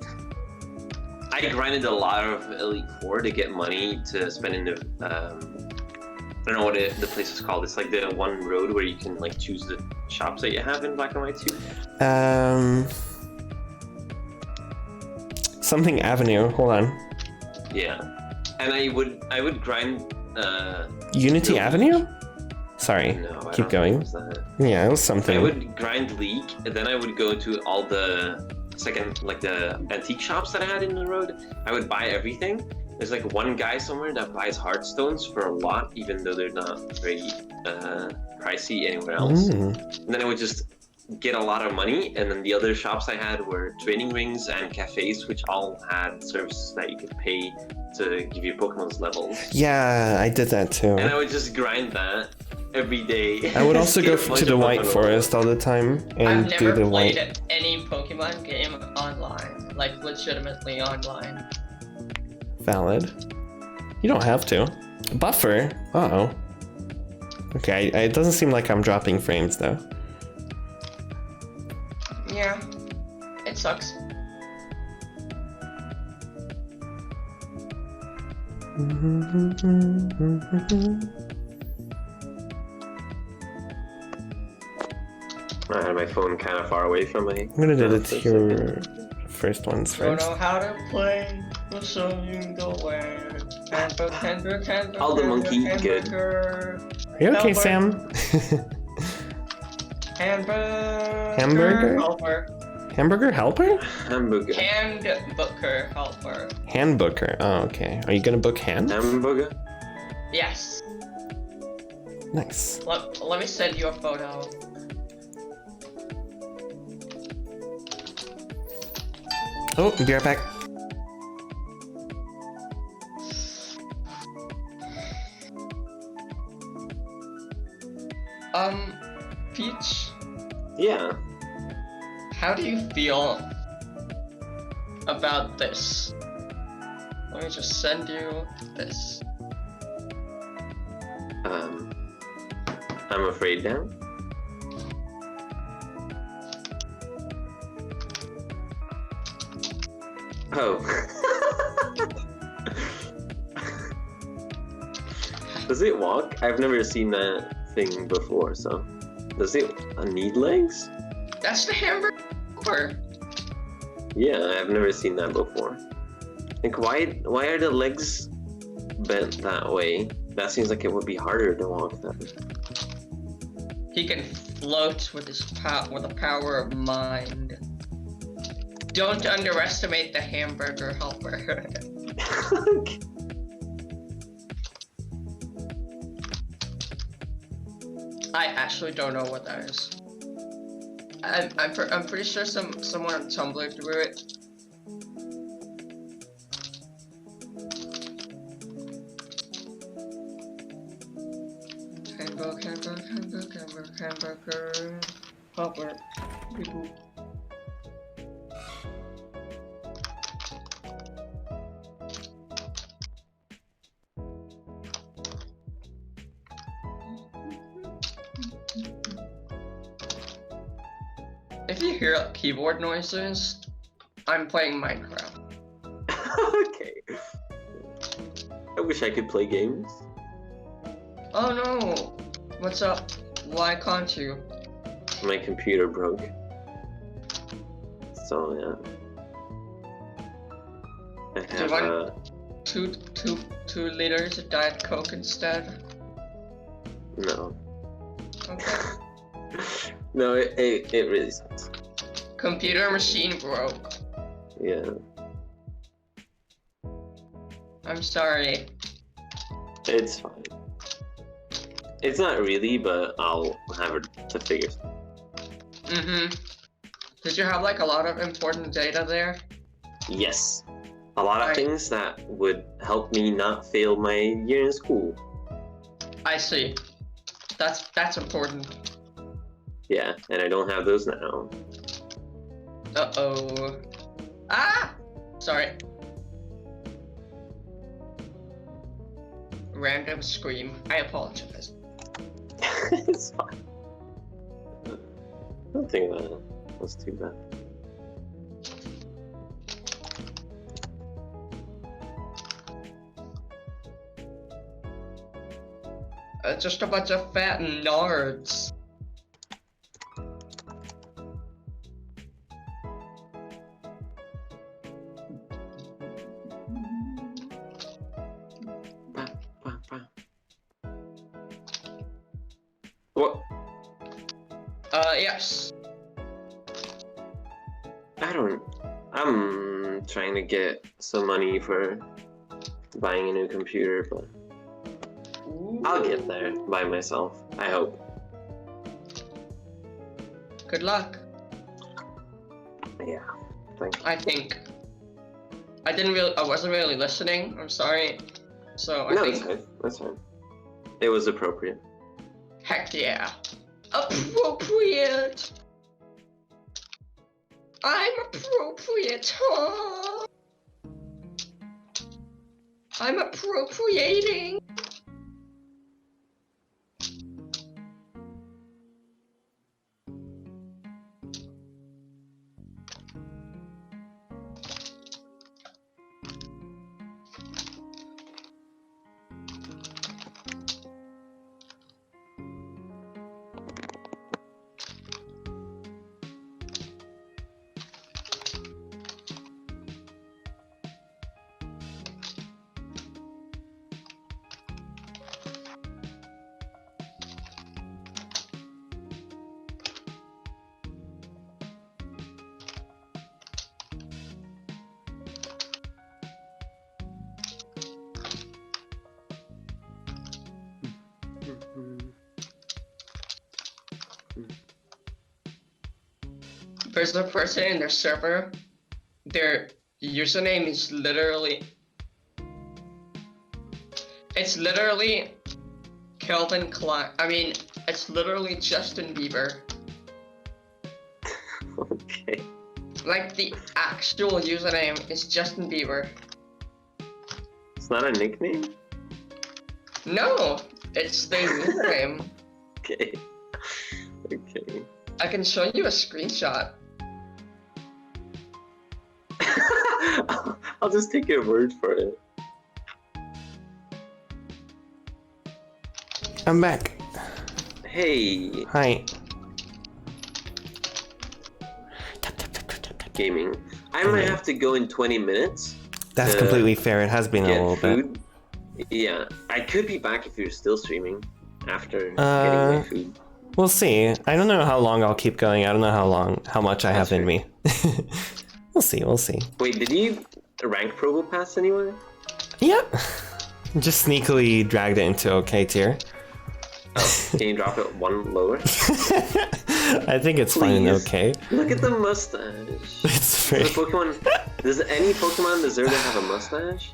I grinded a lot of Elite Four to get money to spend in the. I don't know what the place is called. It's like the one road where you can like choose the shops that you have in Black and White 2. Something Avenue. Hold on. Yeah, and I would grind. Unity Avenue? Sorry. No, I Keep don't going. think it was that. Yeah, it was something. I would grind League, and then I would go to all the the antique shops that I had in the road. I would buy everything. There's like one guy somewhere that buys Heartstones for a lot, even though they're not very pricey anywhere else. And then I would just get a lot of money, and then the other shops I had were training rings and cafes, which all had services that you could pay to give your Pokemon's levels. Yeah, I did that too. And I would just grind that every day. I would also go Get a bunch to the of White Pokemon Forest all the time and I've do never the played white. any Pokemon game online, like legitimately online. Valid. You don't have to. Buffer. Uh-oh. Okay, it doesn't seem like I'm dropping frames though. Yeah, it sucks. I had my phone kind of far away from my. I'm gonna do the tier first ones Don't first. know how to play, we'll show you the way. Hamburger, All the monkey, good. Are you okay, Sam? Hamburger? Helper. Hamburger helper? Hamburger. Handbooker helper. Handbooker. Oh, okay. Are you gonna book hand? Hamburger? Yes. Nice. Let me send you a photo. Oh, be right back. Peach, Yeah. how do you feel about this. Let me just send you this. I'm afraid now. Oh. Does it walk? I've never seen that thing before, so. Does it need legs? That's the hamburger. Yeah, I've never seen that before. Like, why are the legs bent that way? That seems like it would be harder to walk that way. He can float with his with the power of mind. Don't underestimate the hamburger helper. I actually don't know what that is. I'm pretty sure someone on Tumblr drew it. Hamburger, helper, people. If you hear keyboard noises, I'm playing Minecraft. Okay. I wish I could play games. Oh no! What's up? Why can't you? My computer broke. So yeah. I Do you have want 2 liters of Diet Coke instead? no. Okay. No, it really sucks. Computer machine broke. Yeah. I'm sorry. It's fine. It's not really, but I'll have it to figure something. Mm-hmm. Did you have like a lot of important data there? Yes. A lot of things that would help me not fail my year in school. I see. That's important. Yeah, and I don't have those now. Uh-oh. Ah! Sorry. Random scream. I apologize. It's fine. I don't think that was too bad. Just a bunch of fat nards. What? Yes. I'm trying to get some money for buying a new computer, but I'll get there by myself, I hope. Good luck. Yeah, thank you. I think. I wasn't really listening. I'm sorry. So I No, think. it's fine. That's fine. It was appropriate. Heck yeah. Appropriate. I'm appropriate, huh? I'm appropriating. There's a person in their server. Their username is literally. It's literally Kelvin Klein. I mean, it's literally Justin Bieber. Okay. Like the actual username is Justin Bieber. It's not a nickname? No, it's the username. Okay. Okay. I can show you a screenshot. I'll just take your word for it. I'm back. Hey, Hi. gaming. I might have to go in 20 minutes. That's to completely fair. It has been a get little bit. food. Yeah, I could be back if you're still streaming after getting my food. We'll see. I don't know how long I'll keep going. I don't know how much I have in me. We'll see. We'll see. Wait, did you rank Probo Pass anywhere? Yep. Just sneakily dragged it into OK tier. Oh, can you drop it one lower? I think it's fine and Please. okay. Look at the mustache. It's very... Does any Pokemon deserve to have a mustache?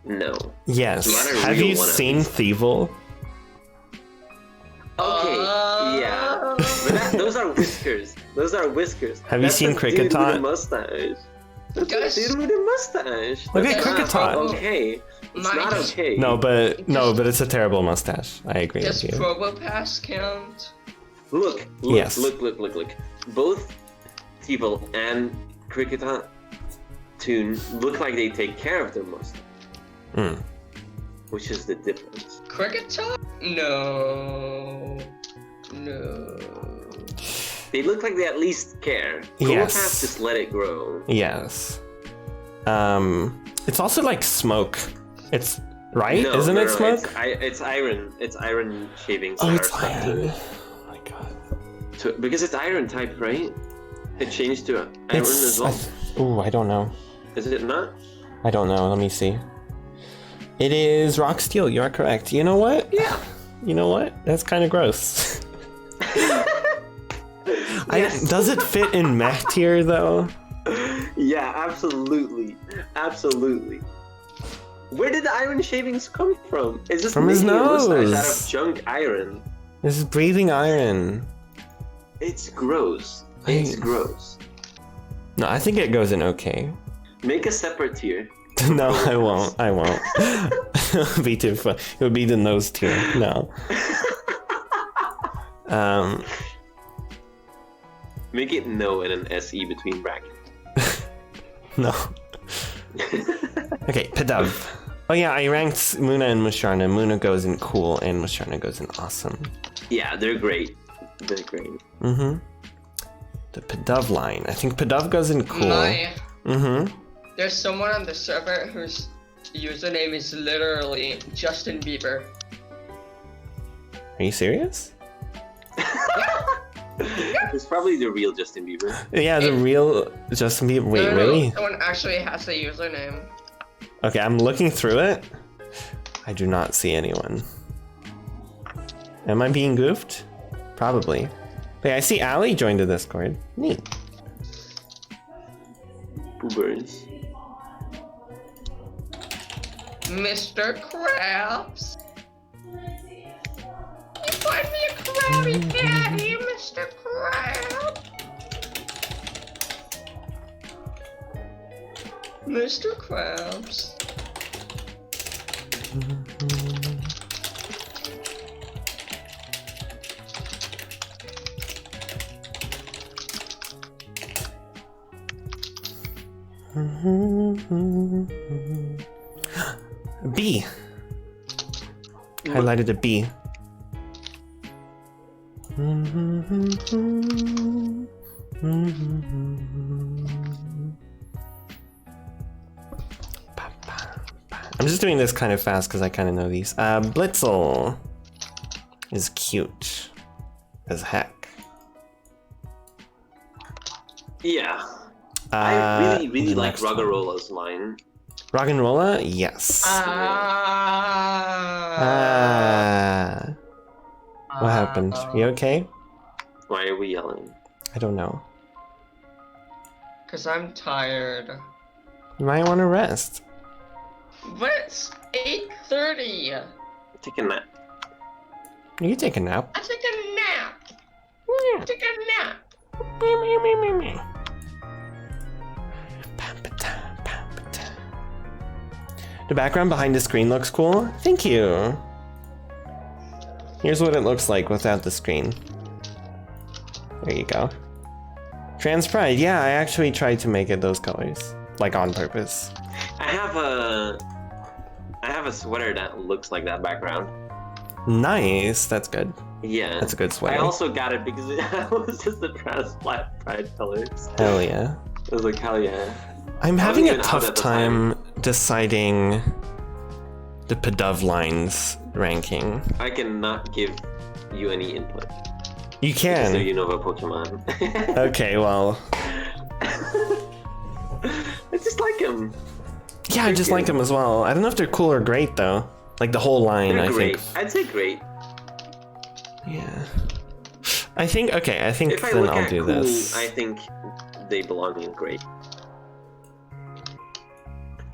No. Yes. Not a Have real you one, at seen least. Thievul? Okay, yeah. But those are whiskers. Those are whiskers. Have you seen a dude with a Kricketot? mustache. That's Guys- a dude with a mustache. Look at That's not Kricketot. okay. It's My- not okay. No, but it's a terrible mustache. I agree Does with you. Probopass count? Look. Yes. Look. Both Thievul and Kricketot Toon look like they take care of their mustache. Mm. Which is the difference. Kricketot? No. No. They look like they at least care. Yes. Probopass just let it grow. Yes. It's also like smoke. It's right, No, isn't no, it no, smoke? It's iron. It's iron shavings. Oh, that it's are stuck to iron. it. Oh my god. Because it's iron type, right? It changed to iron as well. Ooh, I don't know. Is it not? I don't know. Let me see. It is rock steel. You are correct. You know what? Yeah. You know what? That's kind of gross. Yes. Does it fit in mech tier though? Yeah, absolutely. Absolutely. Where did the iron shavings come from? Is this From his making a mustache nose. out of junk iron? This is breathing iron. It's gross. It's I- gross. No, I think it goes in okay. Make a separate tier. No, I won't. I won't. It would be too fun. It would be the nose tier. No. Make it no and an SE between brackets. No. Okay, Pidove. Oh yeah, I ranked Muna and Musharna. Muna goes in cool and Musharna goes in awesome. Yeah, they're great. They're great. Mm-hmm. The Pidove line. I think Pidove goes in cool. My, Mm-hmm. there's someone on the server whose username is literally Justin Bieber. Are you serious? It's probably the real Justin Bieber. Yeah, the real Justin Bieber. Wait, No, really? someone actually has a username. Okay, I'm looking through it. I do not see anyone. Am I being goofed? Probably. Wait, I see Ali joined the Discord. Neat. Boobers. Mr. Krabs. You find me a Krabby Patty, Mr. Krabs. Mr. Krabs. B. Highlighted a B. I'm just doing this kind of fast because I kind of know these. Blitzel is cute as heck. Yeah. I really the like next one. Ruggerola's line. Roggenrola? Yes. What happened? You okay? Why are we yelling? I don't know. Cause I'm tired. You might want to rest. But it's 8:30. Take a nap. You can take a nap. I take a nap. Take a nap. The background behind the screen looks cool. Thank you. Here's what it looks like without the screen. There you go. Trans Pride. Yeah, I actually tried to make it those colors, like on purpose. I have a sweater that looks like that background. Nice. That's good. Yeah. That's a good sweater. I also got it because it was just the Trans Pride colors. Hell yeah. I was like, hell yeah. I'm I having wasn't a even out tough at the time deciding the Pdov lines ranking. I cannot give you any input. You So can. you know about Pokemon. Okay, well. I just like them. Yeah, I just like them as well. I don't know if they're cool or great though. Like the whole line, They're I great. think. I'd say great. Yeah. I think, okay, I think If I then look I'll at do cool, this. I think they belong in great.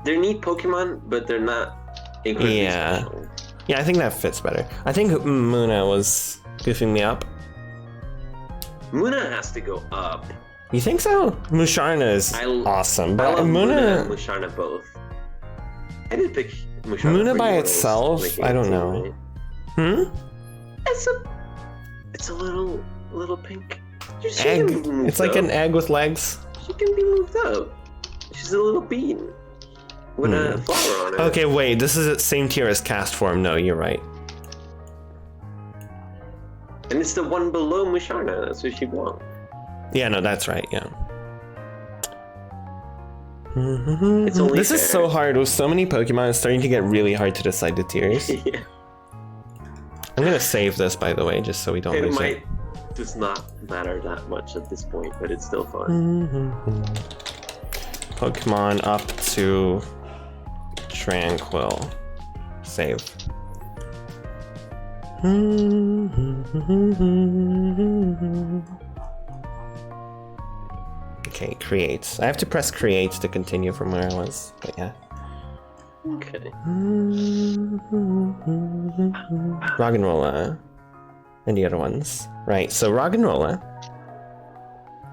They're neat Pokemon, but they're not incredibly Yeah. special. Yeah, I think that fits better. I think Muna was goofing me up. Muna has to go up. You think so? Musharna is awesome, I but love Muna and Muna... Musharna both. I did pick Musharna Muna for by Immortals, itself? like I don't 18, know. right? Hmm? It's a little pink. She Egg. can be moved It's like up. an egg with legs. She can be moved up. She's a little bean with a flower on it. Okay, wait, this is the same tier as cast form. No, you're right. And it's the one below Musharna. That's what she belongs. Yeah, no, that's right, yeah. It's only This is fair. so hard with so many Pokemon. It's starting to get really hard to decide the tiers. Yeah. I'm gonna save this, by the way, just so we don't It lose might it. does not matter that much at this point, but it's still fun. Pokemon up to Tranquil. Save. Okay, create. I have to press create to continue from where I was, but yeah. Okay. Roggenrola. And the other ones. Right, so Roggenrola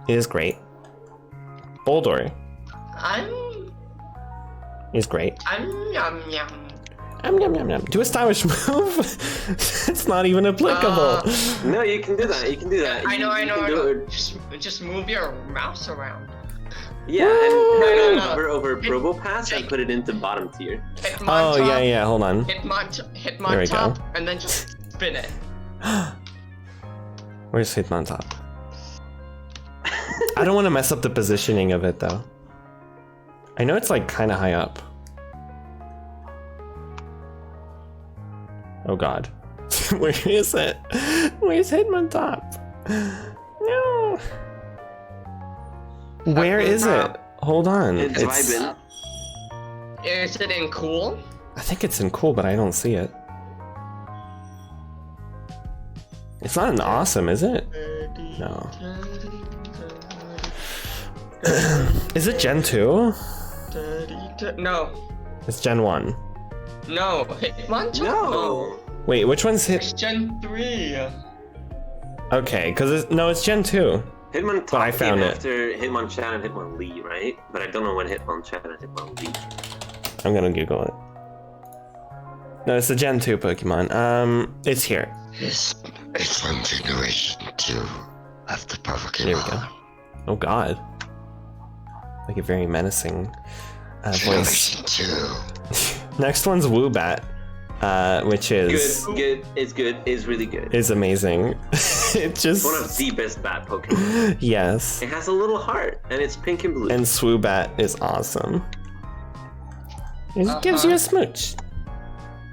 is great. Boldor is great. Yum yum. Yum, yum, yum. Do a stylish move? It's not even applicable. No, you can do that. You can do that. I know. You can do it. Just move your mouse around. Yeah, and No. hover over Probopass and put it into bottom tier. Oh, yeah, hold on. Hit There we my top, go. and then just spin it. Where's Hitmontop? I don't want to mess up the positioning of it, though. I know it's, like, kind of high up. Oh, God. Where is it? Where's Hitmontop? No. Where is it? Hold on. It's vibing. Is it in cool? I think it's in cool, but I don't see it. It's not an awesome, is it? No. Is it Gen 2? No. It's Gen 1. No. Hitmontop? No. Wait, which one's It's hit? Gen 3. Okay, because no, it's Gen 2. Hitmontop But I found came it. after Hitmonchan and Hitmonlee, right? But I don't know when Hitmonchan and Hitmonlee. I'm gonna Google it. No, it's the Gen 2 Pokemon. It's here. It's from Generation 2 of the Pokemon. Here we go. Oh God. Like a very menacing voice. Generation 2. Next one's Woobat, which is Good. It's good. It's really good. is amazing. It just It's one of the best bat Pokemon. yes. It has a little heart, and it's pink and blue. And Swoobat is awesome. It gives you a smooch.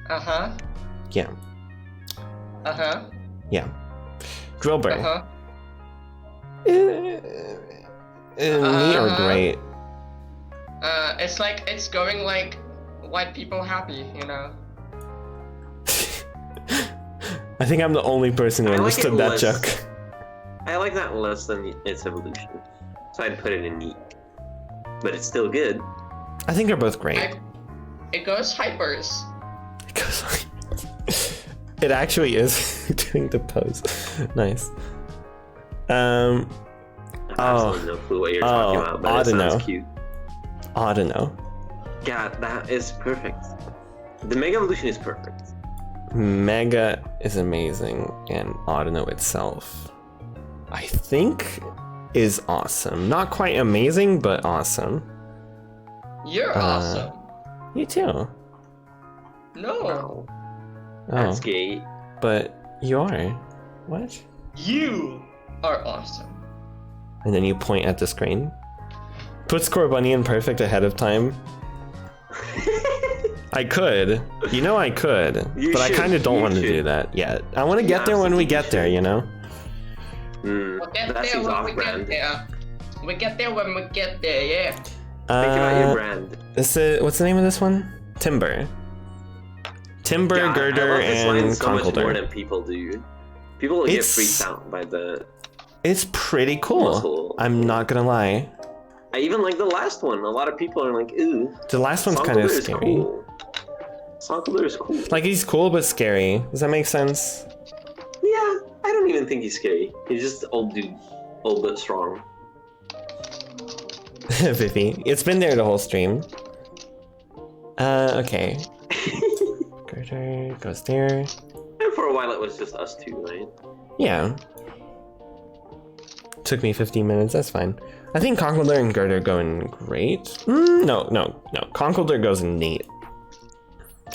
Uh-huh. Yeah. Uh-huh. Yeah. Drillbur. Uh-huh. Me or great? It's like, it's going like white people happy, you know? I think I'm the only person who I like understood it that less. joke. I like that less than its evolution, so I'd put it in neat. But it's still good. I think they're both great. It goes hypers. It actually is doing the pose. Nice. I have absolutely no clue what you're talking about, but it Audino. sounds cute. Audino. Yeah, that is perfect. The Mega Evolution is perfect. Mega is amazing, and Audino itself, I think, is awesome. Not quite amazing, but awesome. You're awesome. You too. No. That's Oh, gay. but you are. What? You are awesome. And then you point at the screen. Put Score Bunny in perfect ahead of time. I could. You know I could. You but I should. kind of don't You want to should. do that yet. I want to get there when we get there, you know? We'll get That there seems when we get off-brand. there. We get there when we get there, yeah. Think about your brand. This is, what's the name of this one? Timber. Timber, Yeah, Girder, I love this line and so much more Conkeldurr. than people do. People get It's- freaked out by the. It's pretty cool. Muscle. I'm not gonna lie. I even like the last one. A lot of people are like, "Ooh, The last one's kind of Conkeldurr is scary. cool." Conkeldurr is cool. Like, he's cool but scary. Does that make sense? Yeah, I don't even think he's scary. He's just old dude, old but strong. Vivi. It's been there the whole stream. Okay. Girder goes there. And for a while, it was just us two, right? Yeah. Took me 15 minutes, that's fine. I think Conkeldurr and Girder go in great. No. Conkeldurr goes in neat.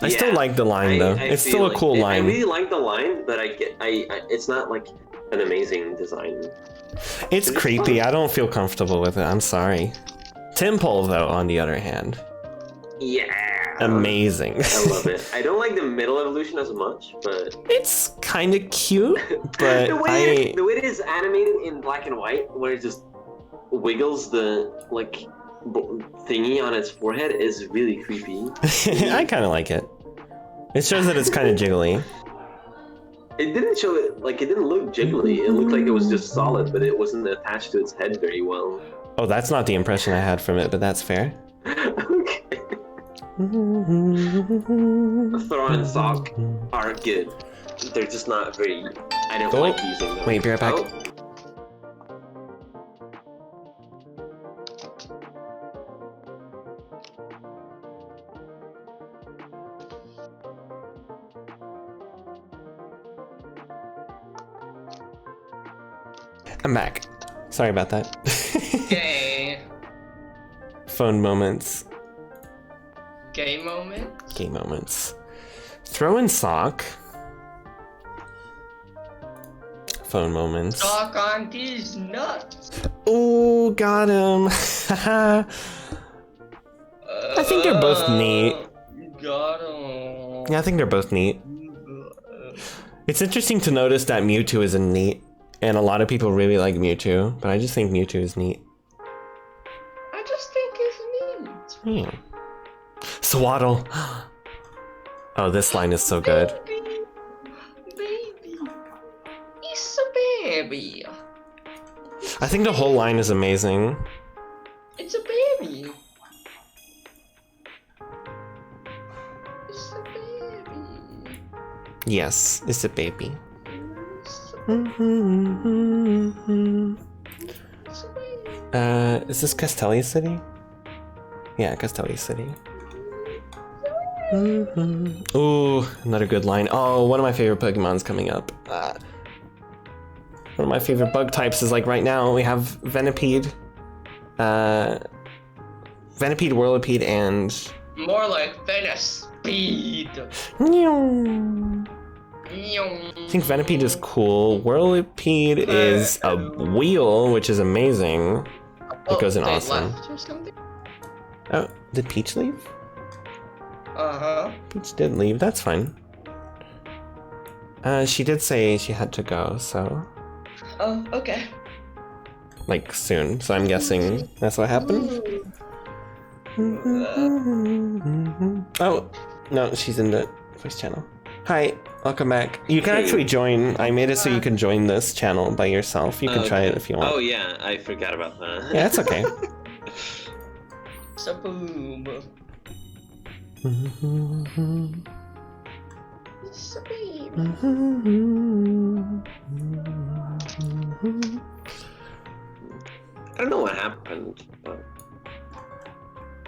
I still Yeah, like the line though. I It's feel still a like- cool I line. really like the line, but it's not like an amazing design. It's it's creepy. fun. I don't feel comfortable with it. I'm sorry. Timpole though, on the other hand, Yeah. amazing. I love it. I don't like the middle evolution as much, but It's kind of cute, but the way it is animated in black and white, where it just wiggles the like thingy on its forehead, is really creepy. I kind of like it. It shows that it's kind of jiggly. It didn't show it like it didn't look jiggly. It looked like it was just solid, but it wasn't attached to its head very well. Oh, that's not the impression I had from it, but that's fair. Okay. Throw and Sock are good. They're just not very. I don't Oh, like using them. wait, be right back. Oh. I'm back. Sorry about that. Gay. Phone moments. Gay moment? Gay moments. Throw in sock. Phone moments. Talk on these nuts. Oh, got him. I think they're both neat. Got him. Yeah, I think they're both neat. It's interesting to notice that Mewtwo is a neat, and a lot of people really like Mewtwo, but I just think Mewtwo is neat. I just think it's neat. Yeah. Swaddle. Oh, this line is so good. Baby. It's a baby. I think the whole line is amazing. It's a baby. It's a baby. Yes, it's a baby. It's a baby. It's a baby. Is this Castelli City? Yeah, Castelli City. Ooh, another good line. Oh, one of my favorite Pokemon's coming up. One of my favorite bug types is like right now we have Venipede, Whirlipede, and More like Speed. I think Venipede is cool. Whirlipede is a wheel, which is amazing. It goes in they awesome. left or something? Oh, did Peach leave? Uh-huh. Peach did leave, that's fine. She did say she had to go, so... Oh, okay. Like, soon, so I'm guessing that's what happened? Oh, no, she's in the voice channel. Hi, welcome back. You can actually join. I made it so you can join this channel by yourself. You can try it if you want. Oh yeah, I forgot about that. Yeah, it's okay. Saboom. I don't know what happened, but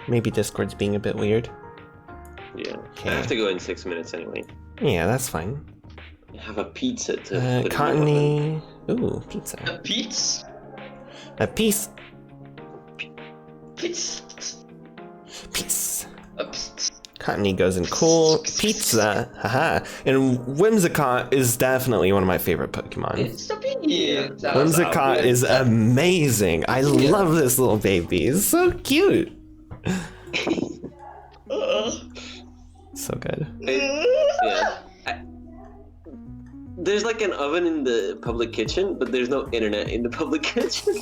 Maybe Discord's being a bit weird. Yeah. Okay. I have to go in 6 minutes anyway. Yeah, that's fine. I have a pizza to put in the oven. Cottony. Ooh, pizza. A Pete's? A piece. Pete's. Piece. A Pete's. Cottony goes in cool. Pizza. Haha. And Whimsicott is definitely one of my favorite Pokemon. It's a Pete's. Whimsicott is amazing. I love this little baby. It's so cute. So good. Yeah. There's like an oven in the public kitchen, but there's no internet in the public kitchen.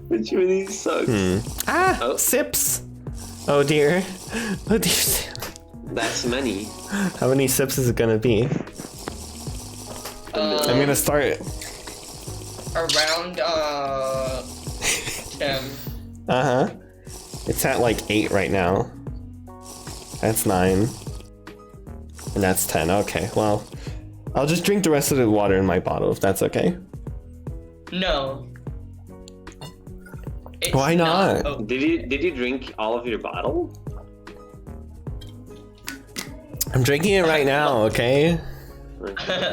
Which really sucks. Ah, Oh. sips. Oh dear. Oh dear. That's many. How many sips is it gonna be? I'm gonna start. Around 10. Uh-huh. It's at like 8 right now. That's 9. And that's 10. Okay, well, I'll just drink the rest of the water in my bottle if that's okay. No. It's Why not? Oh. Did you drink all of your bottle? I'm drinking it right now, okay?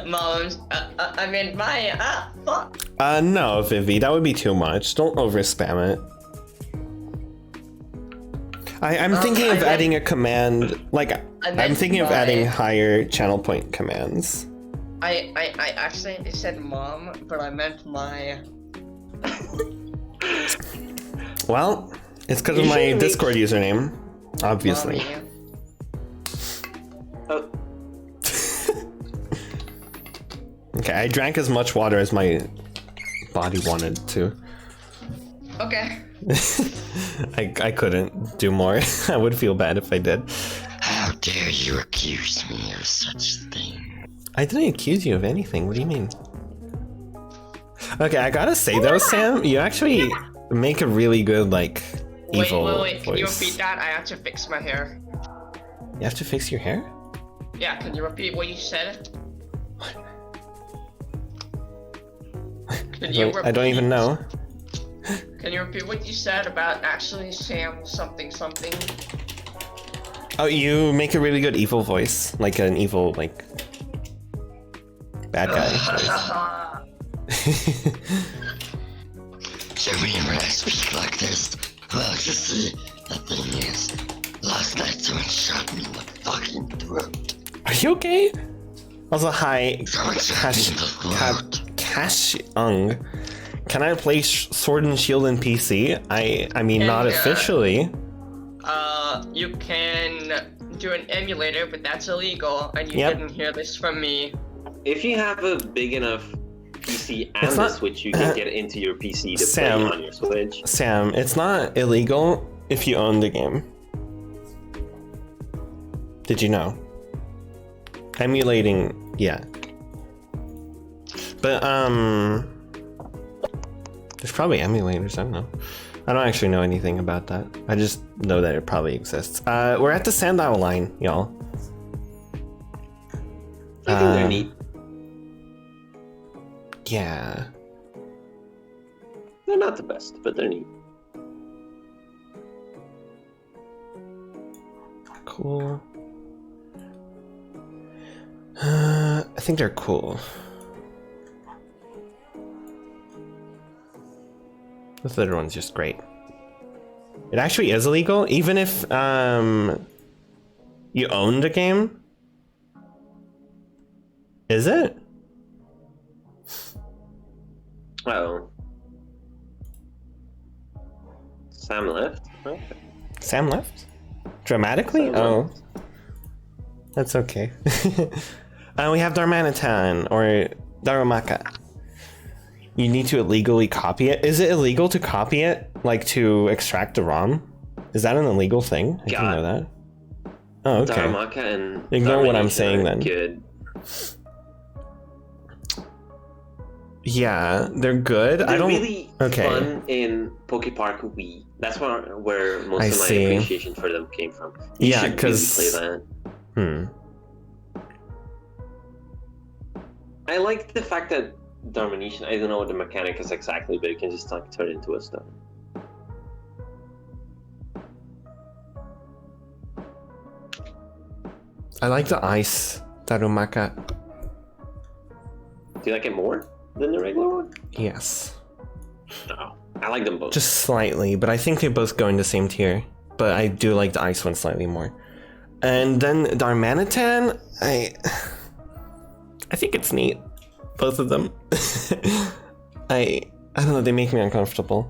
Mom's. I mean, my. Fuck. No, Vivi, that would be too much. Don't over spam it. I'm thinking of adding a command, like, I'm thinking of adding higher channel point commands. I accidentally said mom, but I meant my. Well, it's because of my Discord username, obviously. Mommy. Oh, Okay, I drank as much water as my body wanted to. Okay. I couldn't do more. I would feel bad if I did. How dare you accuse me of such a thing? I didn't accuse you of anything. What do you mean? Okay, I gotta say though, Sam, you actually make a really good, like, evil Wait. Can you voice. repeat that? I have to fix my hair. You have to fix your hair? Yeah, can you repeat what you said? I don't even know. Can you repeat what you said about actually Sam something? Oh, you make a really good evil voice, like an evil, like, bad guy voice. You mean when I speak like this? Well, you see, the thing is, last night someone shot me in the fucking throat. Are you okay? Also, hi, Someone shot me in the throat. Kashung. Can I play Sword and Shield in PC? I mean, not officially. You can do an emulator, but that's illegal, and you Yep. didn't hear this from me. if you have a big enough PC and It's a not- Switch, you can get into your PC to Sam. play on your Switch. Sam, it's not illegal if you own the game. Did you know? Emulating, yeah. But, there's probably emulators, I don't know. I don't actually know anything about that. I just know that it probably exists. We're at the Sandile line, y'all. I think they're neat. Yeah. They're not the best, but they're neat. Cool. I think they're cool. The third one's just great. It actually is illegal, even if you own the game. Is it? Oh. Sam left? Okay. Sam left? Dramatically? Sam Oh. left. That's okay. We have Darmanitan, or Darumaka. You need to illegally copy it. Is it illegal to copy it? Like to extract the ROM? Is that an illegal thing? I didn't know that. Oh, okay. Darumaka and Ignore what I'm Darmanitan saying are then. Good. Yeah, they're good. They're I don't. really okay. fun in Pokepark Wii. That's where most I of my see. appreciation for them came from. You Yeah, should really 'cause- play that. I like the fact that Darmanitan, I don't know what the mechanic is exactly, but you can just like turn it into a stone. I like the ice Darumaka. Do you like it more than the regular one? Yes. No, I like them both. Just slightly, but I think they both go in the same tier. But I do like the ice one slightly more. And then Darmanitan, I think it's neat. Both of them. I don't know, they make me uncomfortable.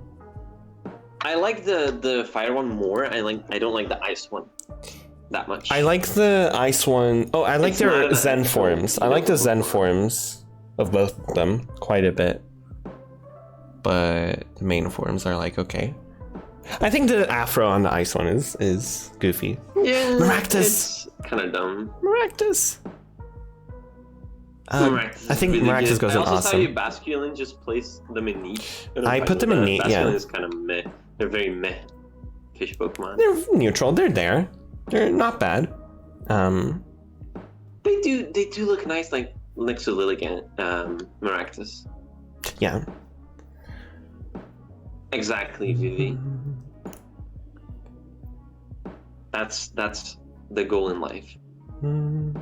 I like the fire one more. I don't like the ice one that much. I like the ice one. Oh, I like It's their not Zen an forms. I like the Zen forms of both of them quite a bit. But the main forms are like, okay. I think the afro on the ice one is goofy. Yeah, Maractus! it's kind of dumb. Maractus! Maractus I think is really Maractus good. goes I in also saw you awesome. Basculin just place them in neat. I put them in neat, yeah. Basculin is kind of meh. They're very meh fish Pokemon. They're neutral, they're there. They're not bad. They do look nice, like next to Lilligant, Maractus. Yeah. Exactly, Vivi. That's the goal in life.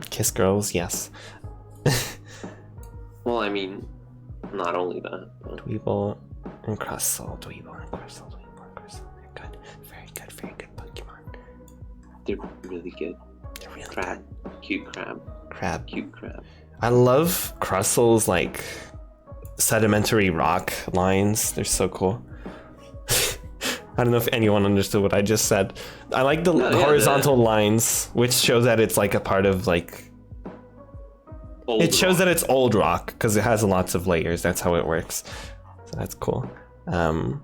Kiss girls, yes. Well, I mean, not only that. But... Dweeble and Crustle, Dweeble and Crustle, Dweeble and Crustle. They're good. Very good Pokemon. They're really good. They're really Crab. Cute crab. Crab. Cute crab. I love Crustle's like sedimentary rock lines. They're so cool. I don't know if anyone understood what I just said. I like the horizontal lines, which show that it's like a part of like... It shows that it's old rock, because it has lots of layers. That's how it works. So that's cool. Oh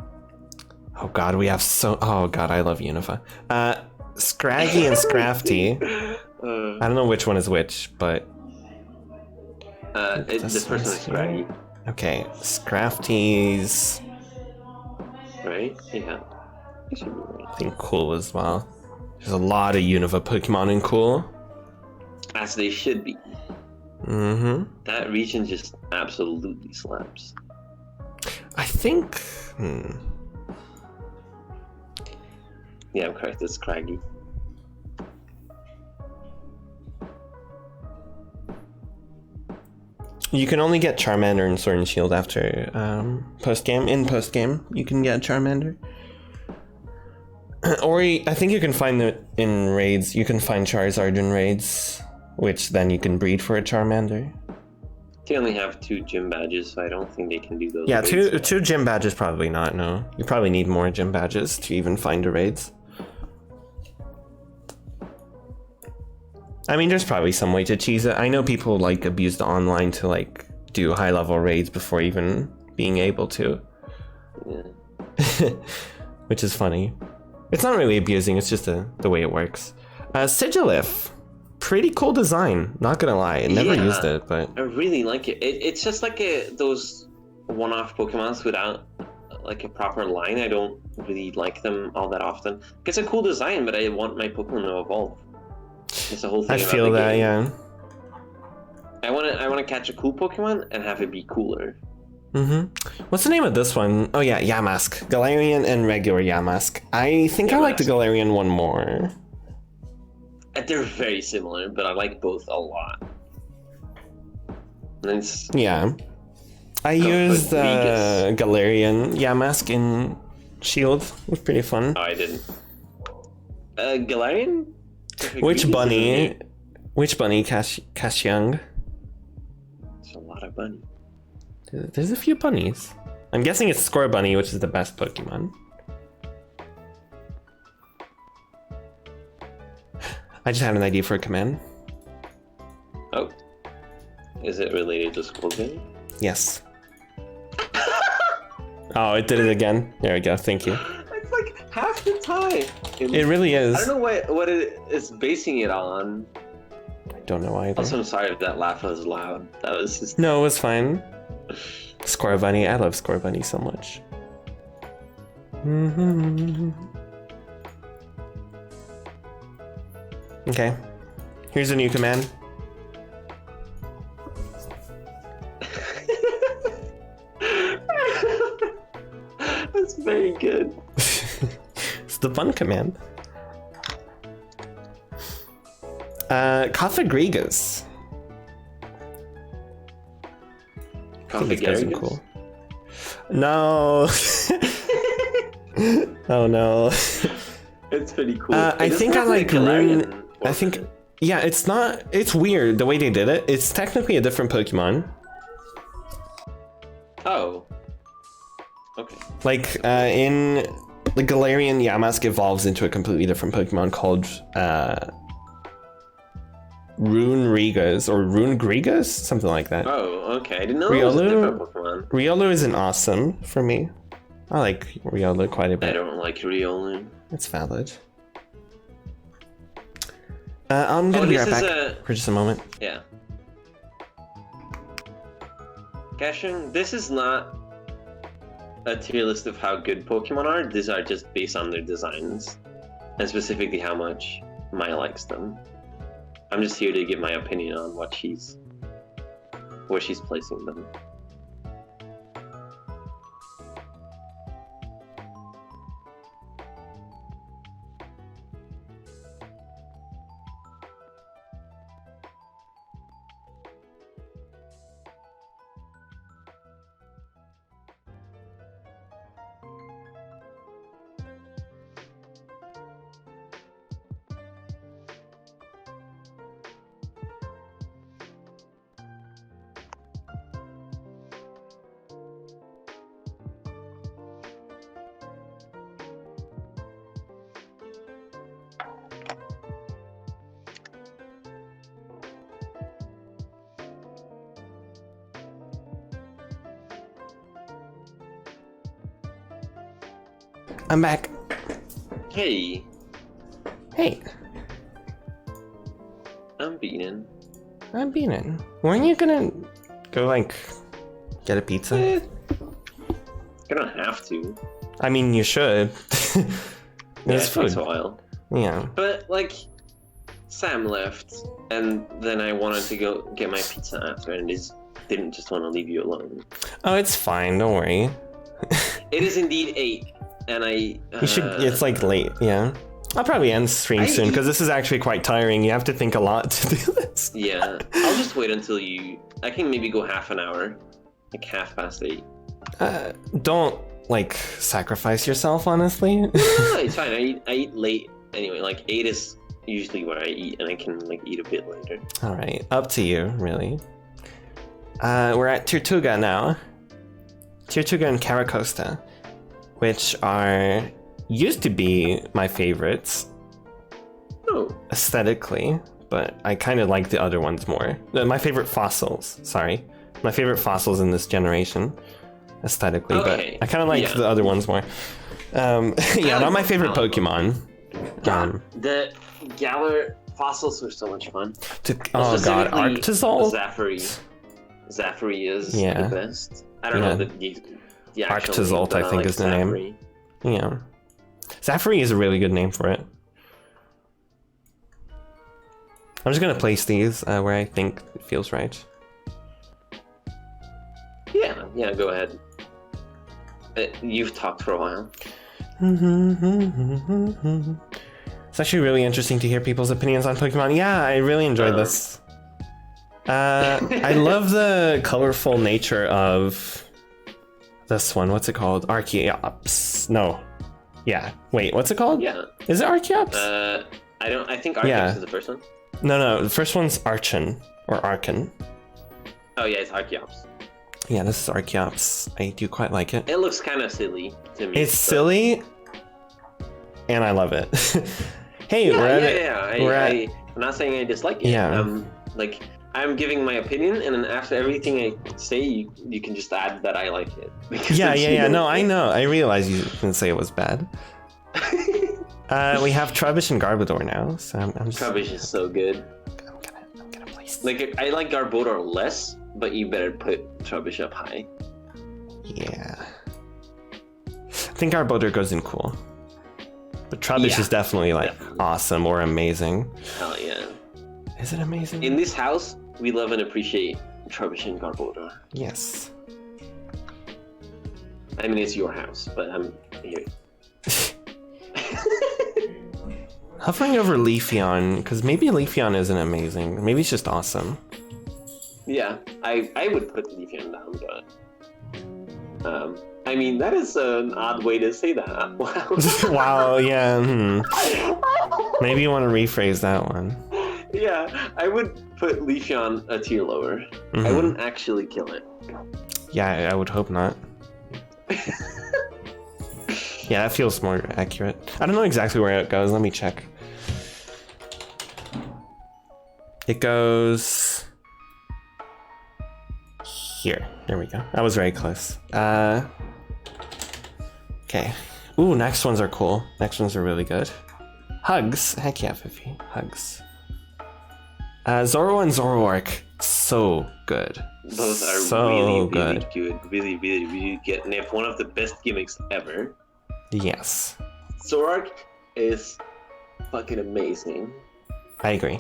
god, we have so... Oh god, I love Unova. Scraggy and Scrafty. I don't know which one is which, but... The first one is Scraggy. Okay, Scrafty's... Right? Yeah. It should be right. I think cool as well. There's a lot of Unova Pokemon in cool. As they should be. Mm-hmm. That region just absolutely slaps. I think... Yeah, I'm correct. It's Scraggy. You can only get Charmander and Sword and Shield after post-game. In post-game, you can get Charmander. Or I think you can find it in raids. You can find Charizard in raids, which then you can breed for a Charmander. They only have 2 gym badges, so I don't think they can do those. Yeah, raids. two gym badges probably not, no. You probably need more gym badges to even find the raids. I mean, there's probably some way to cheese it. I know people like abuse the online to like do high level raids before even being able to. Yeah. Which is funny. It's not really abusing, it's just the way it works. Sigilif. Pretty cool design, not gonna lie. I never used it, but... I really like it. It's just like those one-off Pokemons without like a proper line. I don't really like them all that often. It's a cool design, but I want my Pokemon to evolve. It's the whole thing. I about feel the that, game. yeah. I wanna catch a cool Pokemon and have it be cooler. What's the name of this one? Oh yeah, Yamask. Galarian and regular Yamask. I think I like the Galarian one more. They're very similar, but I like both a lot. And it's Yeah. I used Galarian Yamask in Shield. It was pretty fun. Oh, I didn't. Galarian? Which bunny? Which bunny, Kashyang? It's a lot of bunny. There's a few bunnies. I'm guessing it's Scorbunny, which is the best Pokemon. I just had an idea for a command. Oh. Is it related to Scorbunny? Yes. Oh, it did it again. There we go. Thank you. It's like half the time. It really is. I don't know what it is basing it on. I don't know either. Also, I'm sorry if that laugh was loud. That was just... No, it was fine. Scorbunny. I love Scorbunny so much. Okay. Here's a new command. That's very good. It's the fun command. Coffagrigus. I think these guys are cool. No. Oh no. It's pretty cool. I think I like Rune. I think, yeah, it's not. It's weird the way they did it. It's technically a different Pokemon. Oh. Okay. Like in the Galarian, Yamask evolves into a completely different Pokemon called Rune Rigas or Rune Grigas, something like that. Oh, okay. I didn't know it was a different Pokemon. Riolu is an awesome for me. I like Riolu quite a bit. I don't like Riolu. It's valid. I'm gonna be right back for just a moment. Yeah. Gashing, this is not a tier list of how good Pokemon are. These are just based on their designs, and specifically how much Maya likes them. I'm just here to give my opinion on where she's placing them. I'm back. Hey, Hey, I'm Beanin. I'm Beanin. Weren't you gonna go like get a pizza? You don't have to. I mean, you should. Yeah, It's it takes food. a while. Yeah. But like, Sam left, and then I wanted to go get my pizza after, and didn't just want to leave you alone. Oh, it's fine. Don't worry. It is indeed 8, and I. You should. It's like late. Yeah. I'll probably end stream soon because this is actually quite tiring. You have to think a lot to do this. Yeah, I'll just wait until you. I can maybe go half an hour, like 8:30. Don't like sacrifice yourself, honestly. No, it's fine. I eat late anyway. Like 8 is usually where I eat, and I can like eat a bit later. All right, up to you, really. We're at Tortuga now. Tortuga and Caracosta, which used to be my favorites Oh, aesthetically, but I kind of like the other ones more. My favorite fossils, sorry. My favorite fossils in this generation aesthetically, Okay, but I kind of like the other ones more. Yeah, not my favorite Pokemon. the Galar fossils are so much fun. Oh god, Specifically, Arctazol? Zafari is Yeah. the best. I don't know the actual Arctazol, name, but I think, is the name. Zafari. Yeah. Zafari is a really good name for it. I'm just gonna place these where I think it feels right. Yeah, go ahead. You've talked for a while. It's actually really interesting to hear people's opinions on Pokemon. Yeah, I really enjoyed this. I love the colorful nature of this one. What's it called? Archeops. No. Yeah. Wait, what's it called? Yeah. Is it Archeops? I think Arceus is the first one. No, the first one's Archon or Archon. Oh yeah, it's Archeops. Yeah, this is Archeops. I do quite like it. It looks kind of silly to me. It's silly, and I love it. Hey, I'm not saying I dislike it. Yeah. Like I'm giving my opinion, and then after everything I say, you can just add that I like it. Yeah. No, I know. I realize you didn't say it was bad. We have Trubbish and Garbodor now, so I'm just. Trubbish is so good. I'm gonna place. Like I like Garbodor less, but you better put Trubbish up high. Yeah. I think Garbodor goes in cool. But Trubbish is definitely like awesome or amazing. Hell yeah. Is it amazing? In this house, we love and appreciate Trubbish and Garbodor. Yes. I mean, it's your house, but I'm here. Hovering over Leafeon, because maybe Leafeon isn't amazing. Maybe it's just awesome. Yeah, I would put Leafeon down, but I mean that is an odd way to say that. Wow. Wow, yeah. Maybe you want to rephrase that one. Yeah, I would put Leafeon a tier lower. I Mhm. wouldn't actually kill it. Yeah, I would hope not. Yeah, that feels more accurate. I don't know exactly where it goes. Let me check. It goes here. There we go. I was very close. Okay. Ooh, next ones are cool. Next ones are really good. Hugs. Heck yeah, Fifi. Hugs. Zoro and Zoroark. So good. Those are so really good. good. Really good. And they have one of the best gimmicks ever. Yes. Zoroark is fucking amazing. I agree.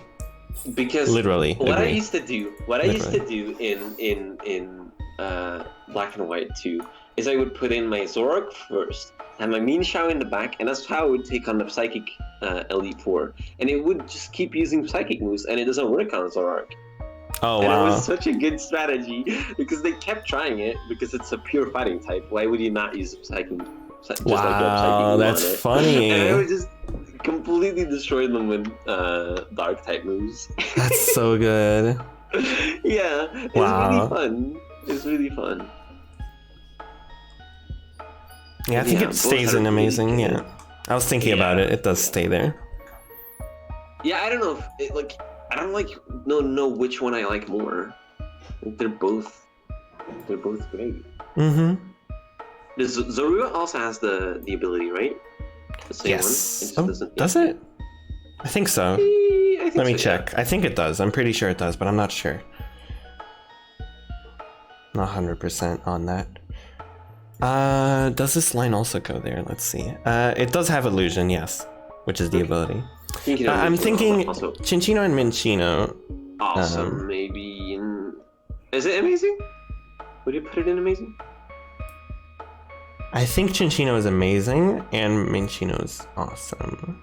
Because Literally. what agree. I used to do in Black and White 2 is I would put in my Zoroark first, and my Mean Shao in the back, and that's how I would take on the Psychic Elite Four. And it would just keep using Psychic moves, and it doesn't work on Zoroark. Oh, And wow. it was such a good strategy because they kept trying it because it's a pure fighting type. Why would you not use Psychic? Just Wow, like Psychic that's on it? funny. And I would just completely destroy them with Dark type moves. That's so good. Yeah, it's Wow. really fun. It's really fun. Yeah, I think Yeah, it both stays are in really amazing. good. Yeah. I was thinking about it. It does stay there. Yeah, I don't know if I don't know which one I like more. I think they're both great. Mm-hmm. Zorua also has the ability, right? The same Yes. one. It just Oh, doesn't. does it? I think so. I think Let me so, check. I think it does. I'm pretty sure it does, but I'm not sure. Not 100% on that. Does this line also go there? Let's see. It does have illusion, yes, which is the ability. Yeah. I'm thinking Also Chinchino and Minchino. awesome. Maybe in. Is it amazing? Would you put it in amazing? I think Chinchino is amazing and Minchino is awesome.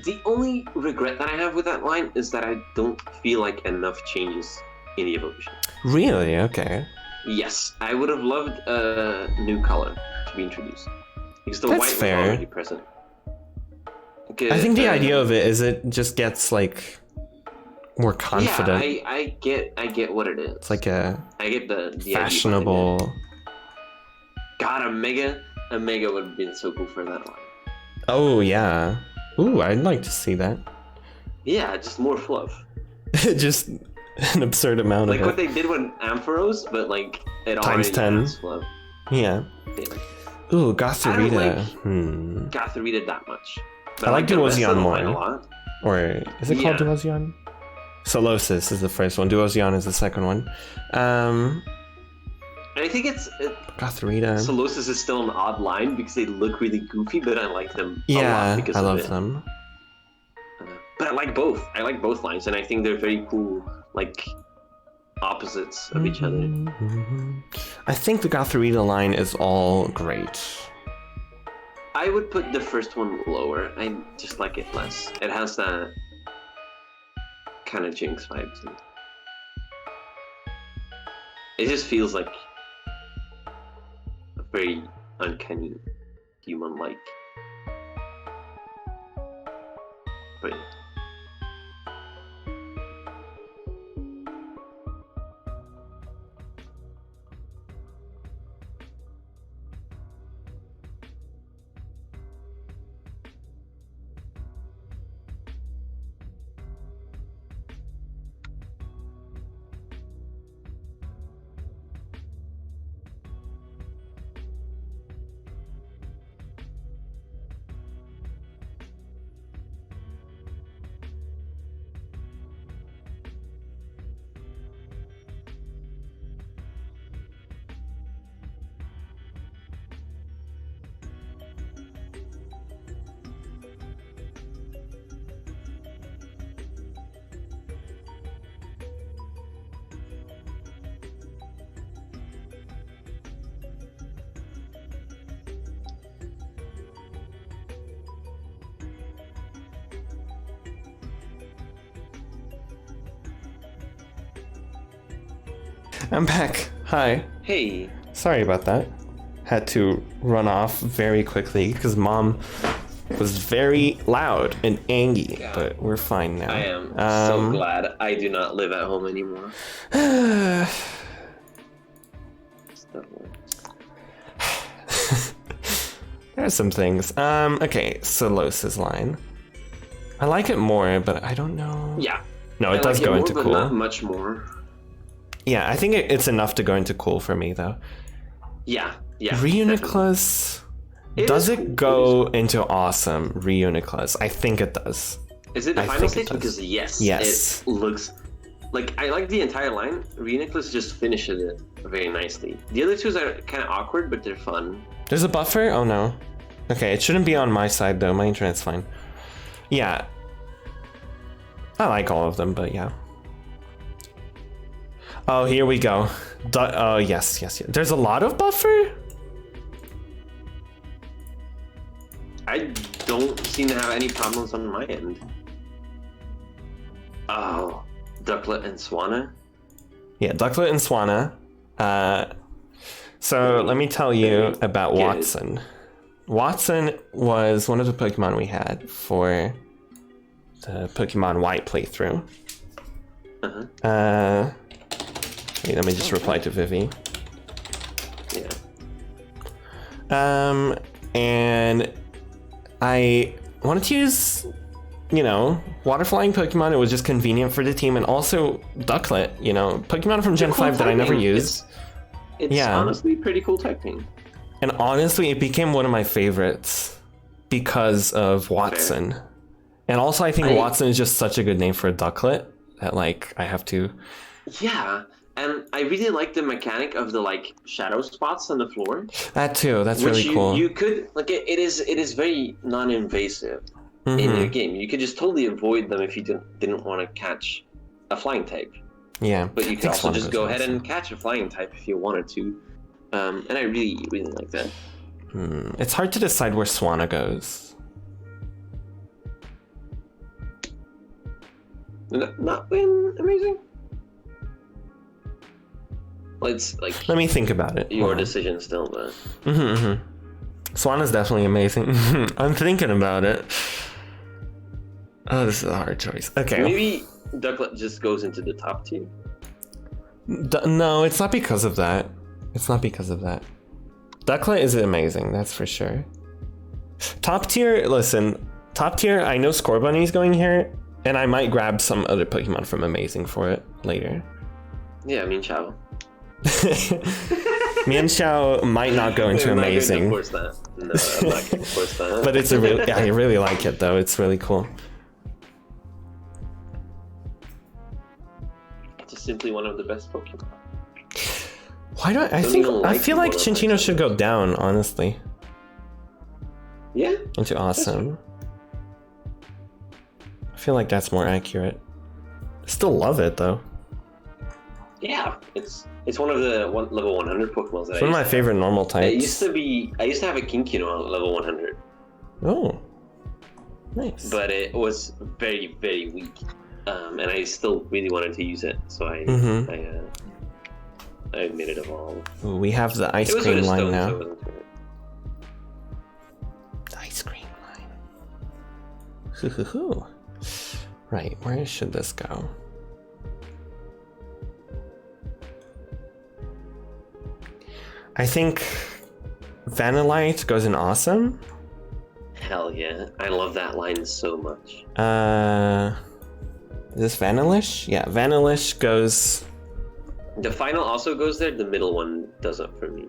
The only regret that I have with that line is that I don't feel like enough changes in the evolution. Really? Okay. Yes, I would have loved a new color to be introduced because the That's white fair. was already present. I think the idea of it is it just gets like more confident. Yeah, I get what it is. It's like a I get the idea behind fashionable. it. God, a mega would have been so cool for that line. Oh yeah. Ooh, I'd like to see that. Yeah, just more fluff. Just an absurd amount Like of what it. they did with Ampharos, but like it Times already 10. has fluff. Yeah. Yeah. Ooh, I Gotharita. don't Gotharita that much. But I like the rest Duozion of the more. line a lot. Or is it called Yeah. Duozion? Solosis is the first one. Duozion is the second one. And I think Gotharita. Solosis is still an odd line because they look really goofy, but I like them a lot Yeah, because I of love it. them. But I like both. I like both lines, and I think they're very cool, like opposites of each other. I think the Gotharita line is all great. I would put the first one lower. I just like it less. It has that kind of Jinx vibes. To it. It just feels like a very uncanny human-like. But yeah. I'm back. Hi. Hey. Sorry about that. Had to run off very quickly because Mom was very loud and angry, Yeah. but we're fine now. I am so glad I do not live at home anymore. There are some things. Okay, Solos's line. I like it more, but I don't know. Yeah. No, it I does like go more, into but cool. not much more. Yeah, I think it's enough to go into cool for me, though. Yeah. Reuniclus. Does it go into awesome? Reuniclus. I think it does. Is it the I final think stage? it does. Because yes, Yes. it looks like I like the entire line. Reuniclus just finishes it very nicely. The other two are kind of awkward, but they're fun. There's a buffer? Oh no. Okay, it shouldn't be on my side though. My internet's fine. Yeah. I like all of them, but yeah. Oh, here we go. Oh, yes. There's a lot of buffer? I don't seem to have any problems on my end. Oh, Ducklet and Swanna. Yeah, Ducklet and Swanna. So let me tell you about Watson. Watson was one of the Pokemon we had for the Pokemon White playthrough. Wait, let me just reply to Vivi. Yeah. And I wanted to use, water flying Pokemon. It was just convenient for the team, and also Ducklet, Pokemon from Gen 5 that I never used. It's honestly pretty cool typing. And honestly, it became one of my favorites because of Watson. Fair. And also, I think Watson is just such a good name for a Ducklet that, I have to... Yeah, and I really like the mechanic of the, shadow spots on the floor. That too, that's really cool. You could, it is very non-invasive in your game. You could just totally avoid them if you didn't want to catch a flying type. Yeah. But you could also just go ahead and catch a flying type if you wanted to. And I really, really like that. It's hard to decide where Swanna goes. Not been amazing? Well, it's let me think about it. Your decision still, but... Swanna's definitely amazing. I'm thinking about it. Oh, this is a hard choice. Okay. Maybe Ducklet just goes into the top tier? No, it's not because of that. Ducklet is amazing, that's for sure. Top tier, listen. Top tier, I know Scorbunny's going here, and I might grab some other Pokemon from Amazing for it later. Yeah, Mienshao. Mienshao might not go into Amazing. I'm not going to force that. No, I'm not going to force that. But it's I really like it though. It's really cool. It's just simply one of the best Pokemon. Why don't I feel like Chinchino should go down, honestly. Yeah. Into awesome. I feel like that's more accurate. I still love it though. Yeah, it's one of the level 100 Pokemon. It's one of my favorite normal types. I used to have a Kinkino at level 100. Oh, nice. But it was very, very weak, and I still really wanted to use it, so I made it evolve. Ooh, we have the ice cream line now. The ice cream line. Right, where should this go? I think Vanillite goes in awesome. Hell yeah, I love that line so much. Is this Vanillish? Yeah, Vanillish goes... The final also goes there, the middle one doesn't for me.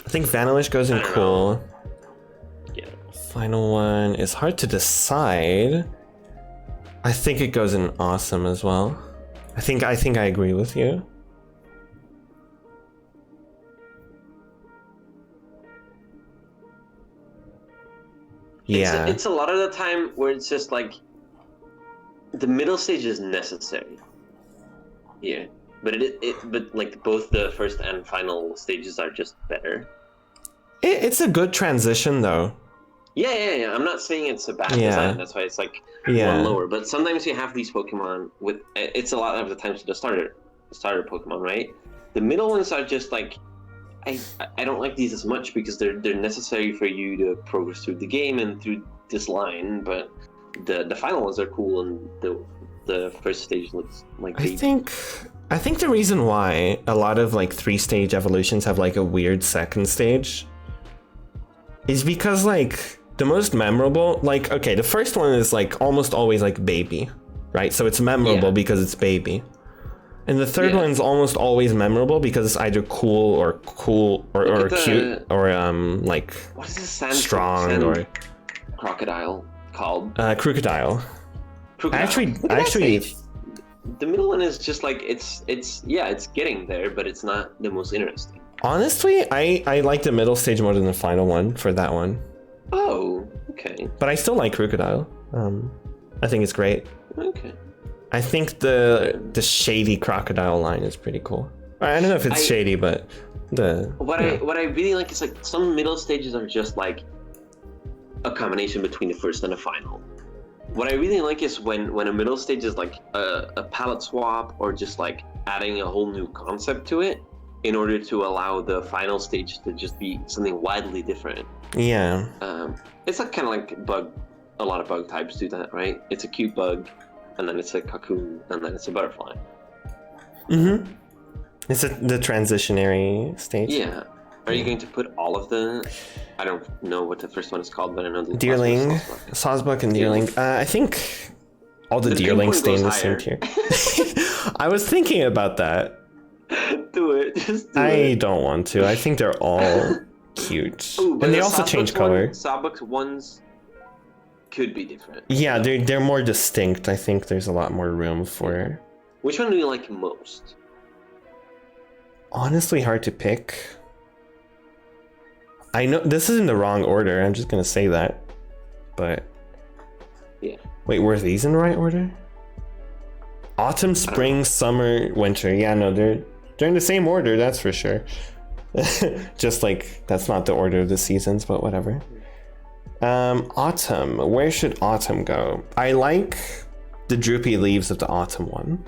I think Vanillish goes in cool. Yeah. Final one is hard to decide. I think it goes in awesome as well. I think I agree with you. Yeah. It's a lot of the time where it's just the middle stage is necessary. Yeah. But but both the first and final stages are just better. It's a good transition though. Yeah. I'm not saying it's a bad design. That's why it's one lower. But sometimes you have these Pokemon with it's a lot of the times to the starter. starter Pokemon, right? The middle ones are just like I don't like these as much because they're necessary for you to progress through the game and through this line, but the final ones are cool and the first stage looks like I think the reason why a lot of like 3-stage evolutions have like a weird second stage is because like the most memorable, like, okay, the first one is like almost always like baby, right? So it's memorable because it's baby. And the third one's almost always memorable because it's either cool or cute or like what is this strong or crocodile called? Crocodile. Crocodile. Actually, the middle one is just like it's getting there, but it's not the most interesting. Honestly, I like the middle stage more than the final one for that one. Oh, okay. But I still like Crocodile. I think it's great. Okay. I think the shady Crocodile line is pretty cool. I don't know if it's shady, but what I really like is like some middle stages are just like a combination between the first and the final. What I really like is when a middle stage is like a palette swap or just like adding a whole new concept to it in order to allow the final stage to just be something widely different. Yeah. It's like kind of like a lot of bug types do that, right? It's a cute bug, and then it's a cocoon, and then it's a butterfly. Mm-hmm. It's the transitionary stage. Yeah. Are you going to put all of the... I don't know what the first one is called, but I know the Deerling, Sawsbuck and Deerling. I think all the Deerlings stay in the same tier. I was thinking about that. Do it. Just do it. I don't want to. I think they're all cute. Ooh, and they also change color. Sawbuck's ones could be different. Yeah, they're more distinct. I think there's a lot more room for... Which one do you like most? Honestly, hard to pick. I know this is in the wrong order. I'm just gonna say that. But... Yeah. Wait, were these in the right order? Autumn, spring, summer, winter. Yeah, no, they're in the same order, that's for sure. Just like, that's not the order of the seasons, but whatever. Autumn. Where should autumn go? I like the droopy leaves of the autumn one.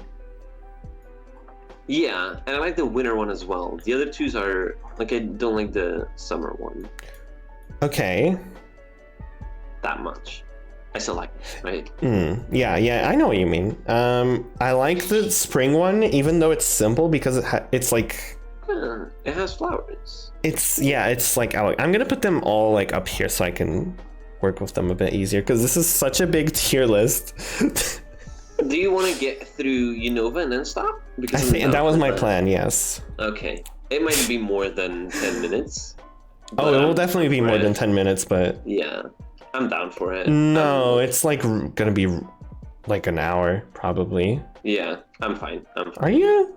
Yeah, and I like the winter one as well. The other twos are, like, I don't like the summer one. Okay. That much. I still like it, right? Yeah, I know what you mean. I like the spring one, even though it's simple, because it's like... It has flowers. It's like... I'm gonna put them all, like, up here so I can work with them a bit easier, because this is such a big tier list. Do you want to get through Unova and then stop? Because I think that was my plan, yes. Okay. It might be more than 10 minutes. Oh, it will definitely be more than 10 minutes, but... Yeah. I'm down for it. No, it's like gonna be like an hour, probably. Yeah, I'm fine. Are you?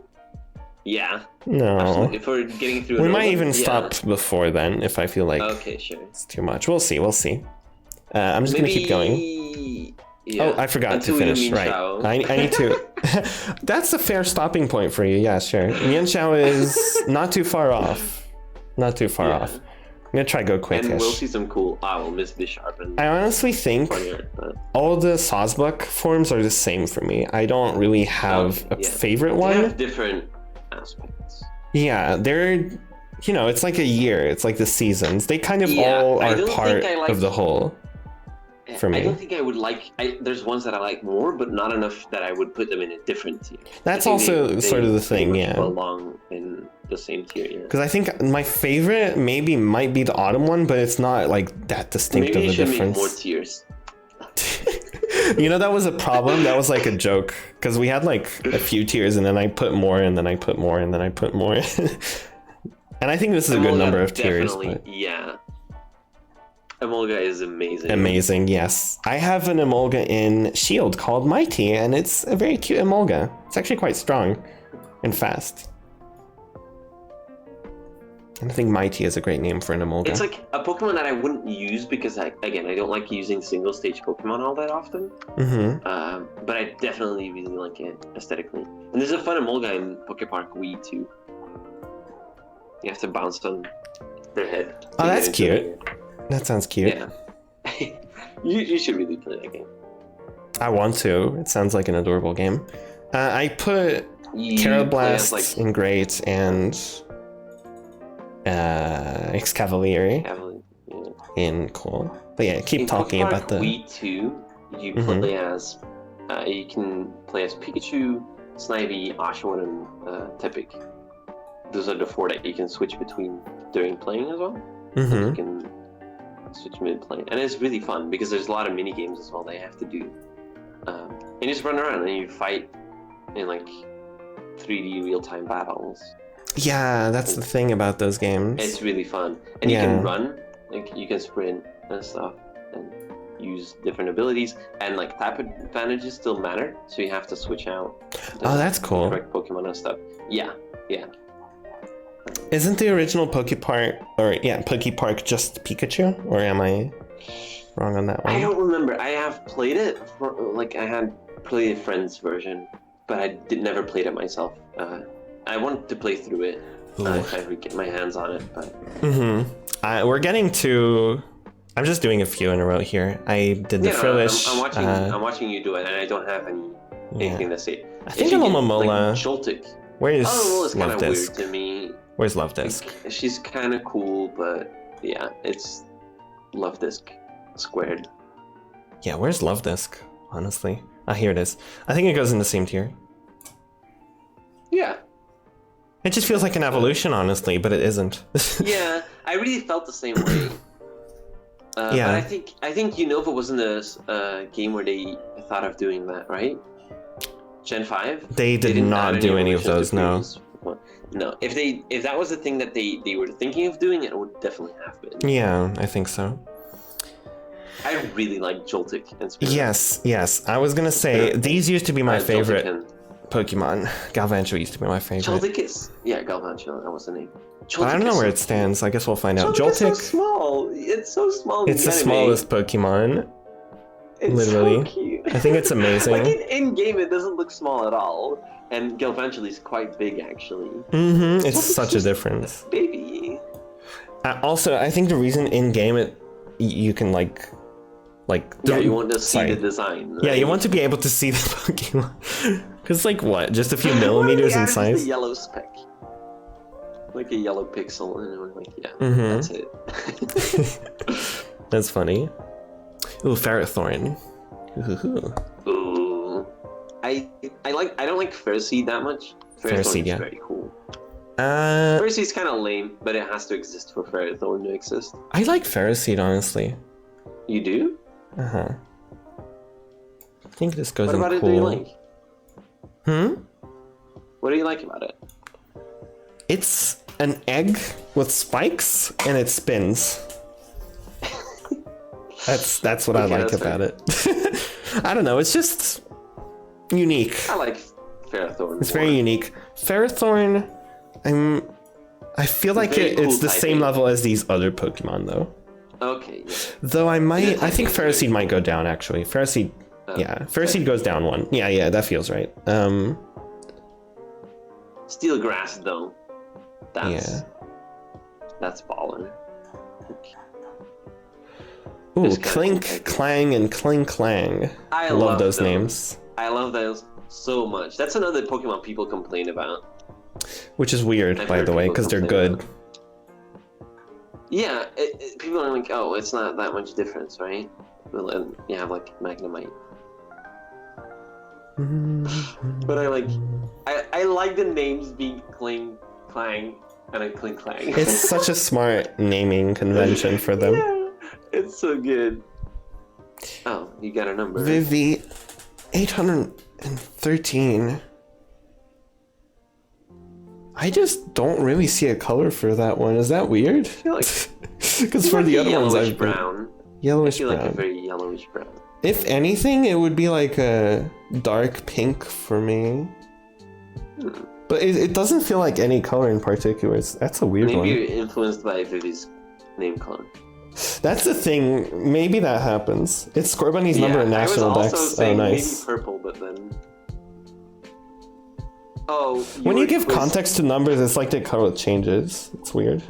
Yeah. No. Absolutely. If we're getting through... We might even stop before then, if I feel like okay, sure. It's too much. We'll see. I'm just gonna keep going. Yeah. Oh, I forgot to finish. Right. I need to... That's a fair stopping point for you. Yeah, sure. Mian Xiao is not too far off. I'm gonna try go quick-ish. And we'll see some cool... we'll miss Bisharp and... I honestly think all the Sawsbuck forms are the same for me. I don't really have a favorite one. They have different aspects. Yeah, they're... You know, it's like a year. It's like the seasons. They kind of all are part of the whole. For me. I don't think I would like... there's ones that I like more, but not enough that I would put them in a different tier. That's also sort of the thing, yeah. Belong in the same tier, yeah. Because I think my favorite might be the autumn one, but it's not like that distinct of a difference. Maybe make more tiers. You know, that was a problem. That was like a joke. Because we had like a few tiers, and then I put more, and then I put more, and then I put more. And I think this is a good number of tiers. But... Yeah. Emolga is amazing. Amazing, yes. I have an Emolga in Shield called Mighty, and it's a very cute Emolga. It's actually quite strong and fast. And I think Mighty is a great name for an Emolga. It's like a Pokemon that I wouldn't use because, I don't like using single-stage Pokemon all that often. Mm-hmm. But I definitely really like it aesthetically. And there's a fun Emolga in Pokepark Wii, too. You have to bounce on their head. Oh, that's cute. That sounds cute. Yeah. you should really play that game. I want to. It sounds like an adorable game. I put You play as, Carablast in Great and Excavalier Cavalier, yeah. in Cool. But yeah, keep In talking Pokemon about the. Wii 2, you play as you can play as Pikachu, Snivy, Oshawott, and Tepig. Those are the 4 that you can switch between during playing as well. Mm-hmm. You can switch mid-play, and it's really fun because there's a lot of mini games as well they have to do. And you just run around and you fight in like 3D real-time battles. Yeah, that's the thing about those games. It's really fun, and you can run, like you can sprint and stuff, and use different abilities, and like type advantages still matter, so you have to switch out. Oh, that's cool. Correct Pokemon and stuff. Yeah. Isn't the original Pokepark just Pikachu, or am I wrong on that one? I don't remember. I have played it I had played a friend's version, but I never played it myself. I want to play through it if I ever get my hands on it. But we're getting to. I'm just doing a few in a row here. I did the Frillish. I'm watching you do it, and I don't have anything to say. I think I'm on Momola. Like, Joltik. Where's Momola's kind of weird Love-Disc? to me. Where's Love-Disc? Like, she's kind of cool, but yeah, it's Love-Disc squared. Yeah, where's Love-Disc? Honestly, here it is. I think it goes in the same tier. Yeah. It just feels like an evolution, honestly, but it isn't. Yeah, I really felt the same way. But I think Unova wasn't a game where they thought of doing that, right? Gen 5? They did not do any of those, no. No, if that was the thing that they were thinking of doing, it would definitely have been. Yeah, I think so. I really like Joltik and Spirit. Yes. I was gonna say, these used to be my favorite Pokemon. Galvantula used to be my favorite. Joltik is... Yeah, Galvantula, that was the name. But I don't know where it stands. I guess we'll find out. Joltik is so small. It's so small. It's the smallest Pokemon. It's literally. So cute. I think it's amazing. Like in game, it doesn't look small at all, and Galvantula is quite big actually. It's such a difference. Baby. Also, I think the reason in game you can like. Yeah, you want to see the design. Right? Yeah, you want to be able to see the Pokemon. Because like what? Just a few millimeters in size. Just a yellow speck. Like a yellow pixel, and we're like, yeah, that's it. That's funny. Ooh, Ferrothorn. Ooh. I don't like Ferroseed that much. Ferroseed is very cool. Ferroseed's kind of lame, but it has to exist for Ferrothorn to exist. I like Ferroseed, honestly. You do? I think this goes in cool. What about it do you like? What do you like about it? It's an egg with spikes, and it spins. That's what I like about it. I don't know, it's just unique. I like Ferrothorn. It's very unique. Ferrothorn, I feel like it's the same level as these other Pokemon though. Okay. Yeah. Though I think Ferroseed might go down actually. Ferroseed goes down 1. Yeah, that feels right. Steel Grass though. That's baller. Ooh, Clink, Clang, and Cling Clang. I love those names. I love those so much. That's another Pokemon people complain about. Which is weird, by the way, because they're good. Yeah, people are like, oh, it's not that much difference, right? Well, and you have like Magnemite. But I like the names being Cling Clang and a Cling Clang. It's such a smart naming convention for them. Yeah, it's so good. Oh, you got a number. Vivi, 813. I just don't really see a color for that one. Is that weird? I feel like because for the other ones I've brown. Yellowish brown. I feel like brown. a very yellowish brown. If anything, it would be like a dark pink for me. But it doesn't feel like any color in particular. That's a weird one. Maybe you're influenced by Vivi's name color. That's the thing. Maybe that happens. It's Scorbunny's number in National Dex. Oh, nice. Maybe purple, but then. Oh. When you give context to numbers, it's like the color changes. It's weird.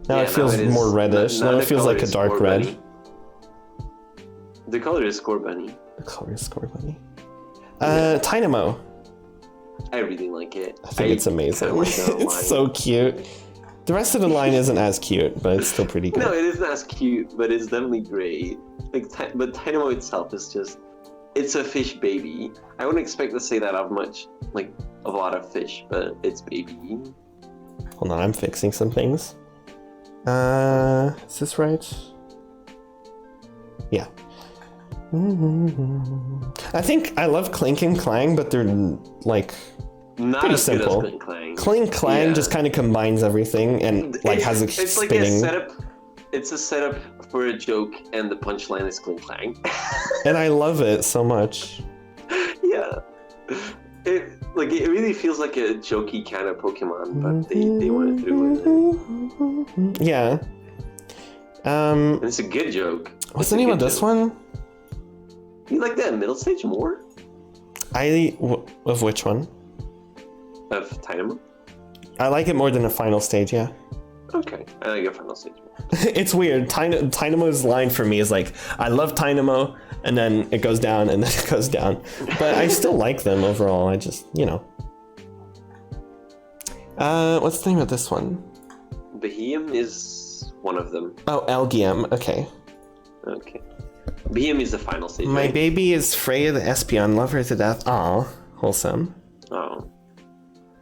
Now it feels more reddish. Now it feels like a dark red. The color is Scorbunny. The color is Scorbunny. Tynamo. I really like it. I think it's amazing. kinda like the line. It's so cute. The rest of the line isn't as cute, but it's still pretty good. No, it isn't as cute, but it's definitely great. Like, but Dynamo itself is just, it's a fish baby. I wouldn't expect to say that of much, like, of a lot of fish, but it's baby. Hold on, I'm fixing some things. Is this right? Yeah. I think I love Clink and Clang, but they're like Not pretty as simple. good as Clang. Clink Clang Yeah. just kind of combines everything and like has a It's like spinning. a setup. It's a setup for a joke, and the punchline is Clink Clang. And I love it so much. Yeah. It really feels like a jokey kind of Pokemon, but they went through with it. Yeah. And it's a good joke. What's It's the a name good of this joke. one? You like that middle stage more? Of which one? Of Dynamo? I like it more than the final stage, yeah. Okay, I like your final stage more. It's weird. Dynamo's line for me is like, I love Dynamo, and then it goes down, and then it goes down. But I still like them overall. I just, you know. What's the name of this one? Behem is one of them. Oh, Elgium. Okay. Okay. Behem is the final stage, My right? baby is Freya the Espeon. Love her to death. Aw, wholesome. Oh.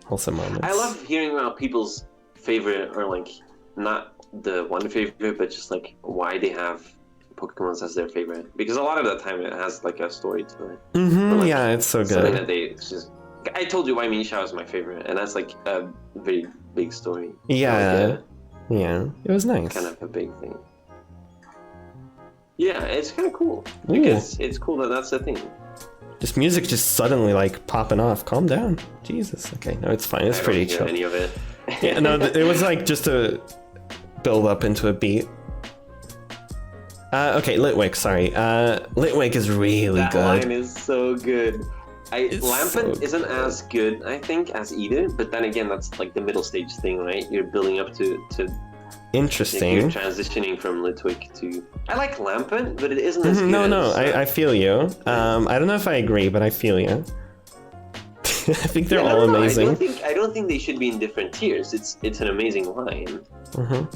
Wholesome moments. I love hearing about people's favorite, or like, not the one favorite, but just like why they have Pokemon as their favorite. Because a lot of the time it has like a story to it. Mm-hmm, Like, yeah, it's so Something good. that it's just. I told you why Misha is my favorite, and that's like a very big story. Yeah. Like Yeah, it was nice. kind of a big thing. Yeah, it's kind of cool. Ooh. Because it's cool that that's the thing. Just music just suddenly like popping off. Calm down. Jesus. Okay, no, it's fine. It's I pretty don't hear chill. any of it. Yeah, no, it was like just a build up into a beat. Okay, Litwick, sorry. Litwick is really That good. line is so good. It's Lampent so isn't good. as good, I think, as Edith, but then again, that's like the middle stage thing, right? You're building up to you're Interesting. transitioning from Litwick to. I like Lampent, but it isn't as good. No, as, I feel you. I don't know if I agree, but I feel you. I think they're Yeah, all no, amazing. I don't think they should be in different tiers. It's an amazing line. Mhm.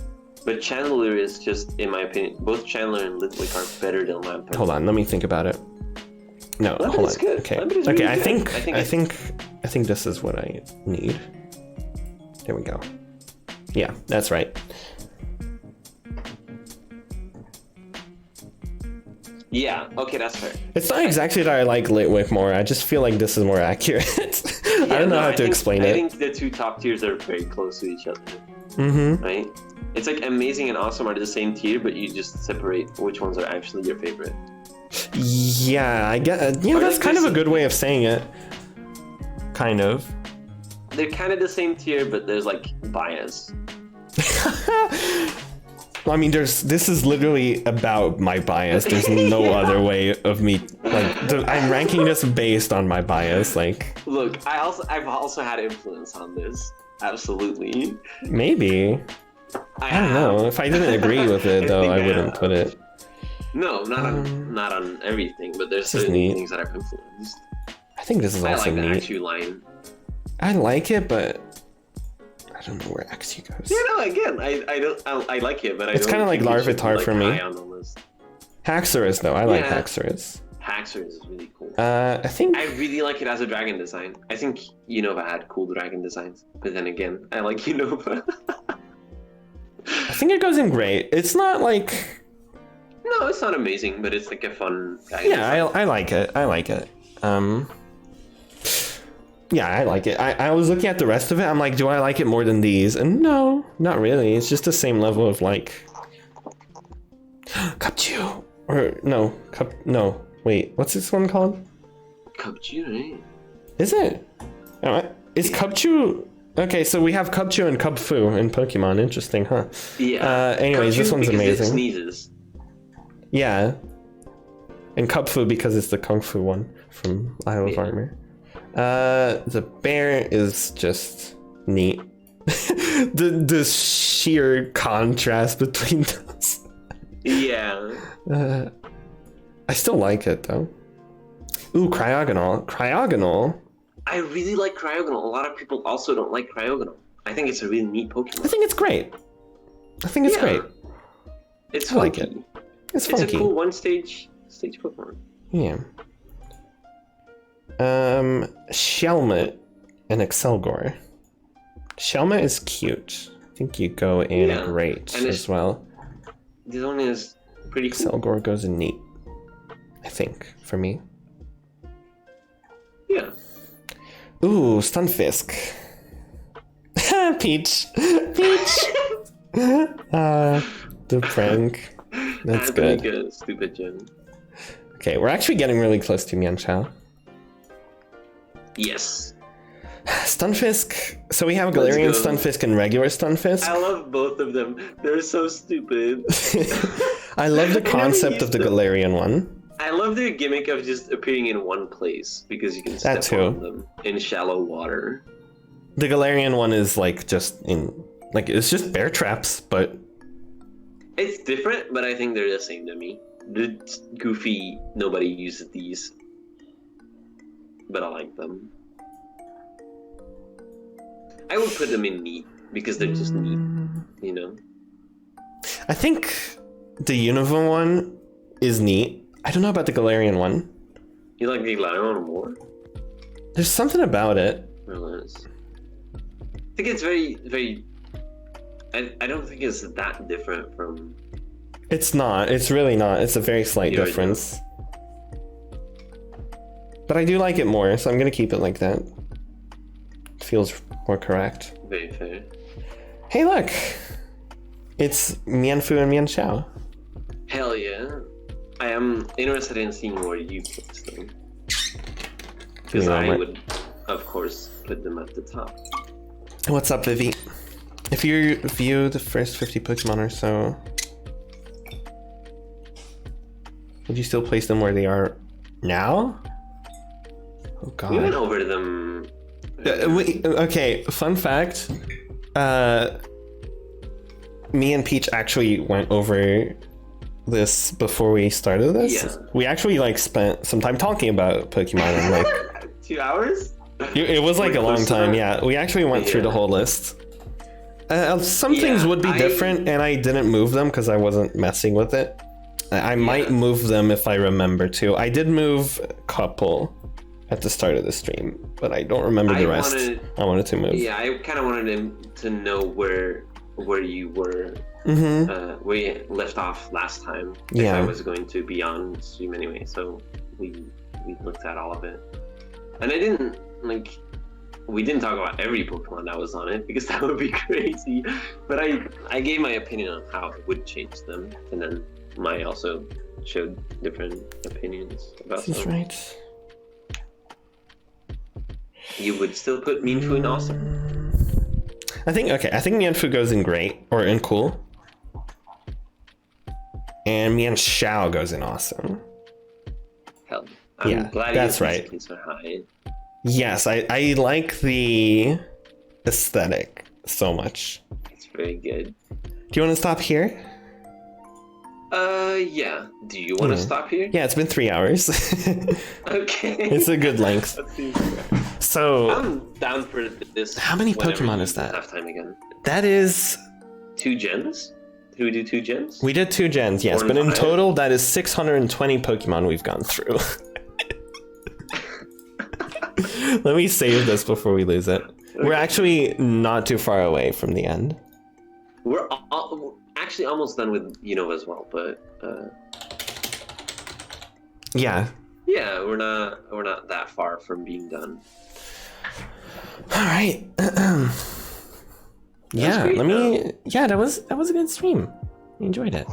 But Chandler is just, in my opinion, both Chandler and Litwick are better than Lampent. Hold on, let me think about it. No, Lampent hold is on. good. Okay, Lampent is okay. really I good. think this is what I need. There we go. Yeah, that's right. Yeah, okay, that's fair. It's not exactly that I like Litwick more. I just feel like this is more accurate. I don't know how to explain I it. think the two top tiers are very close to each other, Mm-hmm. right? It's like amazing and awesome are the same tier, but you just separate which ones are actually your favorite. Yeah, I get. Yeah, Or that's like kind of this- a good way of saying it. Kind of. They're kind of the same tier, but there's like bias. I mean, this is literally about my bias. There's no Yeah. other way of me. Like, I'm ranking this based on my bias. Like, Look, I've also had influence on this. Absolutely. maybe. I don't know. If I didn't agree with it, though, I wouldn't put it. No, not on everything, but there's This is certain neat. things that I've influenced. I think this is I also like the neat. Axu line. I like it, but I don't know where Axie goes. Yeah, no, again, I like it, but I It's don't kinda like think it should be, Larvitar for me. high on the list. Haxorus, though. I like Yeah. Haxorus. Haxorus is really cool. I think. I really like it as a dragon design. I think Unova had cool dragon designs, but then again, I like Unova. I think it goes in great. It's not like. No, it's not amazing, but it's like a fun guy. Yeah, I like it. I like it. Yeah, I like it. I was looking at the rest of it. I'm like, do I like it more than these? And no, not really. It's just the same level of like. Cupchew. Or no, no. Wait, what's this one called? Cupchew, right? Is it? Is Cupchew? Okay, so we have Cupchew and Cubfu in Pokemon. Interesting, huh? Yeah. Anyways, Cupchew this one's because amazing. It sneezes. Yeah. And Cubfu because it's the Kung Fu one from Isle of Yeah. Armor. The bear is just neat. the sheer contrast between those. Yeah. I still like it though. Ooh, Cryogonal. I really like Cryogonal. A lot of people also don't like Cryogonal. I think it's a really neat Pokemon. I think it's great. I think it's great. It's I like funky. it. It's It's funky. a cool one-stage Pokemon. Yeah. Shelmet and Excelgor. Shelmet is cute. I think you go in Yeah, great and as well. This one is pretty cool. Excelgor goes in neat. I think, for me. Yeah. Ooh, Stunfisk. Peach. Peach. The prank. That's good. Good. Stupid gem. Okay, we're actually getting really close to Mienshao. Yes. Stunfisk. So we have Let's Galarian go. Stunfisk and regular Stunfisk. I love both of them. They're so stupid. I love the I never concept of used the them. Galarian one. I love their gimmick of just appearing in one place because you can step That too. on them in shallow water. The Galarian one is like just in, like, it's just bear traps, but It's different, but I think they're the same to me. The goofy, nobody uses these, but I like them. I would put them in neat because they're just neat, you know. I think the Unova one is neat. I don't know about the Galarian one. You like the Galarian more? There's something about it. Or less? I think it's very, very. I don't think it's that different from. It's not. It's really not. It's a very slight The difference. But I do like it more, so I'm gonna keep it like that. It feels more correct. Very fair. Hey, look! It's Mienfoo and Mienshao. Hell yeah! I am interested in seeing where you place them. Because Yeah, I right. would, of course, put them at the top. What's up, Vivi? If you view the first 50 Pokemon or so, would you still place them where they are now? Oh god. We went over them. Okay, fun fact. Me and Peach actually went over this before we started this. Yeah. We actually like spent some time talking about Pokemon and like 2 hours? it was like Wait, a long was time, that- yeah. We actually went through the Yeah. whole list. Some things Yeah, would be different, and I didn't move them because I wasn't messing with it. I might move them if I remember to. I did move a couple at the start of the stream, but I don't remember the rest. I wanted to move. Yeah, I kind of wanted him to know where you were, where you left off last time. If Yeah. I was going to be on stream anyway, so we looked at all of it, and I didn't like. We didn't talk about every Pokemon that was on it because that would be crazy. But I gave my opinion on how I would change them, and then Mai also showed different opinions about This is them. right. You would still put Mienfoo in awesome. I think Mienfoo goes in great or in cool, and Mienshao goes in awesome. Hell, I'm Yeah, glad that's you right. think so high. Yes, I like the aesthetic so much. It's very good. Do you want to stop here? Yeah. Do you want to stop here? Yeah, it's been 3 hours. Okay. It's a good length. That seems fair. So I'm down for this. How many whenever Pokemon you is that? Have time again. that is, 2 gens? Did we do 2 gens? we did 2 gens, yes, 4 but and in 5? total that is 620 Pokemon we've gone through. Let me save this before we lose it. We're actually not too far away from the end. We're actually almost done with Unova as well, but Yeah. yeah, we're not that far from being done. All right. Yeah, great, let me. Yeah, that was a good stream. I enjoyed it.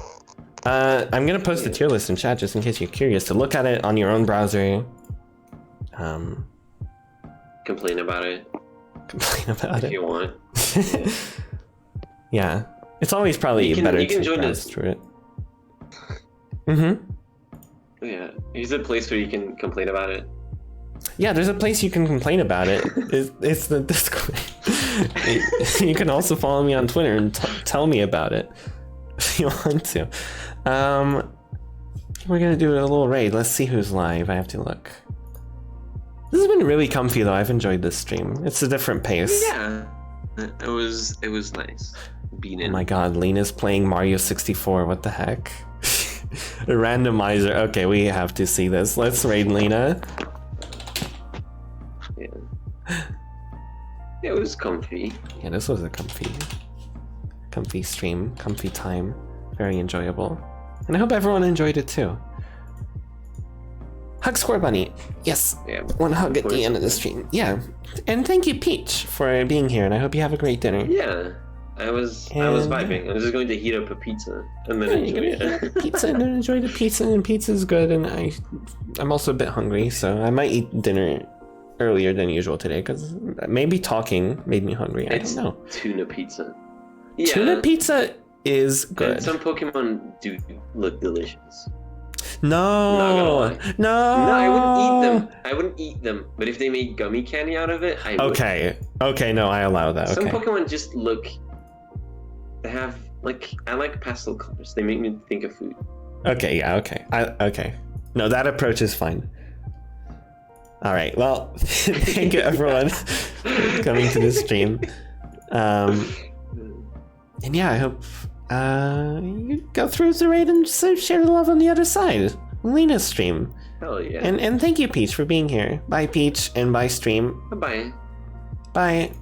I'm gonna post the tier list in chat just in case you're curious to look at it on your own browser. Complain about it Complain about if it. you want. Yeah, it's always probably You can- better you can to join browse us. through it. Mm-hmm. Yeah, here's a place where you can complain about it. Yeah, there's a place you can complain about it. It's the Discord. You can also follow me on Twitter and tell me about it if you want to. We're gonna do a little raid. Let's see who's live. I have to look. This has been really comfy though. I've enjoyed this stream. It's a different pace. Yeah, it was nice being in. Oh my god, Lena's playing Mario 64. What the heck? A randomizer. Okay, we have to see this. Let's raid Lena. Yeah. It was comfy. Yeah, this was a comfy stream, comfy time. Very enjoyable. And I hope everyone enjoyed it too. Hug Square Bunny. Yes. Yeah. One hug at the end of the stream. Yeah. And thank you, Peach, for being here, and I hope you have a great dinner. Yeah. I was vibing. I was just going to heat up a pizza and then enjoy it. Pizza and then enjoy the pizza, and pizza's good, and I'm also a bit hungry, so I might eat dinner earlier than usual today, because maybe talking made me hungry. I don't know. Tuna pizza. Yeah. Tuna pizza is good. And some Pokemon do look delicious. No, No, I wouldn't eat them. I wouldn't eat them. But if they made gummy candy out of it, I would. Okay, no, I allow that. Some Okay. Pokemon just look. They have I like pastel colors. They make me think of food. Okay, yeah, okay. Okay. No, that approach is fine. All right. Well, thank you everyone for coming to this stream. And yeah, I hope you go through the raid and share the love on the other side. Lena's stream. Hell yeah. And thank you, Peach, for being here. Bye, Peach, and bye, stream. Bye. Bye.